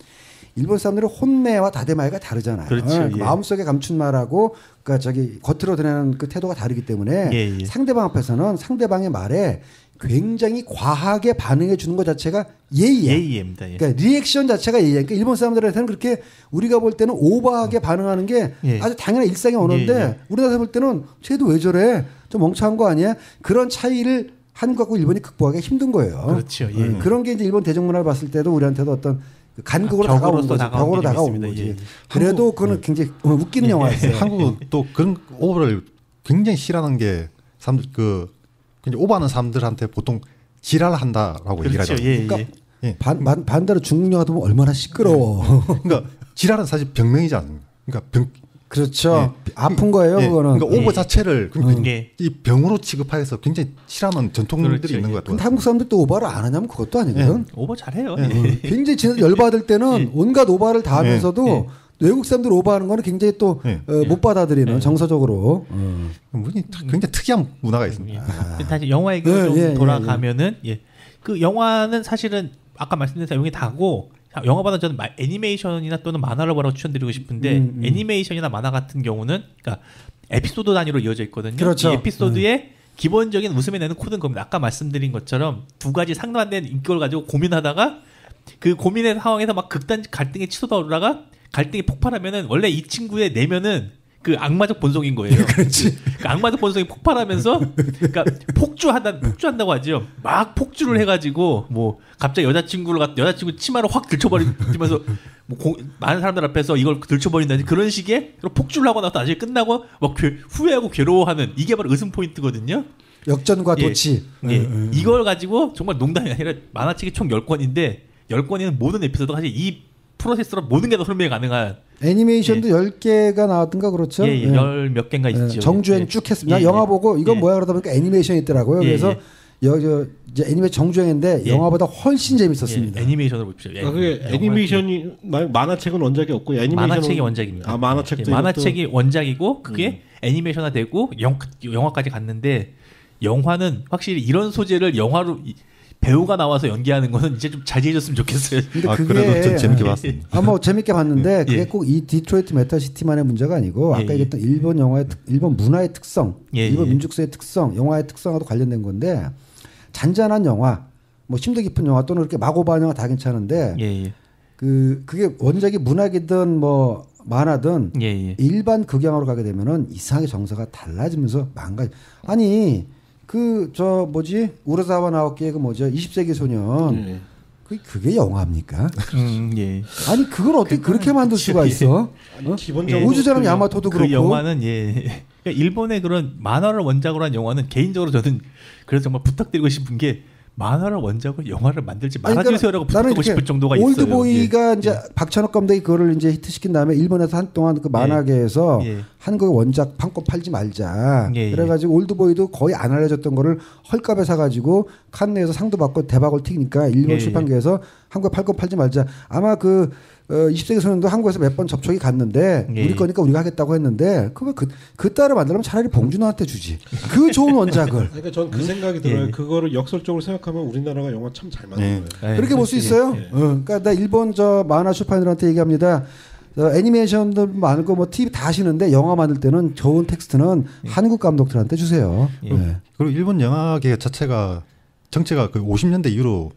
일본 사람들은 혼내와 다대마이가 다르잖아요. 그렇죠, 예. 마음속에 감춘 말하고 그러니까 저기 겉으로 드러내는 그 태도가 다르기 때문에 상대방 앞에서는 상대방의 말에 굉장히 과하게 반응해 주는 것 자체가 예의야. 예의입니다. 예. 그러니까 리액션 자체가 예의야. 그러니까 일본 사람들한테는 그렇게 우리가 볼 때는 오버하게 반응하는 게 아주 당연한 일상의 언어인데 우리나라 볼 때는 쟤도 왜 저래? 좀 멍청한 거 아니야? 그런 차이를 한국하고 일본이 극복하기 힘든 거예요. 그렇죠. 예. 그런 게 이제 일본 대중문화를 봤을 때도 우리한테도 어떤 간극으로 다가오는 거지. 벽으로 다가오는 거지. 예. 그래도 그거는 굉장히 웃기는 영화였어요. 한국은 또 그런 오버를 굉장히 싫어하는 게 사람들 그 굉장히 오버하는 사람들한테 보통 지랄한다라고 얘기를 하죠. 그러니까 반대로 중국 영화도 보면 얼마나 시끄러워. 그러니까 지랄은 사실 병명이지 않습니까? 그러니까 그렇죠. 아픈 거예요, 그거는. 그러니까 오버 자체를 이 병으로 취급해서 굉장히 싫어하는 전통들이 있는 것 같아요. 근데 한국 사람들 또 오버를 안 하냐면 그것도 아니거든. 오버 잘해요. 굉장히 열받을 때는 온갖 오버를 다 하면서도 외국 사람들 오버하는 거는 굉장히 또 못 받아들이는 정서적으로. 굉장히 특이한 문화가 있습니다. 다시 영화 얘기로 좀 돌아가면은 그 영화는 사실은 아까 말씀드린 내용이 다고 영화보다 저는 애니메이션이나 또는 만화를 보라고 추천드리고 싶은데 애니메이션이나 만화 같은 경우는 그러니까 에피소드 단위로 이어져 있거든요. 그렇죠. 이 에피소드의 기본적인 웃음이 내는 코드는 겁니다. 아까 말씀드린 것처럼 두 가지 상반된 인격을 가지고 고민하다가 그 고민의 상황에서 막 극단 갈등이 치솟아 오르다가 갈등이 폭발하면은 원래 이 친구의 내면은 그 악마적 본성인 거예요. 그렇지. 그 악마적 본성이 폭발하면서 그러니까 폭주한다고 하죠. 막 폭주를 해가지고 뭐 갑자기 여자친구 치마를 확 들쳐버리면서 뭐 많은 사람들 앞에서 이걸 들쳐버린다든지 그런 식의 폭주를 하고 나서 나중에 끝나고 막 후회하고 괴로워하는 이게 바로 웃음 포인트거든요. 역전과 도치. 이걸 가지고 정말 농담이 아니라 만화책이 총 10권인데 10권이는 모든 에피소드가 사실 이 프로세스로 모든 게 다 설명이 가능한 애니메이션도 10개가 나왔던가 그렇죠? 열 몇 개인가 있죠. 정주행 쭉 했습니다. 영화 보고 이건 뭐야 그러다 보니까 애니메이션이 있더라고요. 그래서 이제 애니메이션 정주행인데 영화보다 훨씬 재밌었습니다. 애니메이션으로 보십시오. 그게 애니메이션이 만화책은 원작이 없고 만화책이 원작입니다. 만화책도 만화책이 원작이고 그게 애니메이션화되고 영화까지 갔는데 영화는 확실히 이런 소재를 영화로 배우가 나와서 연기하는 거는 이제 좀 자제해줬으면 좋겠어요. 근데 그게 그래도 좀 재밌게 봤습니다. 뭐 재밌게 봤는데 그게 꼭 이 디트로이트 메타시티만의 문제가 아니고 아까 얘기했던 일본 영화의 일본 문화의 특성, 일본 민족사의 특성, 영화의 특성하고도 관련된 건데 잔잔한 영화, 뭐 심도 깊은 영화 또는 이렇게 마고반 영화 다 괜찮은데 그게 원작이 문학이든 뭐 만화든 일반 극영화로 가게 되면은 이상하게 정서가 달라지면서 아니. 우라사와 나오키의 20세기 소년. 그게 영화입니까? 아니, 그걸 어떻게 그렇게 만들 수가 있어? 기본적으로 우주자는 야마토도 그렇고. 그 영화는 그러니까 일본의 그런 만화를 원작으로 한 영화는 개인적으로 저는 그래서 정말 부탁드리고 싶은 게 만화를 원작으로 영화를 만들지 말아주세요라고 부탁하고 싶을 정도가 있어요. 올드보이가 이제 박찬욱 감독이 그거를 이제 히트시킨 다음에 일본에서 한동안 그 만화계에서 한국 원작 판권 팔지 말자. 그래가지고 올드보이도 거의 안 알려졌던 거를 헐값에 사가지고 칸네에서 상도 받고 대박을 튀기니까 일본 출판계에서 한국에 판권 팔지 말자. 아마 20세기 소년도 한국에서 몇 번 접촉이 갔는데 우리 거니까 우리가 하겠다고 했는데 그 딸을 만들면 차라리 봉준호한테 주지. 그 좋은 원작을. 그러니까 저는 그 생각이 들어요. 그거를 역설적으로 생각하면 우리나라가 영화 참 잘 만든 거예요. 그렇게 볼 수 있어요. 그러니까 나 일본 만화 출판들한테 얘기합니다. 애니메이션도 많고 뭐 TV 다 하시는데 영화 만들 때는 좋은 텍스트는 한국 감독들한테 주세요. 그리고 일본 영화계 자체가 정체가 50년대 이후로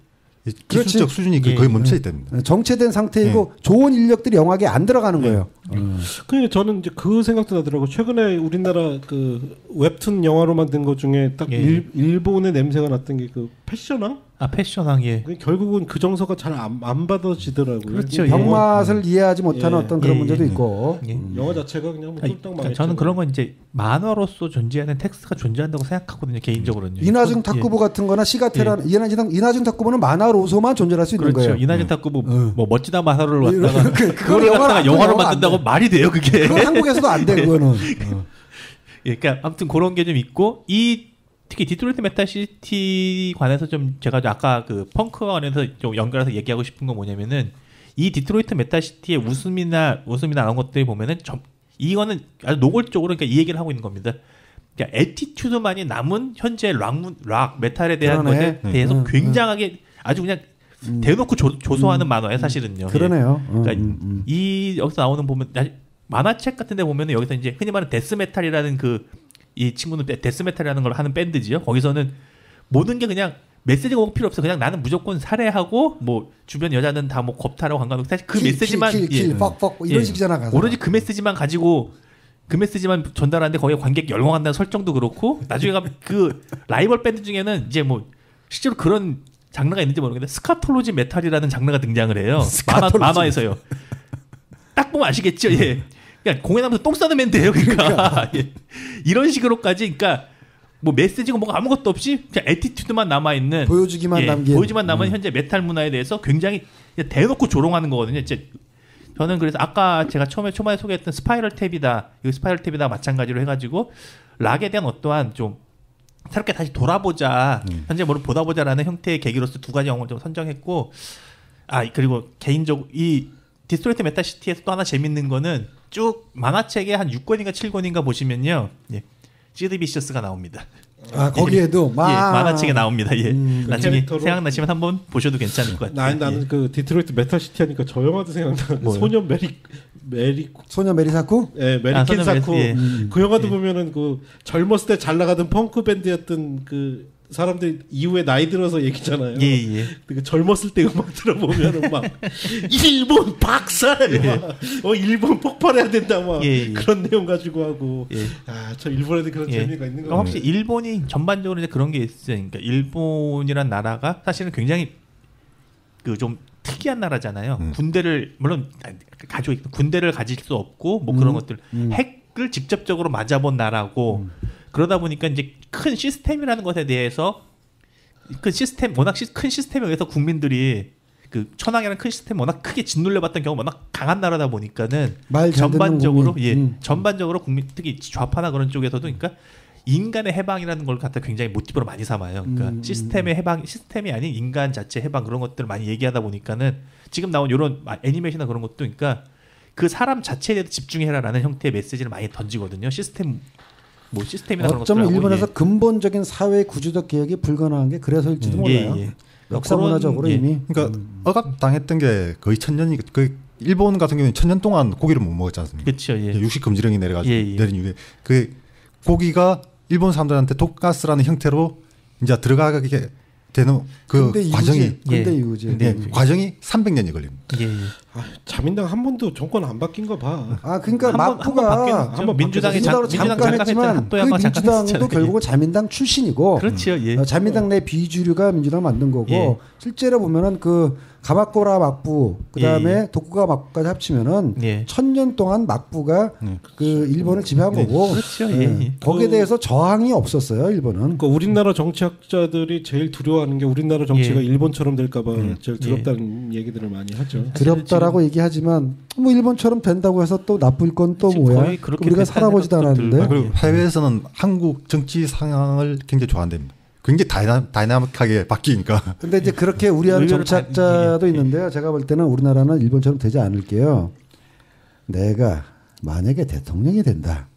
기술적 수준이 거의 멈춰 있답니다. 정체된 상태이고 좋은 인력들이 영화계에 안 들어가는 거예요. 그러니까 저는 이제 그 생각도 나더라고요. 최근에 우리나라 웹툰 영화로 만든 것 중에 딱 일본의 냄새가 났던 게 패셔너? 패션왕 예. 결국은 그 정서가 잘 안 받아지더라고요. 그렇죠. 병맛을 이해하지 못하는 어떤 그런 문제도 있고. 영화 자체가 그냥 뭐 쫄딱 망했죠. 저는 그런 건 이제 만화로서 존재하는 텍스트가 존재한다고 생각하거든요. 개인적으로는. 이나중 탁구부 같은 거나 시가테라 이나중 탁구부는 만화로서만 존재할 수 있는 그렇죠. 거예요. 이나중 탁구부 뭐 멋지다 만화를 갖다가 그걸 영화로 만든다고 말이 돼요, 그게. 그건 한국에서도 안 돼, 그거는. 예, 그러니까 아무튼 그런 게 좀 있고 특히 디트로이트 메타시티 관해서 좀 제가 아까 그 펑크와 관해서 좀 연결해서 얘기하고 싶은 건 뭐냐면은 이 디트로이트 메타시티의 웃음이나 나온 것들이 보면은 이거는 아주 노골적으로 그러니까 이 얘기를 하고 있는 겁니다. 그러니까 애티튜드만이 남은 현재 락 메탈에 대한 것에 대해서 굉장하게 아주 그냥 대놓고 조소하는 만화예요, 사실은요. 그러네요. 그러니까 이 여기서 나오는 보면 만화책 같은데 보면은 여기서 이제 흔히 말하는 데스메탈이라는 이 친구는 데스메탈이라는 걸 하는 밴드지요. 거기서는 모든 게 그냥 메시지가 꼭 필요 없어. 그냥 나는 무조건 살해하고 뭐 주변 여자는 다 뭐 겁탈하고 관광하고 사실 그 메시지만 퍽 이런 식이잖아. 가사. 오로지 그 메시지만 가지고 그 메시지만 전달하는데 거기에 관객 열광한다는 설정도 그렇고 나중에 그 라이벌 밴드 중에는 이제 뭐 실제로 그런 장르가 있는지 모르겠는데 스카톨로지 메탈이라는 장르가 등장을 해요. 만화에서요. 딱 보면 아시겠죠. 예. 그러니까 공연하면서 똥 싸는 밴드예요. 그러니까 예. 이런 식으로까지 그러니까 뭐 메시지가 뭐가 아무것도 없이 그냥 애티튜드만 남아 있는 보여주기만 남은 현재 메탈 문화에 대해서 굉장히 대놓고 조롱하는 거거든요. 이제 저는 그래서 아까 제가 초반에 소개했던 스파이럴 탭이다 마찬가지로 해가지고 락에 대한 어떠한 좀 새롭게 다시 돌아보자 현재 뭐를 보다 보자라는 형태의 계기로서 두 가지 영화를 좀 선정했고 그리고 개인적으로 이 디스트로이트 메타시티에서 또 하나 재밌는 거는 쭉 만화책에 한 6권인가 7권인가 보시면요. 예. 시드 비셔스가 나옵니다. 거기에도 만화책에 나옵니다. 예. 나중에 캐릭터로? 생각나시면 한번 보셔도 괜찮을 것 같아요. 나는 그 디트로이트 메타시티 하니까 저 영화도 생각나. 소년 소년 메리사쿠? 예, 메리킨 사쿠. 예. 그 영화도 보면은 그 젊었을 때 잘 나가던 펑크 밴드였던 그 사람들 이후에 나이 들어서 얘기잖아요. 예. 그 젊었을 때 음악 들어보면은 막 일본 박살, 막 일본 폭발해야 된다, 막 그런 내용 가지고 하고. 저 일본에도 그런 재미가 있는 거. 확실히 일본이 전반적으로 이제 그런 게 있어요. 그러니까 일본이란 나라가 사실은 굉장히 그 좀 특이한 나라잖아요. 군대를 물론 가지고 있고 군대를 가질 수 없고 뭐 그런 것들 핵을 직접적으로 맞아본 나라고. 그러다 보니까 이제 큰 시스템이라는 것에 대해서 워낙 큰 시스템에 의해서 국민들이 그 천황이라는 큰 시스템 워낙 크게 짓눌려봤던 경우가 워낙 강한 나라다 보니까는 전반적으로 전반적으로 국민 특히 좌파나 그런 쪽에서도 그러니까 인간의 해방이라는 걸 갖다 굉장히 모티브로 많이 삼아요. 그러니까 시스템의 해방, 시스템이 아닌 인간 자체 해방 그런 것들을 많이 얘기하다 보니까는 지금 나온 이런 애니메이션이나 그런 것도 그러니까 그 사람 자체에 대해서 집중해라라는 형태의 메시지를 많이 던지거든요. 시스템이나 그런 어쩌면 것들 일본에서 근본적인 사회 구조적 개혁이 불가능한 게 그래서일지도 몰라요. 역사 문화적으로 이미. 그러니까 억압당했던 게 거의 1000년이 거의 일본 같은 경우는 1000년 동안 고기를 못 먹었지 않습니까? 그렇죠. 육식 금지령이 내려가지고 내린 이후에 그 고기가 일본 사람들한테 독가스라는 형태로 이제 들어가게 되는 그 과정이 과정이 300년이 걸립니다. 자민당 한 번도 정권 안 바뀐 거 봐. 그러니까 막부가 한번 민주당이 잠깐 했지만 그 민주당도 결국은 자민당 출신이고 그렇죠. 자민당 내 비주류가 민주당 만든 거고 실제로 보면은 그 가마코라 막부 그다음에 도쿠가 막부까지 합치면은 1000년 동안 막부가 그 일본을 지배한 거고 그렇죠. 거기에 대해서 저항이 없었어요. 일본은. 그러니까 우리나라 정치학자들이 제일 두려워하는 게 우리나라 정치가 일본처럼 될까봐 제일 두렵다는 얘기들을 많이 하죠. 두렵다라고 얘기하지만 뭐 일본처럼 된다고 해서 또 나쁠 건 또 뭐야? 우리가 살아보지도 않았는데. 그리고 해외에서는 한국 정치 상황을 굉장히 좋아한답니다. 굉장히 다이나믹하게 바뀌니까. 근데 이제 그렇게 우려하는 정치학자도 있는데요. 제가 볼 때는 우리나라는 일본처럼 되지 않을게요. 내가 만약에 대통령이 된다.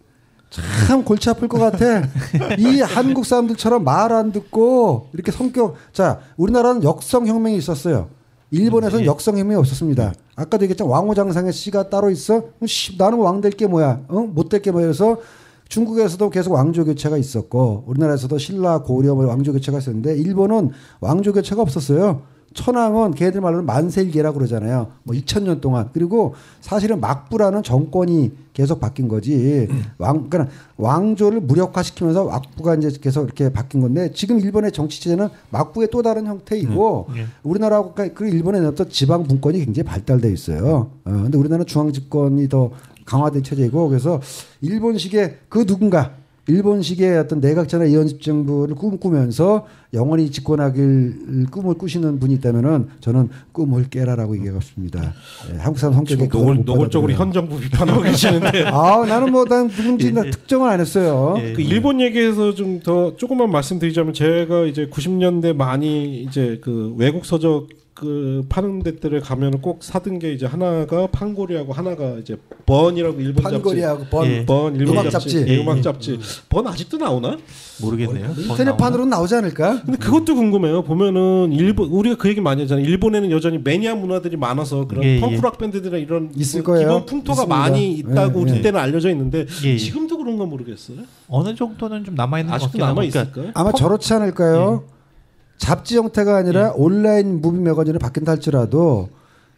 참 골치 아플 것 같아. 이 한국 사람들처럼 말 안 듣고 이렇게 성격. 자, 우리나라는 역성혁명이 있었어요. 일본에서는 역성혁명이 없었습니다. 아까도 얘기했잖아. 왕후장상의 씨가 따로 있어? 나는 왕 될 게 뭐야? 못 될 게 뭐야? 그래서 중국에서도 계속 왕조 교체가 있었고 우리나라에서도 신라 고려 왕조 교체가 있었는데 일본은 왕조 교체가 없었어요. 천황은 걔들 말로는 만세일계라고 그러잖아요. 뭐 2000년 동안. 그리고 사실은 막부라는 정권이 계속 바뀐 거지. 그러니까 왕조를 무력화시키면서 막부가 이제 계속 이렇게 바뀐 건데 지금 일본의 정치 체제는 막부의 또 다른 형태이고 우리나라하고 그 일본에 어떤 지방 분권이 굉장히 발달돼 있어요. 근데 우리나라는 중앙 집권이 더 강화된 체제이고 그래서 일본식의 그 누군가 일본식의 어떤 내각제나 이원집 정부를 꿈꾸면서 영원히 집권하길 꿈을 꾸시는 분이 있다면은 저는 꿈을 깨라라고 얘기하고 싶습니다. 네, 한국 사람 성격에 노골적으로 현 정부 비판하고 계시는데. 나는 난 누군지 특정은 안 했어요. 그 일본 얘기에서 좀 더 조금만 말씀드리자면 제가 이제 90년대 많이 이제 그 외국 서적 그 파는 데들에 가면 꼭 사둔 게 이제 하나가 판고리하고 하나가 이제 번이라고 일본 판고리하고 잡지. 번 일본 음악 잡지. 음악 잡지. 번 아직도 나오나? 모르겠네요. 인터넷판으로는 나오지 않을까? 근데 그것도 궁금해요. 보면은 일본 우리가 그 얘기 많이 하잖아요. 일본에는 여전히 매니아 문화들이 많아서 그런 펑크락 밴드들이나 이런 있을 거예요. 기본 풍토가 있습니다. 많이 있다고 우리 때는 알려져 있는데 예. 지금도 그런 건 모르겠어요. 어느 정도는 좀 남아 있는 것 아직도 같긴 남아 하고. 있을까요? 아마 저렇지 않을까요? 잡지 형태가 아니라 온라인 무비 매거진으로 바뀐다 할지라도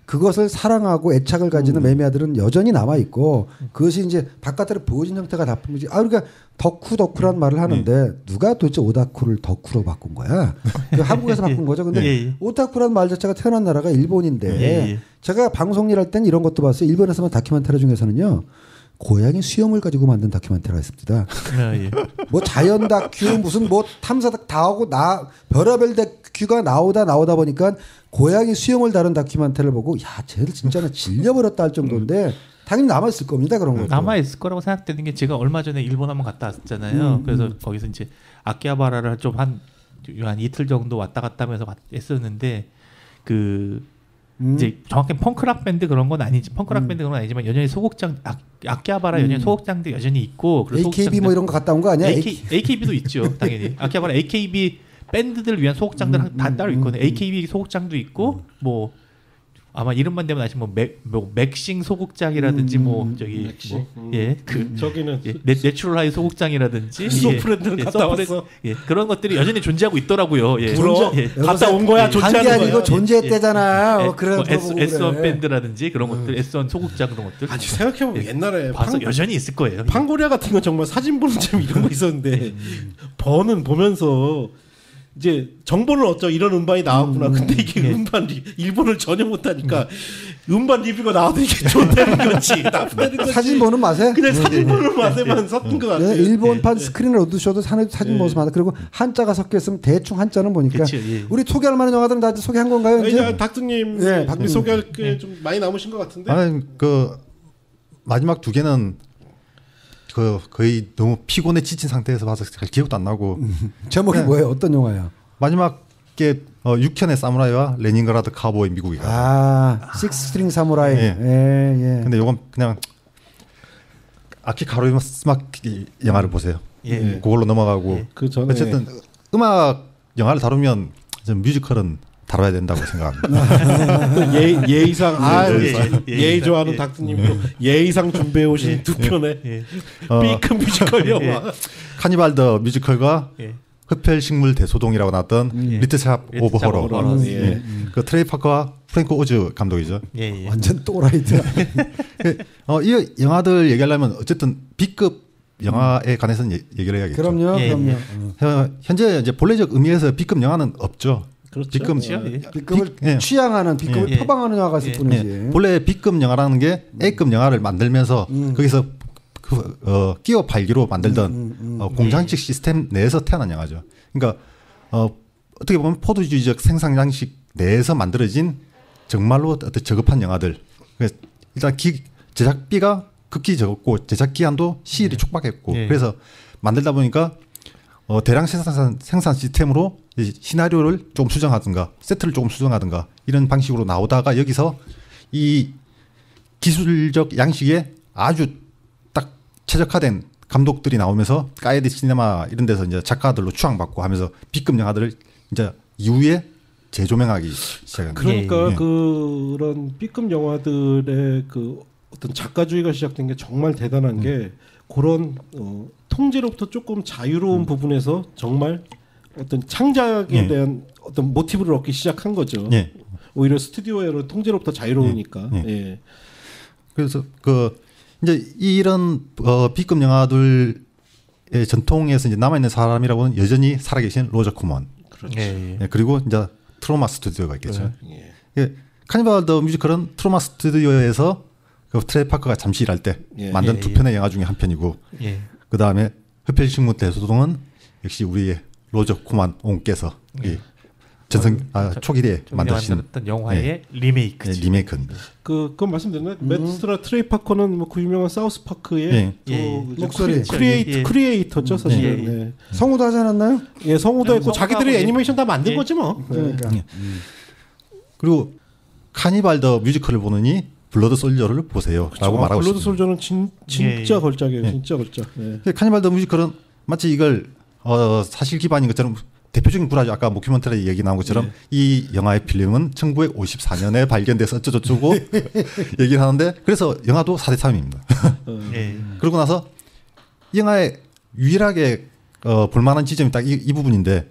그것을 사랑하고 애착을 가지는 매매아들은 여전히 남아 있고 그것이 이제 바깥으로 보여진 형태가 나쁜 거지. 그러니까 덕후란 말을 하는데 누가 도대체 오다쿠를 덕후로 바꾼 거야? 그 한국에서 바꾼 거죠. 근데 오타쿠란 말 자체가 태어난 나라가 일본인데 제가 방송 일할 땐 이런 것도 봤어요. 일본에서만 다큐멘터리 중에서는요. 고양이 수염을 가지고 만든 다큐멘터리가 있습니다. 뭐 자연 다큐 무슨 뭐 탐사 다 하고 별의별 다큐가 나오다 보니까 고양이 수염을 다룬 다큐멘터리를 보고 야 쟤들 진짜는 질려버렸다 할 정도인데 당연히 남아있을 겁니다. 그런 거. 남아있을 거라고 생각되는 게 제가 얼마 전에 일본 한번 갔다 왔잖아요. 그래서 거기서 이제 아키하바라를 좀 한 이틀 정도 왔다 갔다 하면서 했었는데 이제 정확히 펑크락 밴드 그런 건 아니지. 펑크락 밴드 그런 건 아니지만 여전히 소극장 아키하바라 여전히 소극장도 여전히 있고 AKB 뭐 이런 거 갔다 온 거 아니야? AKB도 있죠. 당연히. 아키하바라 AKB 밴드들 위한 소극장들 다 따로 있거든요. AKB 소극장도 있고 뭐 아마 이름만 되면 아시면 뭐 맥싱 소극장이라든지 뭐 저기 맥싱? 저기는 내추럴하이 소극장이라든지 소프랜드는 갔다 왔어. 그런 것들이 여전히 존재하고 있더라고요. 갔다 온 거야. 존재하는 거야. 아니고 존재했대잖아. 그런 S1 밴드라든지 그런 것들, S1 소극장 그런 것들. 아니 생각해보면 옛날에 봐서 여전히 있을 거예요. 판고리아 같은 건 정말 사진 보는 재미 이런 거 있었는데 번은 보면서 이제 정보를 얻죠. 이런 음반이 나왔구나. 근데 이게 일본을 전혀 못하니까 음반 리뷰가 나와도 이게 좋다는 건지 나쁘다는 건지 사진 보는 맛에 그냥 사진 보는 맛에만 섞은 것 같아요. 일본판 스크린을 얻으셔도 사진 보면서 맛. 그리고 한자가 섞여 있으면 대충 한자는 보니까 우리 소개할 만한 영화들은 다 소개한 건가요? 이제 닥터님 소개할 게 좀 많이 남으신 것 같은데. 아니 마지막 두 개는 거의 너무 피곤해 지친 상태에서 봐서 잘 기억도 안 나고. 제목이 뭐예요? 어떤 영화야? 마지막에 육현의 사무라이와 레닌그라드 카우보이 미국이가. 식스트링 사무라이. 근데 이건 그냥 아키 가로야마스마키 영화를 보세요. 그걸로 넘어가고. 그 전에 어쨌든 음악 영화를 다루면 뮤지컬은 다뤄야 된다고 생각합니다. 예의상 예의 좋아하는 닥터님도 예의상 준비해 오신 두 편의 B급 뮤지컬 영화 카니발 더 뮤지컬과 흡혈식물 대소동이라고 나왔던 리틀샵 오브 호러. 그 트레이 파커와 프랭크 오즈 감독이죠. 완전 또라이들. 이 영화들 얘기하려면 어쨌든 B급 영화에 관해서는 얘기를 해야겠죠. 그럼요. 현재 이제 본래적 의미에서 B급 영화는 없죠. 그렇죠. B급을 취향하는 B급을 표방하는 영화가 있을 뿐이지. 본래 B급 영화라는 게 A급 영화를 만들면서 거기서 끼어 팔기로 만들던 공장식 시스템 내에서 태어난 영화죠. 그러니까 어떻게 보면 포도주의적 생산 양식 내에서 만들어진 정말로 어떤 저급한 영화들. 일단 제작비가 극히 적었고 제작 기한도 시일이 촉박했고 그래서 만들다 보니까 대량 생산 시스템으로 시나리오를 조금 수정하든가 세트를 조금 수정하든가 이런 방식으로 나오다가 여기서 이 기술적 양식에 아주 딱 최적화된 감독들이 나오면서 까에디 시네마 이런 데서 이제 작가들로 추앙받고 하면서 B급 영화들을 이제 이후에 재조명하기 시작한. 그러니까 그런 B급 영화들의 그 어떤 작가주의가 시작된 게 정말 대단한 게 그런 통제로부터 조금 자유로운 부분에서 정말 어떤 창작에 예. 대한 어떤 모티브를 얻기 시작한 거죠. 예. 오히려 스튜디오의 통제로부터 자유로우니까. 예. 예. 그래서 이제 이런 B급 영화들의 전통에서 이제 남아 있는 사람이라고는 여전히 살아계신 로저 쿠먼. 그렇죠. 예. 예, 그리고 이제 트로마 스튜디오가 있겠죠. 예. 예, 카니발 더 뮤지컬은 트로마 스튜디오에서 그 트레이 파커가 잠시 일할 때 예. 만든 예, 두 예. 편의 영화 중에 한 편이고, 예. 그 다음에 흡혈식물 대소동은 역시 우리의 로저 쿠만 옹께서 이 전성 초기에 만드신 만들었던 영화의 리메이크죠. 예, 리메이크입니다. 그건 말씀드렸나? 매트스트라 트레이 파커는 뭐 그 유명한 사우스 파크의 예. 또 예. 이제 목소리. 크리에이터죠, 사실. 예. 네. 성우도 하지 않았나요? 예, 성우도 했고 성우도 자기들이 하고, 애니메이션 다 만든 예. 거지 뭐. 그러니까. 그리고 카니발 더 뮤지컬을 보느니 블러드 솔저를 보세요라고 말하고 블러드 있습니다. 솔저는 진짜 예. 걸작이에요. 예. 진짜 걸작. 예. 카니발 더 뮤지컬은 마치 이걸 사실 기반인 것처럼 대표적인 구라죠. 아까 모큐멘터리 얘기 나온 것처럼 이 영화의 필름은 1954년에 발견돼서 어쩌고저쩌고 얘기를 하는데 그래서 영화도 4대 3입니다. 예. 그러고 나서 이 영화에 유일하게 볼만한 지점이 딱 이 부분인데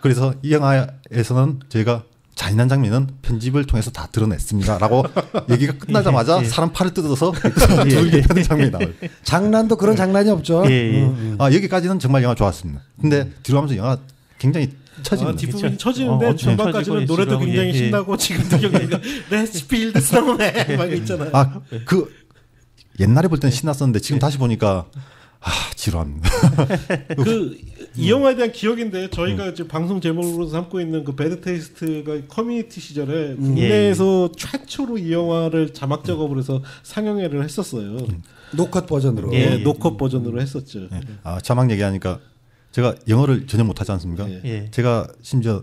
그래서 이 영화에서는 저희가 잔인한 장면은 편집을 통해서 다 드러냈습니다라고 얘기가 끝나자마자 예. 사람 팔을 뜯어서 두들겨 패는 장면이 나와요. 장난도 그런 장난이 없죠. 예. 여기까지는 정말 영화 좋았습니다. 근데 뒤로 가면서 영화 굉장히 처집니다. 뒷부분이 처지는데 엄청 전반까지는 처지고 노래도 있으라고, 굉장히 예. 신나고 지금도 여기가 Let's Build the Snowman 막 있잖아요. 그 옛날에 볼 때는 신났었는데 지금 다시 보니까 지루합니다. 이 영화에 대한 기억인데 저희가 지금 방송 제목으로 삼고 있는 그 배드 테이스트가 커뮤니티 시절에 국내에서 최초로 이 영화를 자막 작업을 해서 상영회를 했었어요. 노컷 버전으로. 예, 노컷 버전으로 했었죠. 자막 얘기하니까 제가 영어를 전혀 못하지 않습니까? 예. 제가 심지어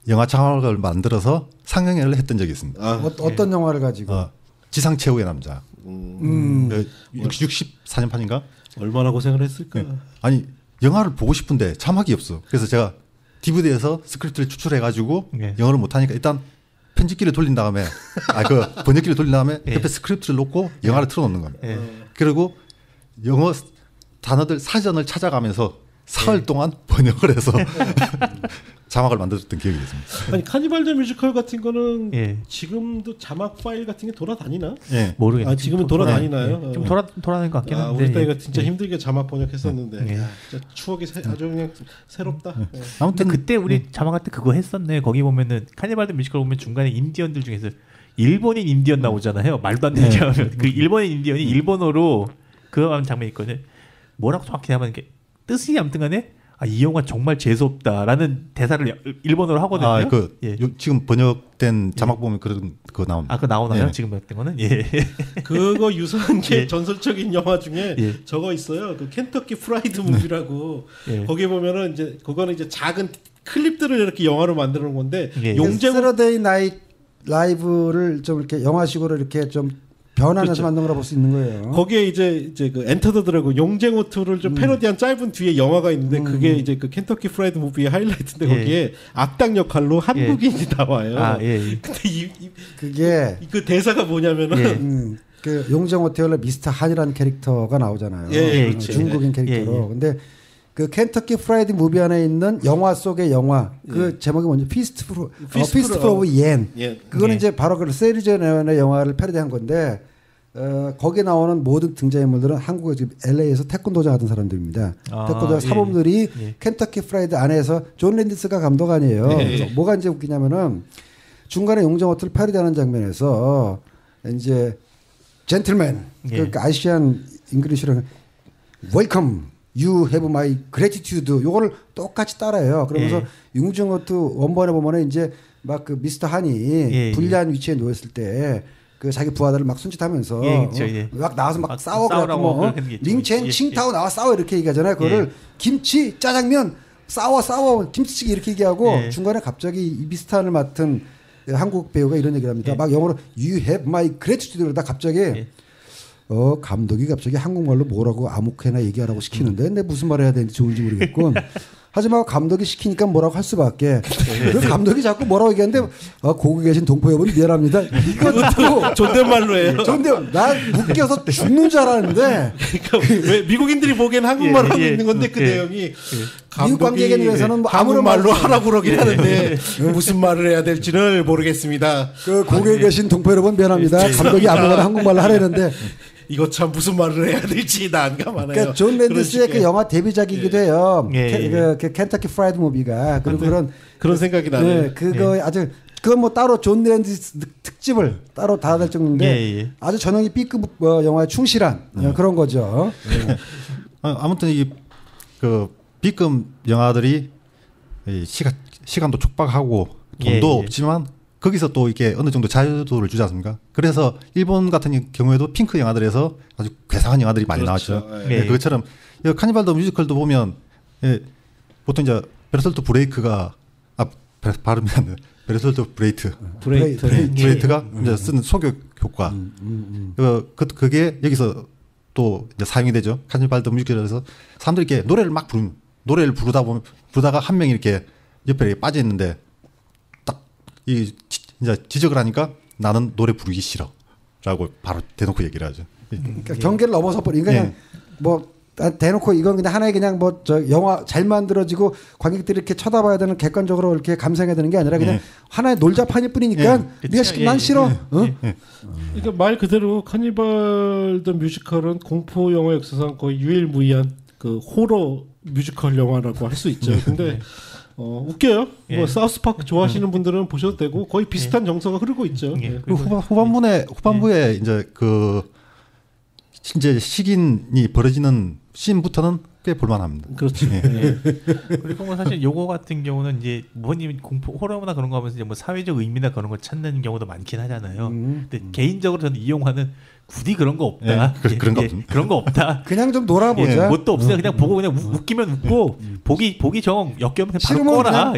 영화 자막을 만들어서 상영회를 했던 적이 있습니다. 어떤 영화를 가지고? 지상 최후의 남자. 64년판인가? 얼마나 고생을 했을까. 아니 영화를 보고 싶은데 자막이 없어. 그래서 제가 DVD에서 스크립트를 추출해가지고 예. 영어를 못하니까 일단 편집기를 돌린 다음에 그 번역기를 돌린 다음에 예. 옆에 스크립트를 놓고 영화를 틀어놓는 겁니다. 예. 그리고 영어 단어들 사전을 찾아가면서 사흘 동안 번역을 해서 자막을 만들었던 기억이 있습니다. 아니 카니발 더 뮤지컬 같은 거는 예. 지금도 자막 파일 같은 게 돌아다니나? 예. 모르겠네요. 지금은 돌아다니나요? 예. 좀 돌아다니는 것 같긴 한데. 우리 때가 진짜 힘들게 자막 번역했었는데 예. 진짜 추억이 아주 그냥 새롭다. 예. 아무튼 그때 우리 자막할 때 그거 했었네. 거기 보면은 카니발 더 뮤지컬 보면 중간에 인디언들 중에서 일본인 인디언 나오잖아요. 말도 안 되는 하면 그 일본인 인디언이 일본어로 그거 하는 장면이 있거든요. 뭐라고 정확히 하면 이게 뜻이 아무튼간에 이 영화 정말 재수없다라는 대사를 일본어로 하거든요. 예. 지금 번역된 자막 보면 그런 거 나옵니다. 그거 나오나요? 예. 지금 번역된 거는? 예. 그거 유사한 게 예. 전설적인 영화 중에 예. 저거 있어요. 그 켄터키 프라이드 무비라고 예. 거기 보면은 이제 그거는 이제 작은 클립들을 이렇게 영화로 만드는 건데 예. 용재고 세러데이 나이트 라이브를 좀 이렇게 영화식으로 이렇게 좀 변하면서 그렇죠. 만든 거라 볼 수 있는 거예요. 거기에 이제 그 엔터 더 드래곤 용쟁호투를 좀 패러디한 짧은 뒤에 영화가 있는데 그게 이제 그 켄터키 프라이드 무비의 하이라이트인데 예. 거기에 악당 역할로 한국인이 나와요. 예. 근데 그게 그 대사가 뭐냐면은 예. 그 용정 호텔의 미스터 한이라는 캐릭터가 나오잖아요. 예, 그렇죠. 중국인 캐릭터로. 근데 그 켄터키 프라이드 무비 안에 있는 영화 속의 영화 그 제목이 뭔지 피스트풀 오브 옌. 예. 그거는 예. 이제 바로 그 세리제네의 영화를 패러디한 건데 거기에 나오는 모든 등장인물들은 한국에 지금 LA에서 태권도자 하던 사람들입니다. 태권도자 사범들이 켄터키 프라이드 안에서 존 랜디스가 감독 아니에요. 그래서 뭐가 이제 웃기냐면은 중간에 용정 호텔을 패러디하는 장면에서 이제 젠틀맨 그러니까 아시안 잉글리시로 웰컴 You have my gratitude. 요거를 똑같이 따라해요. 그러면서 융중호투 원본에 보면은 이제 막 그 미스터 한이 불리한 위치에 놓였을 때 그 자기 부하들을 막 손짓하면서 막 나와서 막 싸워가지고 뭐 링첸 칭타오 나와 싸워 이렇게 얘기하잖아요. 그거를 김치 짜장면 싸워 김치찌개 이렇게 얘기하고 중간에 갑자기 이 미스터 한을 맡은 한국 배우가 이런 얘기를 합니다. 막 영어로 You have my gratitude 그러다 갑자기 감독이 갑자기 한국말로 뭐라고 아무렇게나 얘기하라고 시키는데 근데 무슨 말 해야 되는지 좋은지 모르겠군. 하지만 감독이 시키니까 뭐라고 할 수밖에. 그 감독이 자꾸 뭐라고 얘기하는데 거기 계신 동포 여러분 미안합니다. 이것도 존댓말로 해요. 나 웃겨서 죽는 줄 알았는데. 그러니까 왜 미국인들이 보기엔 한국말 하고 있는 건데 그 내용이 미국 관객에서는 뭐 아무런 말로 말도 하라고 그러긴 하는데 무슨 말을 해야 될지를 모르겠습니다. 그 거기에 계신 동포 여러분 미안합니다. 감독이 아무거나 한국말로 하라는데. 이거 참 무슨 말을 해야 될지 난감하네요. 그러니까 존 랜디스의 그 영화 데뷔작이기도 해요. 그 켄터키 프라이드 무비가 그리고 그런 생각이 나네요. 네, 그거 아주 그건 뭐 따로 존 랜디스 특집을 따로 다 할 정도인데 아주 전형이 B급 영화에 충실한 그런 거죠. 아무튼 이 그 B급 영화들이 시간도 촉박하고 돈도 없지만 거기서 또 이게 어느 정도 자유도를 주지 않습니까? 그래서 일본 같은 경우에도 핑크 영화들에서 아주 괴상한 영화들이 많이 나왔죠. 그것처럼 카니발 더 뮤지컬도 보면 보통 이제 베르톨트 브레이크가 발음이 안 돼. 베르톨트 브레이트가 이제 쓰는 소격 효과. 그게 여기서 또 이제 사용이 되죠. 카니발 더 뮤지컬에서 사람들이 이렇게 노래를 부르다가 한 명이 이렇게 옆에 이렇게 빠져 있는데 이제 지적을 하니까 나는 노래 부르기 싫어라고 바로 대놓고 얘기를 하죠. 그러니까 경계를 넘어서 버리니까 그냥 뭐 대놓고 이건 그냥 하나의 그냥 뭐 저 영화 잘 만들어지고 관객들이 이렇게 쳐다봐야 되는 객관적으로 이렇게 감상해야 되는 게 아니라 그냥 하나의 놀자판일 뿐이니까 네가 시키면 난 싫어. 그러니까 말 그대로 카니발 더 뮤지컬은 공포 영화 역사상 거의 유일무이한 그 호러 뮤지컬 영화라고 할 수 있죠. 근데 웃겨요. 뭐 사우스파크 좋아하시는 분들은 보셔도 되고 거의 비슷한 정서가 흐르고 있죠. 그리고 후반부에 이제 그 이제 식인이 벌어지는 씬부터는 꽤 볼만합니다. 그렇죠. 그리고 뭐 사실 요거 같은 경우는 이제 부모님이 공포 호러나 그런 거 하면서 이제 뭐 사회적 의미나 그런 걸 찾는 경우도 많긴 하잖아요. 근데 개인적으로 저는 이 영화는 굳이 그런 거 없다. 그런 거 없다. 그냥 좀 놀아보자. 뭣도 없어요. 그냥 보고 그냥 웃기면 웃고 보기 정 역겨우면 그냥 바로 꺼라.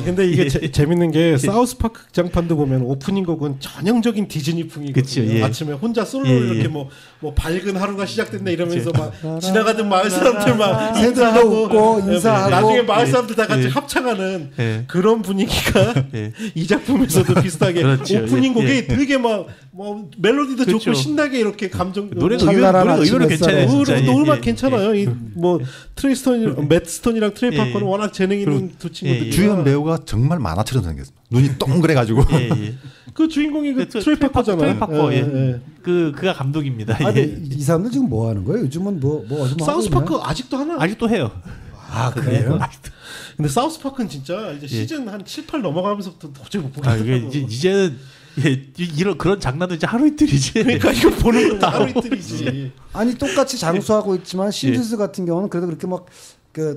근데 이게 재밌는 게 사우스파크 극장판도 보면 오프닝 곡은 전형적인 디즈니풍이거든요. 아침에 혼자 솔로 이렇게 뭐 밝은 하루가 시작됐네 이러면서 막 지나가던 마을 사람들 막 인사하고 웃고 인사하고 나중에 마을 사람들 다 같이 합창하는 그런 분위기가 이 작품에서도 비슷하게 오프닝 곡이 되게 막 멜로디도 좋고 신나게 이렇게 감정 노래가 의외로 괜찮아요. 음악 괜찮아요. 이 뭐 맷 스톤이랑 트레이 파커는 워낙 재능 있는 두 친구들. 주연 배우가 정말 만화처럼 생겼습니다. 눈이 동그래가지고. 그 주인공이 그 트레이 파커잖아요. 그가 감독입니다. 이 사람들 지금 뭐 하는 거예요? 요즘은 뭐 사우스파크 아직도 하나? 아직도 해요. 아 그래요? 근데 사우스파크는 진짜 이제 시즌 한 7, 8 넘어가면서부터 도저히 못 보겠더라고. 이제는 이런 그런 장난도 이제 하루 이틀이지. 그러니까 이거 보는 것도 하루 이틀이지. 아니 똑같이 장수하고 있지만 심즈스 같은 경우는 그래도 그렇게 막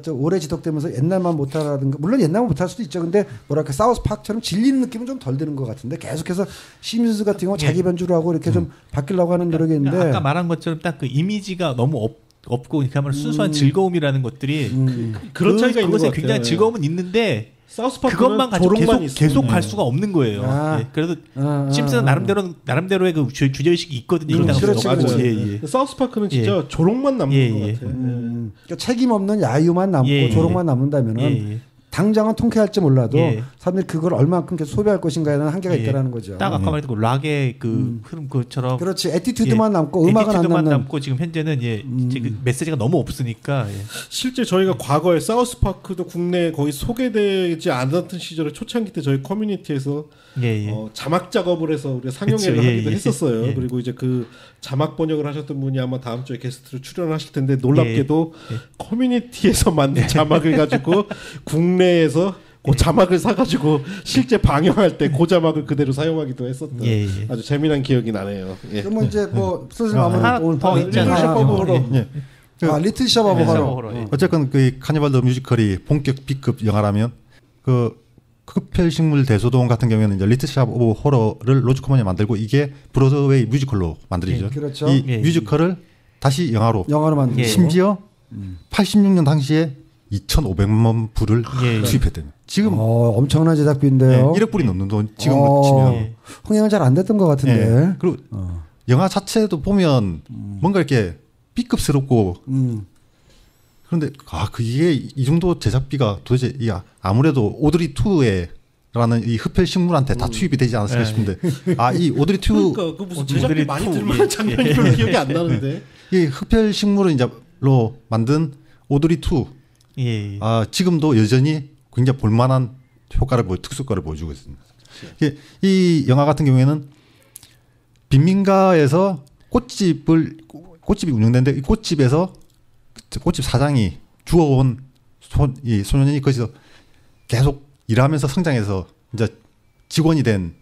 오래 지속되면서 옛날만 못하라든가 물론 옛날만 못할 수도 있죠. 근데 뭐랄까 사우스파크처럼 질리는 느낌은 좀 덜 드는 것 같은데 계속해서 심즈스 같은 경우 자기 변주를 하고 이렇게 좀 바뀌려고 하는 노력이 있는데 아까 말한 것처럼 딱 그 이미지가 너무 없고 그야말로 순수한 즐거움이라는 것들이 그런 차이가 있는 것 같아요. 굉장히 즐거움은 있는데 그것만 가지고 계속 갈 수가 없는 거예요. 그래도 심슨은 나름대로의 그 주제의식이 있거든요. 사우스파크는 진짜 조롱만 남는 것 같아요. 그러니까 책임 없는 야유만 남고 조롱만 남는다면은 당장은 통쾌할지 몰라도 사람들이 그걸 얼마만큼 계속 소비할 것인가에는 한계가 있다라는 거죠. 딱 아까 말했던 그 락의 그 흐름 그처럼 그렇지. 애티튜드만 남고 음악은 안 남고 지금 현재는 이제 그 메시지가 너무 없으니까 실제 저희가 과거에 사우스파크도 국내에 거의 소개되지 않았던 시절에 초창기 때 저희 커뮤니티에서 자막 작업을 해서 우리가 상영회를 하기도 했었어요. 그리고 이제 그 자막 번역을 하셨던 분이 아마 다음 주에 게스트로 출연하실 텐데 놀랍게도 커뮤니티에서 만든 자막을 가지고 국내에서 그 자막을 사가지고 실제 방영할 때 그 자막을 그대로 사용하기도 했었던 아주 재미난 기억이 나네요. 그러면 이제 뭐 슬슬 마무리 더 있잖아요. 리틀 샵 오브 호러. 어쨌건 그 카니발 더 뮤지컬이 본격 B급 영화라면 그 흑별식물 대소동 같은 경우에는 이제 리틀 샵 오브 호러를 로즈 코먼이 만들고 이게 브로드웨이 뮤지컬로 만들어지죠. 그렇죠. 이 뮤지컬을 다시 영화로 만들고 심지어 86년 당시에 2,500만 불을 수입했대요. 지금 엄청난 제작비인데요. 1억 불이 넘는 돈 지금 치면 흥행은 잘 안 됐던 것 같은데. 그리고 영화 자체도 보면 뭔가 이렇게 B급스럽고 그런데 이게 이 정도 제작비가 도대체 아무래도 오드리 2라는 이 흡혈 식물한테 다 투입이 되지 않았을까 싶은데 이 오드리 2 그러니까 그 무슨 제작비 많이 들만한 장면이 별로 기억이 안 나는데 이 흡혈 식물을 이제로 만든 오드리 2 지금도 여전히 굉장히 볼만한 특수효과를 보여주고 있습니다. 이 영화 같은 경우에는 빈민가에서 꽃집이 운영되는데 이 꽃집에서 꽃집 사장이 주워온 소년이 거기서 계속 일하면서 성장해서 이제 직원이 된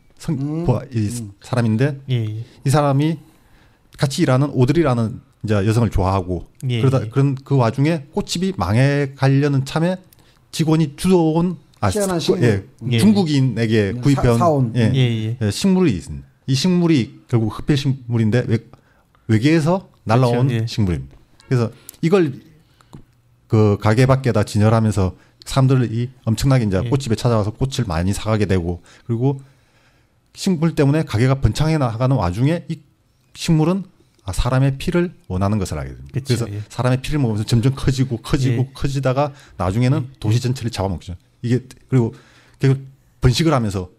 사람인데 이 사람이 같이 일하는 오드리라는 이제 여성을 좋아하고 그런 그 와중에 꽃집이 망해가려는 참에 직원이 주워온 중국인에게 구입해온 식물이 있습니다. 이 식물이 결국 흡혈 식물인데 외계에서 날라온 그렇죠, 식물입니다. 그래서 이걸 그 가게 밖에다 진열하면서 사람들이 엄청나게 이제 꽃집에 찾아와서 꽃을 많이 사가게 되고 그리고 식물 때문에 가게가 번창해 나가는 와중에 이 식물은 사람의 피를 원하는 것을 알게 됩니다. 그쵸, 그래서 사람의 피를 먹으면서 점점 커지다가 나중에는 도시 전체를 잡아먹죠. 이게 그리고 계속 번식을 하면서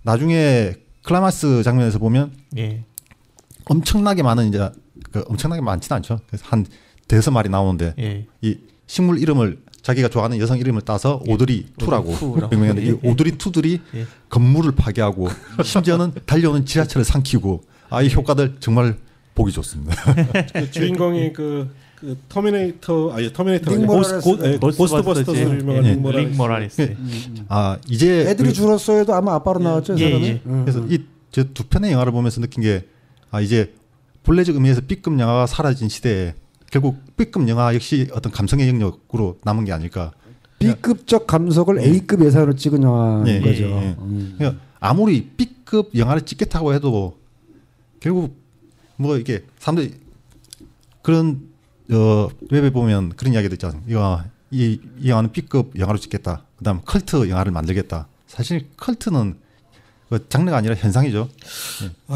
나중에 클라이막스 장면에서 보면 엄청나게 많은 엄청나게 많지는 않죠. 그래서 한 5마리 나오는데 이 식물 이름을 자기가 좋아하는 여성 이름을 따서 오드리 2라고 명명하는 이 오드리 2들이 건물을 파괴하고 심지어는 달려오는 지하철을 삼키고 이 효과들 정말 보기 좋습니다. 그 주인공이 그 터미네이터가 고스트버스터스 유명한 릭 모라레스. 이제 애들이 줄었어요도 아마 아빠로 나왔죠. 그래서 이 두 편의 영화를 보면서 느낀 게 이제 본래적 의미에서 B급 영화가 사라진 시대에 결국 B급 영화 역시 어떤 감성의 영역으로 남은 게 아닐까. B급적 감성을 A급 예산으로 찍은 영화인 거죠. 그러니까 아무리 B급 영화를 찍겠다고 해도 결국 이게 사람들이 그런 웹에 보면 그런 이야기도 있잖아요. 이 영화는 B급 영화로 찍겠다. 그다음 컬트 영화를 만들겠다. 사실 컬트는 장르가 아니라 현상이죠.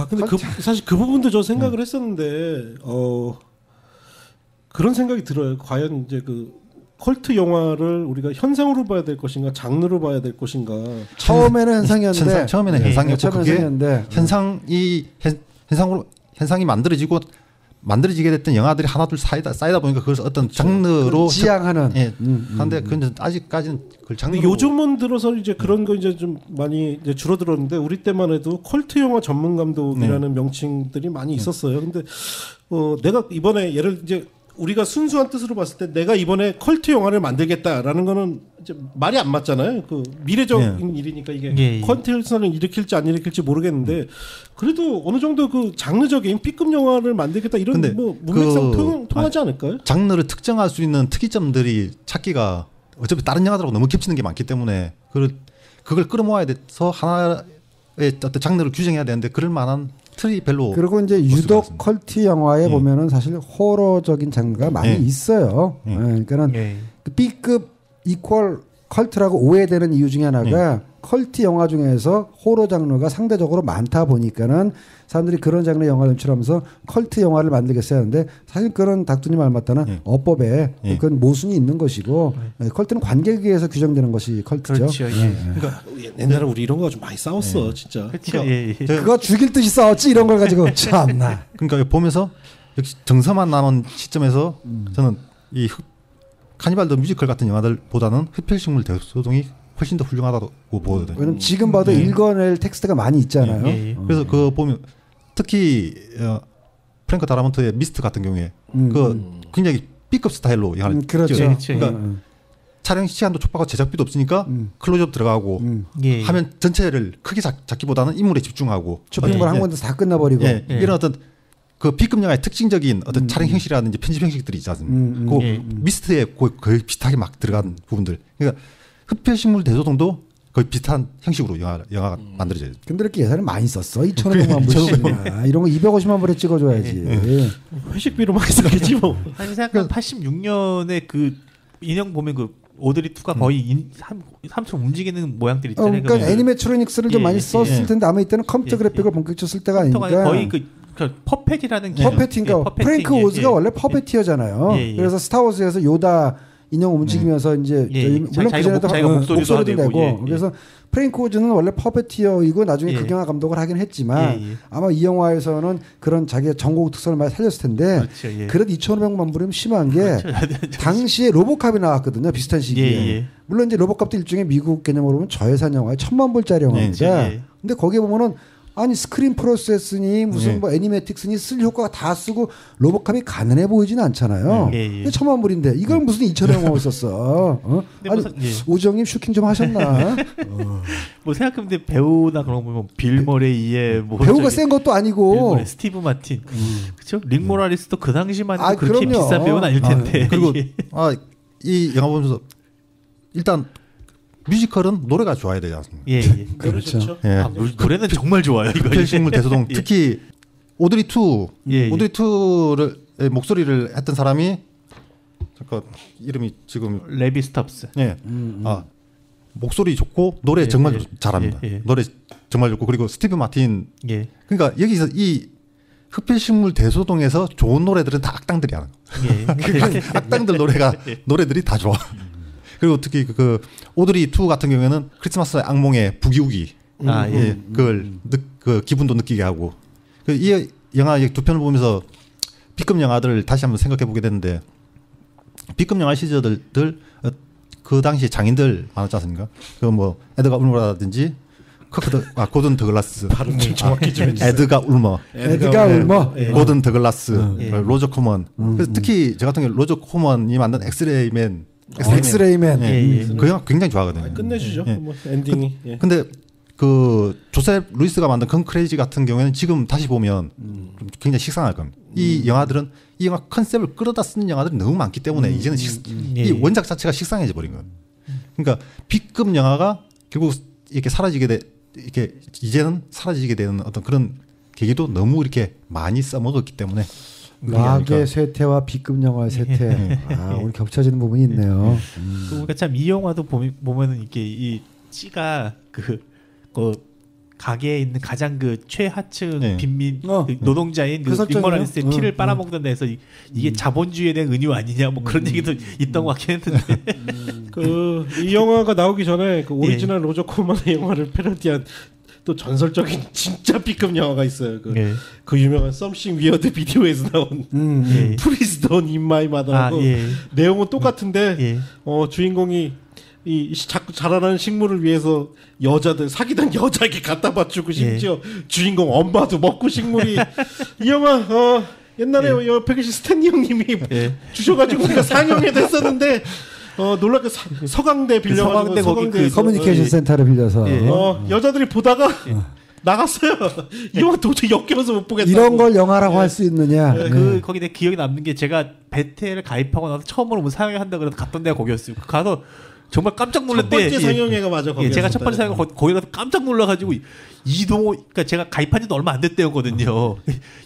근데 사실 그 부분도 저 생각을 했었는데 그런 생각이 들어요. 과연 이제 그 컬트 영화를 우리가 현상으로 봐야 될 것인가, 장르로 봐야 될 것인가. 처음에는 현상이었는데, 처음에는 현상이었고 그게 현상이 만들어지게 됐던 영화들이 하나둘 쌓이다 보니까 그것을 어떤 장르로 지향하는. 그런데 그건 아직까지는 그걸 장르로. 요즘은 들어서 이제 그런 거 이제 좀 많이 이제 줄어들었는데 우리 때만 해도 컬트 영화 전문 감독이라는 명칭들이 많이 있었어요. 근데 내가 이번에 이제 우리가 순수한 뜻으로 봤을 때 내가 이번에 컬트 영화를 만들겠다라는 거는 이제 말이 안 맞잖아요. 그 미래적인 일이니까 이게 컬트를 일으킬지 안 일으킬지 모르겠는데 그래도 어느 정도 그 장르적인 B급 영화를 만들겠다 이런 문맥상 통하지 않을까요? 장르를 특정할 수 있는 특이점들이 찾기가 어차피 다른 영화들하고 너무 겹치는 게 많기 때문에 그걸 끌어모아야 돼서 하나의 어떤 장르를 규정해야 되는데 그럴 만한 틀이 별로. 그리고 이제 유독 컬트 영화에 보면은 사실 호러적인 장르가 많이 있어요. 그러니까는 B급 이퀄 컬트라고 오해되는 이유 중에 하나가 컬트 영화 중에서 호러 장르가 상대적으로 많다 보니까는 사람들이 그런 장르의 영화를 연출하면서 컬트 영화를 만들겠어야 하는데 사실 그런 닥터님 말 맞다나 어법에 그건 모순이 있는 것이고 컬트는 관객에 의해서 규정되는 것이 컬트죠. 그렇죠. 그러니까 옛날에 우리 이런 거 좀 많이 싸웠어, 진짜. 그렇죠. 그거 죽일 듯이 싸웠지 이런 걸 가지고 참나. 그러니까 보면서 역시 정서만 남은 시점에서 저는 이 카니발 더 뮤지컬 같은 영화들보다는 흡혈식물 대소동이 훨씬 더 훌륭하다고 보거든요. 왜냐면 지금 봐도 읽어낼 텍스트가 많이 있잖아요. 그래서 그거 보면 특히 프랭크 다라몬트의 미스트 같은 경우에 그 굉장히 B급 스타일로 영화를 그렇죠. 그러니까 촬영 시간도 촉박하고 제작비도 없으니까 클로즈업 들어가고 화면 전체를 크게 잡기보다는 인물에 집중하고 쇼핑몰 한 군데서 다 끝나버리고 이런 어떤 그 B급 영화의 특징적인 어떤 촬영 형식이라든지 편집 형식들이 있지 않습니까? 그 미스트에 거의 비슷하게 막 들어간 부분들. 그러니까 흡혈식물 대소동도 거의 비슷한 형식으로 영화가 만들어져요. 근데 이렇게 예산을 많이 썼어. 2,500만 불씩이나. 이런 거 250만 불에 찍어줘야지. 회식비로 많이 썼겠지 뭐. 사실 생각하면 86년에 그 인형 보면 그 오드리 2가 거의 삼촌 움직이는 모양들이 있잖아요. 그러니까 애니메트로닉스를 좀 많이 썼을 텐데 아마 이때는 컴퓨터 그래픽을 본격적으로 쓸 때가 아니니까. 거의 그 퍼펫이라는 퍼펫인가. 프랭크 오즈가 원래 퍼펫이었잖아요. 그래서 스타워즈에서 요다 인형 움직이면서 이제 물론 그전에도 목소리도 내고 그래서 프랭크 오즈는 원래 퍼페티어이고 나중에 극영화 감독을 하긴 했지만 아마 이 영화에서는 그런 자기의 전곡 특성을 많이 살렸을 텐데 그렇죠, 그래도 2,500만 불이면 심한 게 당시에 로보캅이 나왔거든요. 비슷한 시기에. 물론 이제 로보캅도 일종의 미국 개념으로 보면 저예산 영화에 1,000만 불짜리 영화입니다. 근데 거기에 보면은 아니 스크린 프로세스니 무슨 뭐 애니메틱스니 쓸 효과가 다 쓰고 로보캅이 가난해 보이지는 않잖아요. 근데 1,000만 불인데 이걸 무슨 2,000원 영화 썼어? 아니 오정님 슈킹 좀 하셨나? 뭐 생각해보면 배우나 그런 거 보면 빌 머레이의 뭐 배우가 센 것도 아니고 스티브 마틴, 그렇죠? 릭 모라리스도 그 당시만 해도 그렇게 그럼요. 비싼 배우는 아닐 텐데. 그리고 이 영화 보면서 일단. 뮤지컬은 노래가 좋아야 되지 않습니까? 그렇죠. 노래는 정말 좋아요. 흡혈식물 대소동 특히 오드리 2를 목소리를 했던 사람이 잠깐 이름이 지금 레비 스탑스. 목소리 좋고 노래 정말 잘합니다. 노래 정말 좋고 그리고 스티브 마틴. 그러니까 여기서 이 흡혈식물 대소동에서 좋은 노래들은 다 악당들이 하는 거. 악당들 노래들이 다 좋아. 그리고 특히 그 오드리 2 같은 경우에는 크리스마스의 악몽의 부기우기 그걸 그 기분도 느끼게 하고 이 영화 두 편을 보면서 B급 영화들을 다시 한번 생각해 보게 됐는데 B급 영화 시절들 그 당시 장인들 많았지 않습니까? 그 뭐 에드가 울머라든지 고든 더글라스 발음 좀 정확히 좀 에드가 울머 고든 더글라스 로저 코먼 그래서 특히 저 같은 경우 로저 코먼이 만든 엑스레이맨 엑스레이맨 그 영화 굉장히 좋아하거든요. 끝내주죠. 뭐 엔딩이. 근데 그 조셉 루이스가 만든 건크레이지 같은 경우에는 지금 다시 보면 좀 굉장히 식상할 겁니다. 이 영화들은 이 영화 컨셉을 끌어다 쓰는 영화들이 너무 많기 때문에 이제는 이 원작 자체가 식상해져 버린 거예요. 그러니까 B급 영화가 결국 이렇게 이렇게 이제는 사라지게 되는 어떤 그런 계기도 너무 이렇게 많이 써먹었기 때문에. 락의 쇠퇴와 B급 영화의 쇠퇴. 오늘 겹쳐지는 부분이 있네요. 그러니까 참 이 영화도 보면은 이게 이 찌가 그 가게에 있는 가장 그 최하층 빈민 노동자인 릭 모라리스의 피를 빨아먹는 데서 이게 자본주의에 대한 은유 아니냐 뭐 그런 얘기도 있던 것 같긴 했는데 이 영화가 나오기 전에 그 오리지널 로저 코먼의 영화를 패러디한 또 전설적인 진짜 B급 영화가 있어요. 그 유명한 Something Weird 비디오에서 나온 Please Don't Eat My Mother하고 내용은 똑같은데 주인공이 이 자꾸 자라나는 식물을 위해서 여자들 사귀던 여자에게 갖다 바치고 심지어 주인공 엄마도 먹고 식물이 이 영화 옛날에 옆에 계신 스탠리 형님이 주셔가지고 우리가 상영회 됐었는데 놀랍게 서강대 빌려가지고 서강대 커뮤니케이션 센터를 빌려서 여자들이 보다가 나갔어요. 이 영화 도저히 역겨워서 못 보겠다. 이런 걸 영화라고 할 수 있느냐. 거기 내 기억에 남는 게 제가 베테를 가입하고 나서 처음으로 뭐 상영회 한다 그래서 갔던 데가 거기였어요. 가서 정말 깜짝 놀랐대. 첫 번째 상영회가 맞아. 제가 첫 번째 상영회 거기 가서 깜짝 놀라가지고 그러니까 제가 가입한지도 얼마 안 됐대였거든요.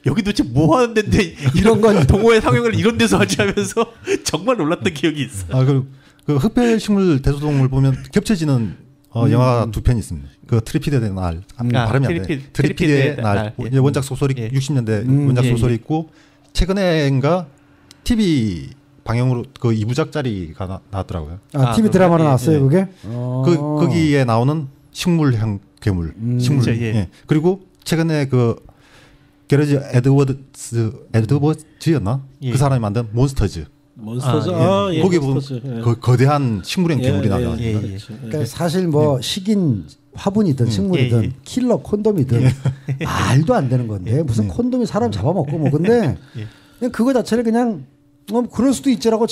여기 도대체 뭐 하는 데인데 이런 건 동호회 상영을 이런 데서 하지 하면서 정말 놀랐던 기억이 있어. 그리고 그 흡혈식물 대소동을 보면 겹쳐지는 영화 두 편이 있습니다. 그 트리피드의 날 발음이 안 돼. 트리피드의 날 원작 소설이 60년대 원작 소설이 있고 최근에인가 TV 방영으로 그 2부작짜리가 나왔더라고요. TV 드라마로 나왔어요, 그게? 거기에 나오는 식물형 괴물, 식물. 그리고 최근에 그 게러지 에드워즈였나? 그 사람이 만든 몬스터즈. 거기 보면 거대한 식물형 괴물이 나와요. 그러니까 사실 뭐 식인 화분이든 식물이든 킬러 콘돔이든 말도 안 되는 건데 무슨 콘돔이 사람 잡아먹고 뭐 근데 그냥 그거 자체를 그냥 그럴 수도 있지라고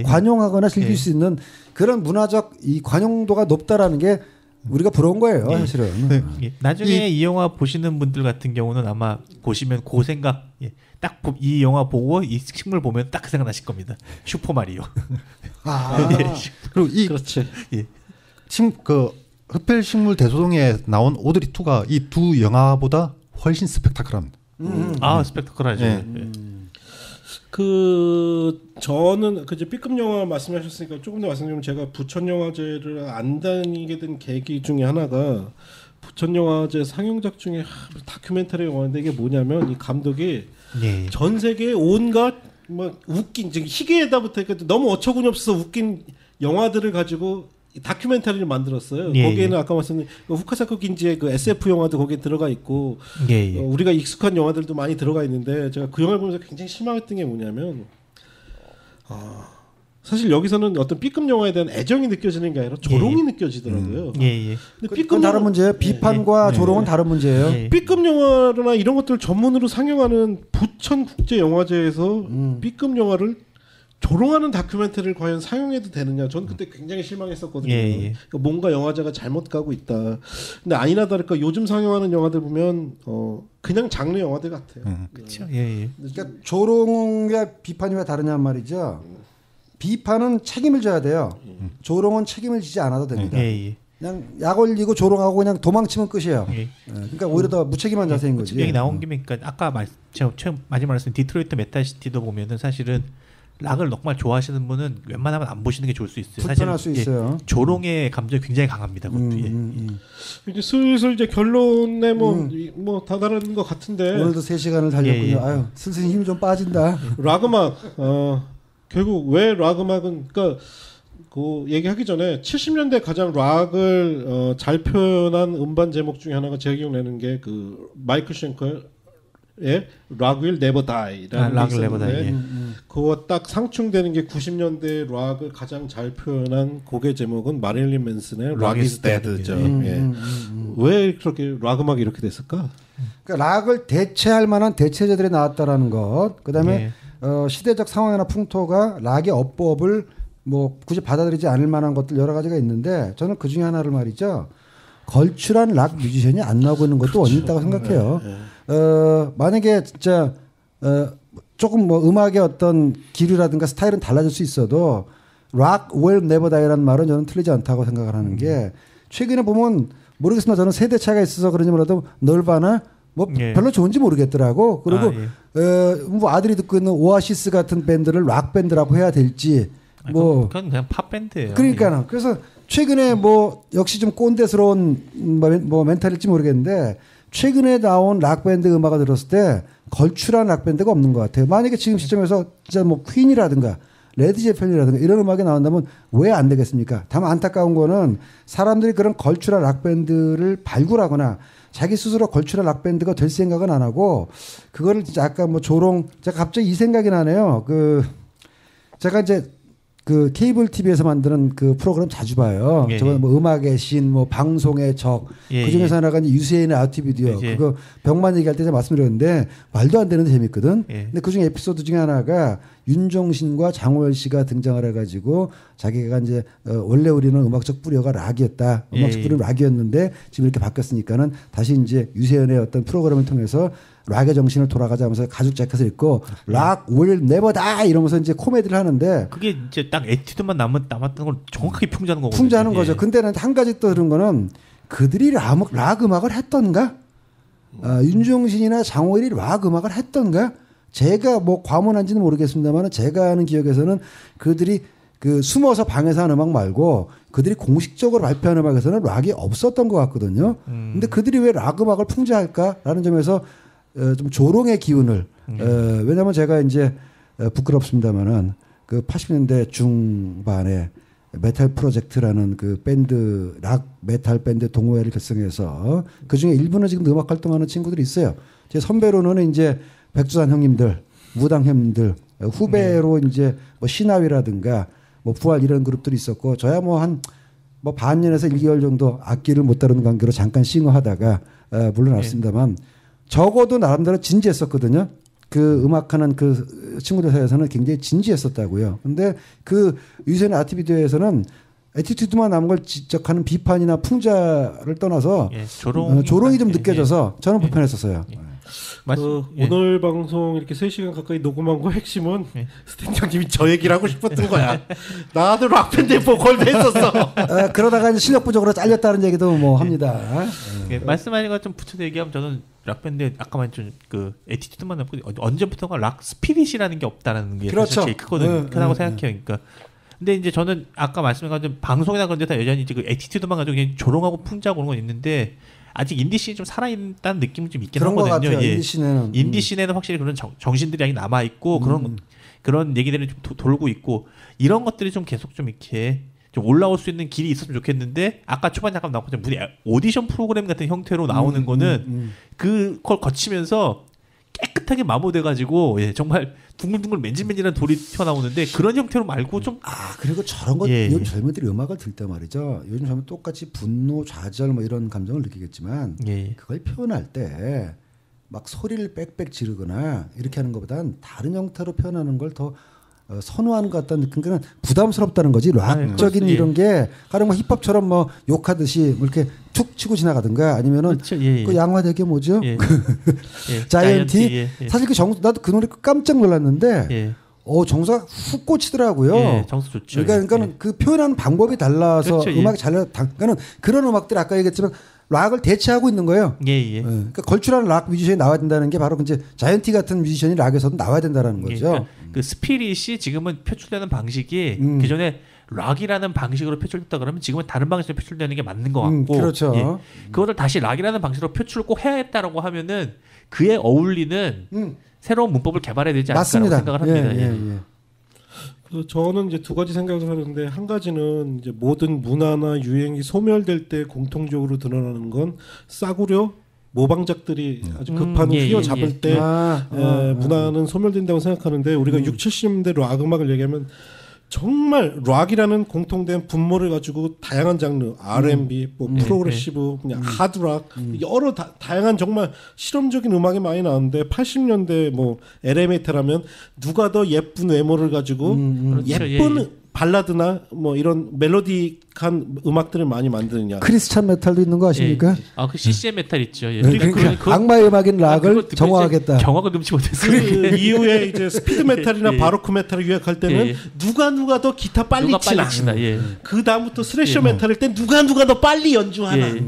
관용하거나 즐길 수 있는 그런 문화적 이 관용도가 높다라는 게 우리가 부러운 거예요, 사실은. 나중에 이 영화 보시는 분들 같은 경우는 아마 보시면 그 생각, 딱 이 영화 보고 이 식물 보면 딱 그 생각 나실 겁니다. 슈퍼 마리오. 그리고 그렇지. 그 흡혈식물 대소동에 나온 오드리 2가 이 두 영화보다 훨씬 스펙타클합니다. 스펙타클하죠. 저는 그제 B급 영화 말씀하셨으니까 조금 더 말씀드리면 제가 부천 영화제를 안 다니게 된 계기 중에 하나가 부천 영화제 상영작 중에 다큐멘터리 영화인데 이게 뭐냐면 이 감독이 전 세계 온갖 뭐 웃긴 지금 희귀에다부터 너무 어처구니 없어서 웃긴 영화들을 가지고 다큐멘터리를 만들었어요. 예, 거기에는 예. 아까 말씀드린 후카사쿠 긴지의 그 SF 영화도 거기에 들어가 있고 예, 예. 우리가 익숙한 영화들도 많이 들어가 있는데 제가 그 영화를 보면서 굉장히 실망했던 게 뭐냐면 사실 여기서는 어떤 B급 영화에 대한 애정이 느껴지는 게 아니라 조롱이 예. 느껴지더라고요. 예, 예. 근데 그건 다른 문제예요. 비판과 조롱은 다른 문제예요. 예. B급 영화나 이런 것들 전문으로 상영하는 부천 국제 영화제에서 B급 영화를 조롱하는 다큐멘터리를 과연 상영해도 되느냐? 전 그때 굉장히 실망했었거든요. 예, 예. 그러니까 뭔가 영화제가 잘못 가고 있다. 근데 아니나 다를까 요즘 상영하는 영화들 보면 그냥 장르 영화들 같아요. 그렇죠. 예, 예. 그러니까 조롱과 비판이 왜 다르냐 말이죠. 비판은 책임을 져야 돼요. 조롱은 책임을 지지 않아도 됩니다. 예, 예. 그냥 약 올리고 조롱하고 그냥 도망치면 끝이에요. 예. 그러니까 오히려 더 무책임한 자세인 거지. 얘기 나온 김에 그러니까 아까 제가 최근 마지막 말씀 디트로이트 메탈시티도 보면은 사실은 락을 정말 좋아하시는 분은 웬만하면 안 보시는 게 좋을 수 있어요. 불편할 수 사실, 있어요. 조롱의 감정이 굉장히 강합니다. 그것도. 이제 슬슬 이제 결론에 뭐 다다른 것 같은데 오늘도 3시간을 달렸군요. 예, 예. 아유, 슬슬 힘이 좀 빠진다. 락 음악 결국 왜 락 음악은 그러니까 그 얘기하기 전에 70년대 가장 락을 잘 표현한 음반 제목 중에 하나가 제가 기억나는 게 그 마이클 쉔커의 Rock Will Never Die라는 락 게 Will Never Die, 있었는데 그거 딱 상충되는 게 90년대 락을 가장 잘 표현한 곡의 제목은 마릴린 맨슨의 Rock is Dead죠. 왜 그렇게 락 음악이 이렇게 됐을까? 그러니까 락을 대체할 만한 대체제들이 나왔다라는 것. 그다음에 시대적 상황이나 풍토가 락의 어법을 뭐 굳이 받아들이지 않을 만한 것들 여러 가지가 있는데 저는 그 중에 하나를 말이죠. 걸출한 락 뮤지션이 안 나오고 있는 것도 원인이 있다고 생각해요. 만약에 진짜 조금 뭐 음악의 어떤 기류라든가 스타일은 달라질 수 있어도 Rock Will Never Die라는 말은 저는 틀리지 않다고 생각을 하는 게 최근에 보면 모르겠습니다. 저는 세대 차이가 있어서 그런지 몰라도 널바나 뭐 별로 좋은지 모르겠더라고. 그리고 뭐 아들이 듣고 있는 오아시스 같은 밴드를 락 밴드라고 해야 될지 뭐 그건 그냥 팝 밴드예요. 그러니까는 그래서 최근에 뭐 역시 좀 꼰대스러운 뭐 멘탈일지 모르겠는데 최근에 나온 락 밴드 음악을 들었을 때 걸출한 락 밴드가 없는 것 같아요. 만약에 지금 시점에서 진짜 뭐 퀸이라든가 레드 제펠린이라든가 이런 음악이 나온다면 왜 안 되겠습니까? 다만 안타까운 거는 사람들이 그런 걸출한 락 밴드를 발굴하거나 자기 스스로 걸출한 락 밴드가 될 생각은 안 하고 그거를 진짜 아까 뭐 조롱 제가 갑자기 이 생각이 나네요. 제가 이제 그 케이블 TV에서 만드는 그 프로그램 자주 봐요. 저번 뭐 음악의 신, 뭐 방송의 적, 그 중에서 하나가 이제 유세인의 아티비디오. 그거 병만 얘기할 때 제가 말씀드렸는데 말도 안 되는데 재밌거든. 근데 그 중에 에피소드 중에 하나가 윤종신과 장호열 씨가 등장을 해가지고 자기가 이제 원래 우리는 음악적 뿌리가 락이었다. 음악적 뿌리는 락이었는데 지금 이렇게 바뀌었으니까는 다시 이제 유세인의 어떤 프로그램을 통해서 락의 정신을 돌아가자면서 가죽 자켓을 입고 락 will never die 이러면서 이제 코미디를 하는데 그게 이제 딱 에티튜드만 남았던 걸 정확하게 풍자하는 거거든요. 풍자하는 거죠. 근데는 한 가지 또 들은 거는 그들이 락 음악을 했던가? 윤종신이나 장호일이 락 음악을 했던가? 제가 뭐 과문한지는 모르겠습니다만 제가 아는 기억에서는 그들이 그 숨어서 방에서 하는 음악 말고 그들이 공식적으로 발표하는 음악에서는 락이 없었던 것 같거든요. 근데 그들이 왜 락 음악을 풍자할까라는 점에서 좀 조롱의 기운을 왜냐하면 제가 이제 부끄럽습니다만은 그 80년대 중반에 메탈 프로젝트라는 그 밴드 락 메탈 밴드 동호회를 결성해서 그 중에 일부는 지금 음악 활동하는 친구들이 있어요. 제 선배로는 이제 백두산 형님들, 무당 형님들, 후배로 이제 뭐 신하위라든가 뭐 부활 이런 그룹들이 있었고 저야 뭐 한 뭐 반년에서 1개월 정도 악기를 못 다루는 관계로 잠깐 싱어하다가 물러났습니다만. 적어도 나름대로 진지했었거든요. 그 음악하는 그 친구들 사이에서는 굉장히 진지했었다고요. 근데 그 유세인 아티비디오에서는 에티튜드만 남은 걸 지적하는 비판이나 풍자를 떠나서 조롱이 좀 느껴져서 저는 불편했었어요. 오늘 방송 이렇게 3시간 가까이 녹음한 거 핵심은 스탠 형님이 저 얘기를 하고 싶었던 거야. 나도 락밴드에 보컬도 했었어. 그러다가 이제 실력 부족으로 잘렸다는 얘기도 뭐 합니다. 말씀하신 것 좀 붙여서 얘기하면 저는 락밴드 아까 말했던 그 에티튜드만 남고 언제부턴가 락 스피릿이라는 게 없다는 게 그렇죠. 제일 크다고 생각해요. 그러니까 근데 이제 저는 아까 말씀한 것처럼 방송이나 그런 데서 여전히 그 에티튜드만 가지고 그냥 조롱하고 풍자고 그런 건 있는데 아직 인디씬이 좀 살아있다는 느낌이 좀 있긴 그런 하거든요. 것 같아요. 인디씬에는 확실히 그런 정신들이 아직 남아있고 그런 그런 얘기들이 좀 돌고 있고 이런 것들이 좀 계속 좀 이렇게 좀 올라올 수 있는 길이 있었으면 좋겠는데 아까 초반 잠깐 나왔던 무슨 오디션 프로그램 같은 형태로 나오는 거는 그걸 거치면서 깨끗하게 마모돼가지고 예, 정말 둥글둥글 맨질맨질한 돌이 튀어나오는데 그런 형태로 말고 좀 그리고 저런 것 예. 요즘 젊은이들이 음악을 들 때 말이죠. 요즘 젊은 똑같이 분노, 좌절 뭐 이런 감정을 느끼겠지만 예. 그걸 표현할 때 막 소리를 빽빽 지르거나 이렇게 하는 것보다는 다른 형태로 표현하는 걸 더 선호하는 것 같다는 느낌. 그는 부담스럽다는 거지. 락적인 예. 이런 게 가령 뭐 힙합처럼 뭐 욕하듯이 뭐 이렇게 툭 치고 지나가든가 아니면은 그렇죠. 예. 그 양화대교 뭐죠? 예. 예. 자이언티. 예. 예. 사실 그 나도 그 노래 깜짝 놀랐는데 예. 정수가 훅 꽂히더라고요. 예, 정수 좋죠. 그러니까 예. 그 표현하는 방법이 달라서 그렇죠, 예. 음악이 그러니까는 그런 음악들이 아까 얘기했지만 락을 대체하고 있는 거예요. 예. 그러니까 걸출한 락 뮤지션이 나와야 된다는 게 바로 이제 자이언티 같은 뮤지션이 락에서도 나와야 된다는 거죠. 그러니까 그 스피릿이 지금은 표출되는 방식이 기존에 락이라는 방식으로 표출됐다 그러면 지금은 다른 방식으로 표출되는 게 맞는 것 같고 그렇죠. 예. 그거를 다시 락이라는 방식으로 표출을 꼭 해야겠다라고 하면은 그에 어울리는 새로운 문법을 개발해야 되지 않을까라고 맞습니다. 생각을 합니다. 예. 저는 이제 두 가지 생각을 하는데 한 가지는 이제 모든 문화나 유행이 소멸될 때 공통적으로 드러나는 건 싸구려 모방작들이 아주 급한 예, 휘어잡을 예. 때 아, 문화는 소멸된다고 생각하는데 우리가 60, 70년대 락 음악을 얘기하면 정말 락이라는 공통된 분모를 가지고 다양한 장르 R&B, 뭐 프로그레시브, 그냥 하드락 여러 다양한 정말 실험적인 음악이 많이 나왔는데 80년대 뭐 LMA라면 누가 더 예쁜 외모를 가지고 그렇죠. 예쁜 발라드나 뭐 이런 멜로디한 음악들을 많이 만드느냐. 크리스찬 메탈도 있는 거 아십니까? 그 CCM 메탈 있죠. 예. 그러니까 악마의 음악인 락을 정화하겠다. 경악을 금치 못했어요. 그 이후에 이제 스피드 메탈이나 예. 바로크 메탈을 유행할 때는 예. 누가 더 기타 빨리 누가 치나. 빨리 치나. 예. 그 다음부터 스래셔 메탈일 때 누가 더 빨리 연주하나. 예.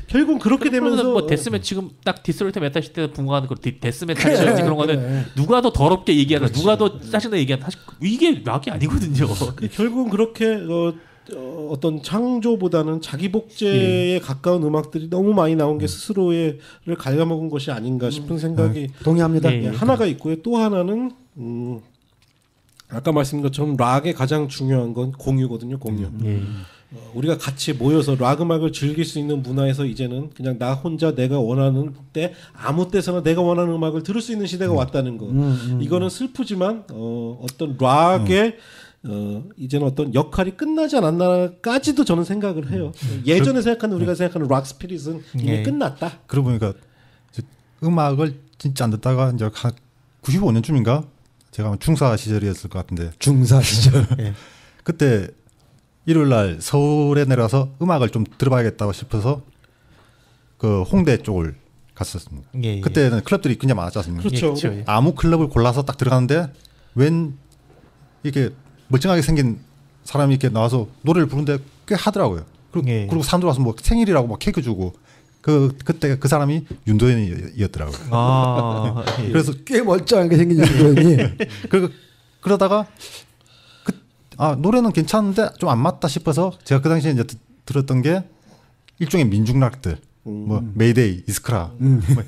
결국 그렇게 되면서 뭐 데스메 지금 딱 디스토리트 메탈 시대에 분가하는 그 데스 메탈이라든지 그런 거는 누가 더 더럽게 얘기하나, 누가 더 짜증나 얘기하나 사실 이게 락이 아니거든요. 결국은 그렇게 어떤 창조보다는 자기 복제에 가까운 음악들이 너무 많이 나온 게 스스로를 갉아먹은 것이 아닌가 싶은 생각이 동의합니다. 예. 하나가 있고요. 또 하나는 아까 말씀드린 것처럼 락의 가장 중요한 건 공유거든요. 공유. 예. 우리가 같이 모여서 락 음악을 즐길 수 있는 문화에서 이제는 그냥 나 혼자 내가 원하는 때 아무 때서나 내가 원하는 음악을 들을 수 있는 시대가 왔다는 거. 이거는 슬프지만 어떤 락의 이제는 어떤 역할이 끝나지 않았나까지도 저는 생각을 해요. 예전에 생각하는 우리가 생각하는 락 스피릿은 이미 예. 끝났다. 그러고 보니까 음악을 진짜 안 듣다가 이제 95년쯤인가 제가 중사 시절이었을 것 같은데 중사 시절. 예. 그때 일요일 날 서울에 내려가서 음악을 좀 들어봐야겠다고 싶어서 그 홍대 쪽을 갔었습니다. 예. 그때는 클럽들이 굉장히 많았지 않습니까? 그렇죠. 예. 아무 클럽을 골라서 딱 들어가는데 웬 이렇게 멀쩡하게 생긴 사람이 이렇게 나와서 노래를 부르는데 꽤 하더라고요. 예. 그리고 사람들 와서 뭐 생일이라고 막 케이크 주고 그때 그 사람이 윤도현이었더라고요. 아, 예. 그래서 꽤 멀쩡하게 생긴 여인이 그러다가 노래는 괜찮은데 좀 안 맞다 싶어서 제가 그 당시에 이제 들었던 게 일종의 민중락들, 뭐 메이데이, 이스크라, 뭐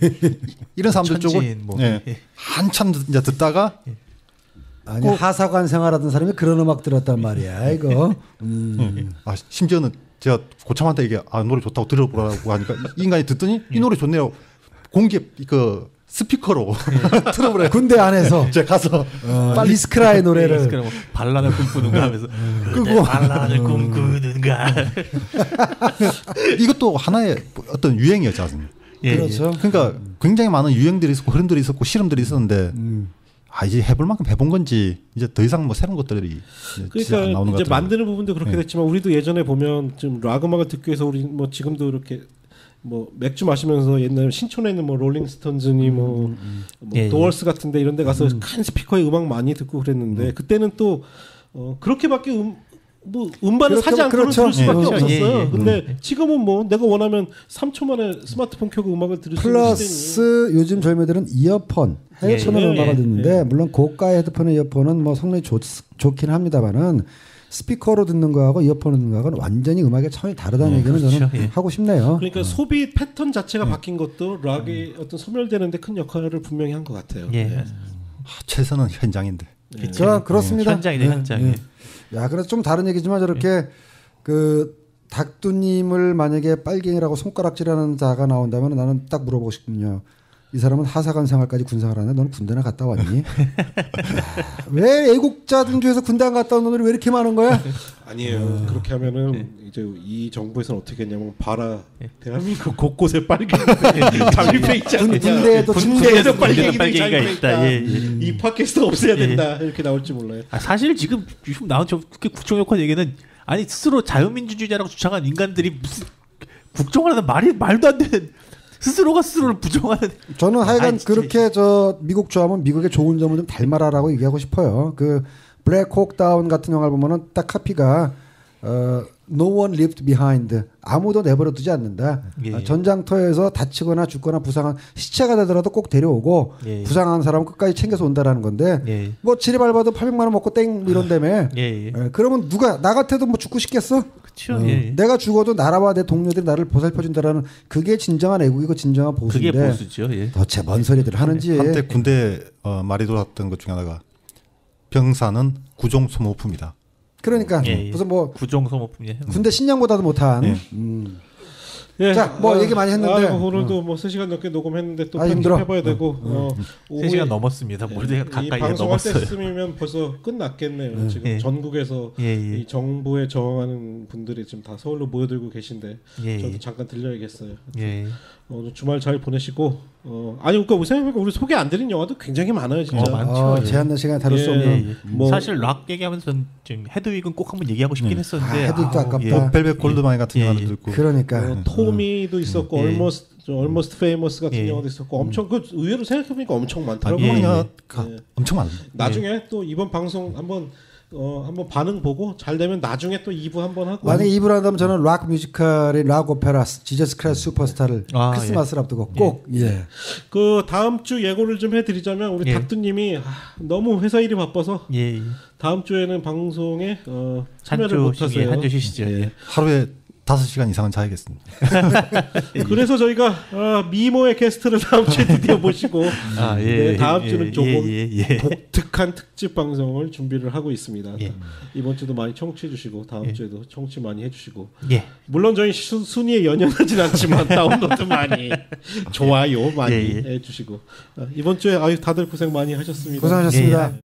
이런 사람들 쪽을 천진, 뭐. 예, 한참 이제 듣다가 아니 하사관 생활하던 사람이 그런 음악 들었단 말이야 이거. 심지어는 제가 고참한테 이게 노래 좋다고 들어보라고 하니까 이 인간이 듣더니 이 노래 좋네요. 공개 그 스피커로 틀어보래. 군대 안에서 제가 가서 빨리 이스크라의 노래를 뭐 반란을 꿈꾸는가 하면서 끄고 반란을 꿈꾸는가. 이것도 하나의 어떤 유행이었지 않습니까? 예. 그렇죠. 그러니까 굉장히 많은 유행들이 있었고 흐름들이 있었고 실험들이 있었는데 이제 해볼 만큼 해본 건지 이제 더 이상 뭐 새로운 것들이 그러니까 안 나오는 것 이제 같아요. 만드는 부분도 그렇게 됐지만 우리도 예전에 보면 좀 락 음악을 듣기 위해서 우리 뭐 지금도 이렇게 뭐 맥주 마시면서 옛날 신촌에 있는 뭐 롤링스톤즈니 뭐 예, 도얼스 같은데 이런데 가서 큰 스피커에 음악 많이 듣고 그랬는데 그때는 또 그렇게밖에 뭐 음반을 사지 않고는 그렇죠. 들을 수밖에 예, 없었어요. 예. 근데 지금은 뭐 내가 원하면 3초 만에 스마트폰 켜고 음악을 들을 수 있는 시대니. 플러스 요즘 젊은이들은 이어폰 헤드폰으로 예, 음악을 예, 듣는데 물론 고가의 헤드폰의 이어폰은 뭐 성능이 좋긴 합니다만은 스피커로 듣는 거하고 이어폰으로 듣는 거하고는 완전히 음악의 차원이 다르다는 얘기는 그렇죠. 저는 예. 하고 싶네요. 그러니까 소비 패턴 자체가 바뀐 것도 락이 어떤 소멸되는데 큰 역할을 분명히 한 것 같아요. 예. 최선은 현장인데. 그렇습니다. 현장이네 현장. 야, 그래서 좀 다른 얘기지만 저렇게 그 닥두님을 만약에 빨갱이라고 손가락질하는 자가 나온다면 나는 딱 물어보고 싶군요. 이 사람은 하사관 생활까지 군생활 하는데 너는 군대나 갔다 왔니? 왜 애국자들 중에서 군대 안 갔다 온 놈들이 왜 이렇게 많은 거야? 아니에요. 그렇게 하면은 이제 이 정부에서는 어떻게 했냐면 봐라 대한민국 곳곳에 빨갱이들이 잠입해 있지 않느냐. 군대에도 빨갱이가 있다. 이 팟캐스트 없애야 된다. 이렇게 나올지 몰라요. 사실 지금 나온 저 국정역할 얘기는 아니 스스로 자유민주주의자라고 주장한 인간들이 무슨 국정을 하는 말도 안 되는 스스로가 스스로를 부정하는. 저는 하여간 그렇게 저 미국 좋아하면 미국의 좋은 점을 좀 닮아라라고 얘기하고 싶어요. 그 블랙 호크 다운 같은 영화를 보면은 딱 카피가 No one left behind. 아무도 내버려 두지 않는다. 전장터에서 다치거나 죽거나 부상한 시체가 되더라도 꼭 데려오고 부상한 사람은 끝까지 챙겨서 온다라는 건데 뭐 지뢰밟아도 800만 원 먹고 땡 이런다며. 그러면 누가 나 같아도 뭐 죽고 싶겠어? 그렇죠. 내가 죽어도 나라와 내 동료들이 나를 보살펴준다라는 그게 진정한 애국이고 진정한 보수인데. 그게 보수죠. 도대체 뭔 소리들 하는지. 한때 군대 말이 돌았던 것 중에 하나가 병사는 구종 소모품이다. 그러니까 무슨 뭐 구종 소모품이에요. 군대 신장보다도 못한. 자, 뭐 얘기 많이 했는데 오늘도 뭐 3시간 넘게 녹음했는데 또 힘들어. 편집해봐야 되고 3시간 넘었습니다. 뭘 가까이 방송할 넘었어요. 때쯤이면 벌써 끝났겠네요. 지금 전국에서 이 정부에 저항하는 분들이 지금 다 서울로 모여들고 계신데 저도 잠깐 들려야겠어요. 주말 잘 보내시고 아니 그러니까 생각해보니까 우리 소개 안 드린 영화도 굉장히 많아요. 진짜 많죠. 제한된 시간에 다룰 수 없는. 뭐 사실 락 얘기하면서 지금 헤드윅은 꼭 한번 얘기하고 싶긴 했었는데 헤드윅도 아깝다. 벨벳 골드마인 같은 영화도 있고. 그러니까 토미도 있었고 Almost Famous 같은 영화도 있었고 엄청 그 의외로 생각해보니까 엄청 많더라고요. 엄청 많아요. 나중에 또 이번 방송 한번 반응 보고 잘 되면 나중에 또 2부 한번 하고. 만약에 2부를 한다면 저는 락 뮤지컬인 락 오페라 지저스 크라이스트 슈퍼스타를 크리스마스를 앞두고 꼭 그 다음 주 예고를 좀 해드리자면 우리 닥두님이 너무 회사 일이 바빠서 다음 주에는 방송에 참여를 못하세요. 한 주 쉬시죠. 하루에 5시간 이상은 자야겠습니다. 그래서 저희가 미모의 게스트를 다음 주에 드디어 모시고 다음 주는 조금 독특한 특집 방송을 준비를 하고 있습니다. 이번 주도 많이 청취해 주시고 다음 주에도 청취 많이 해주시고 물론 저희 순위에 연연하진 않지만 다운로드 많이 좋아요 많이 해주시고 이번 주에 다들 고생 많이 하셨습니다. 고생하셨습니다.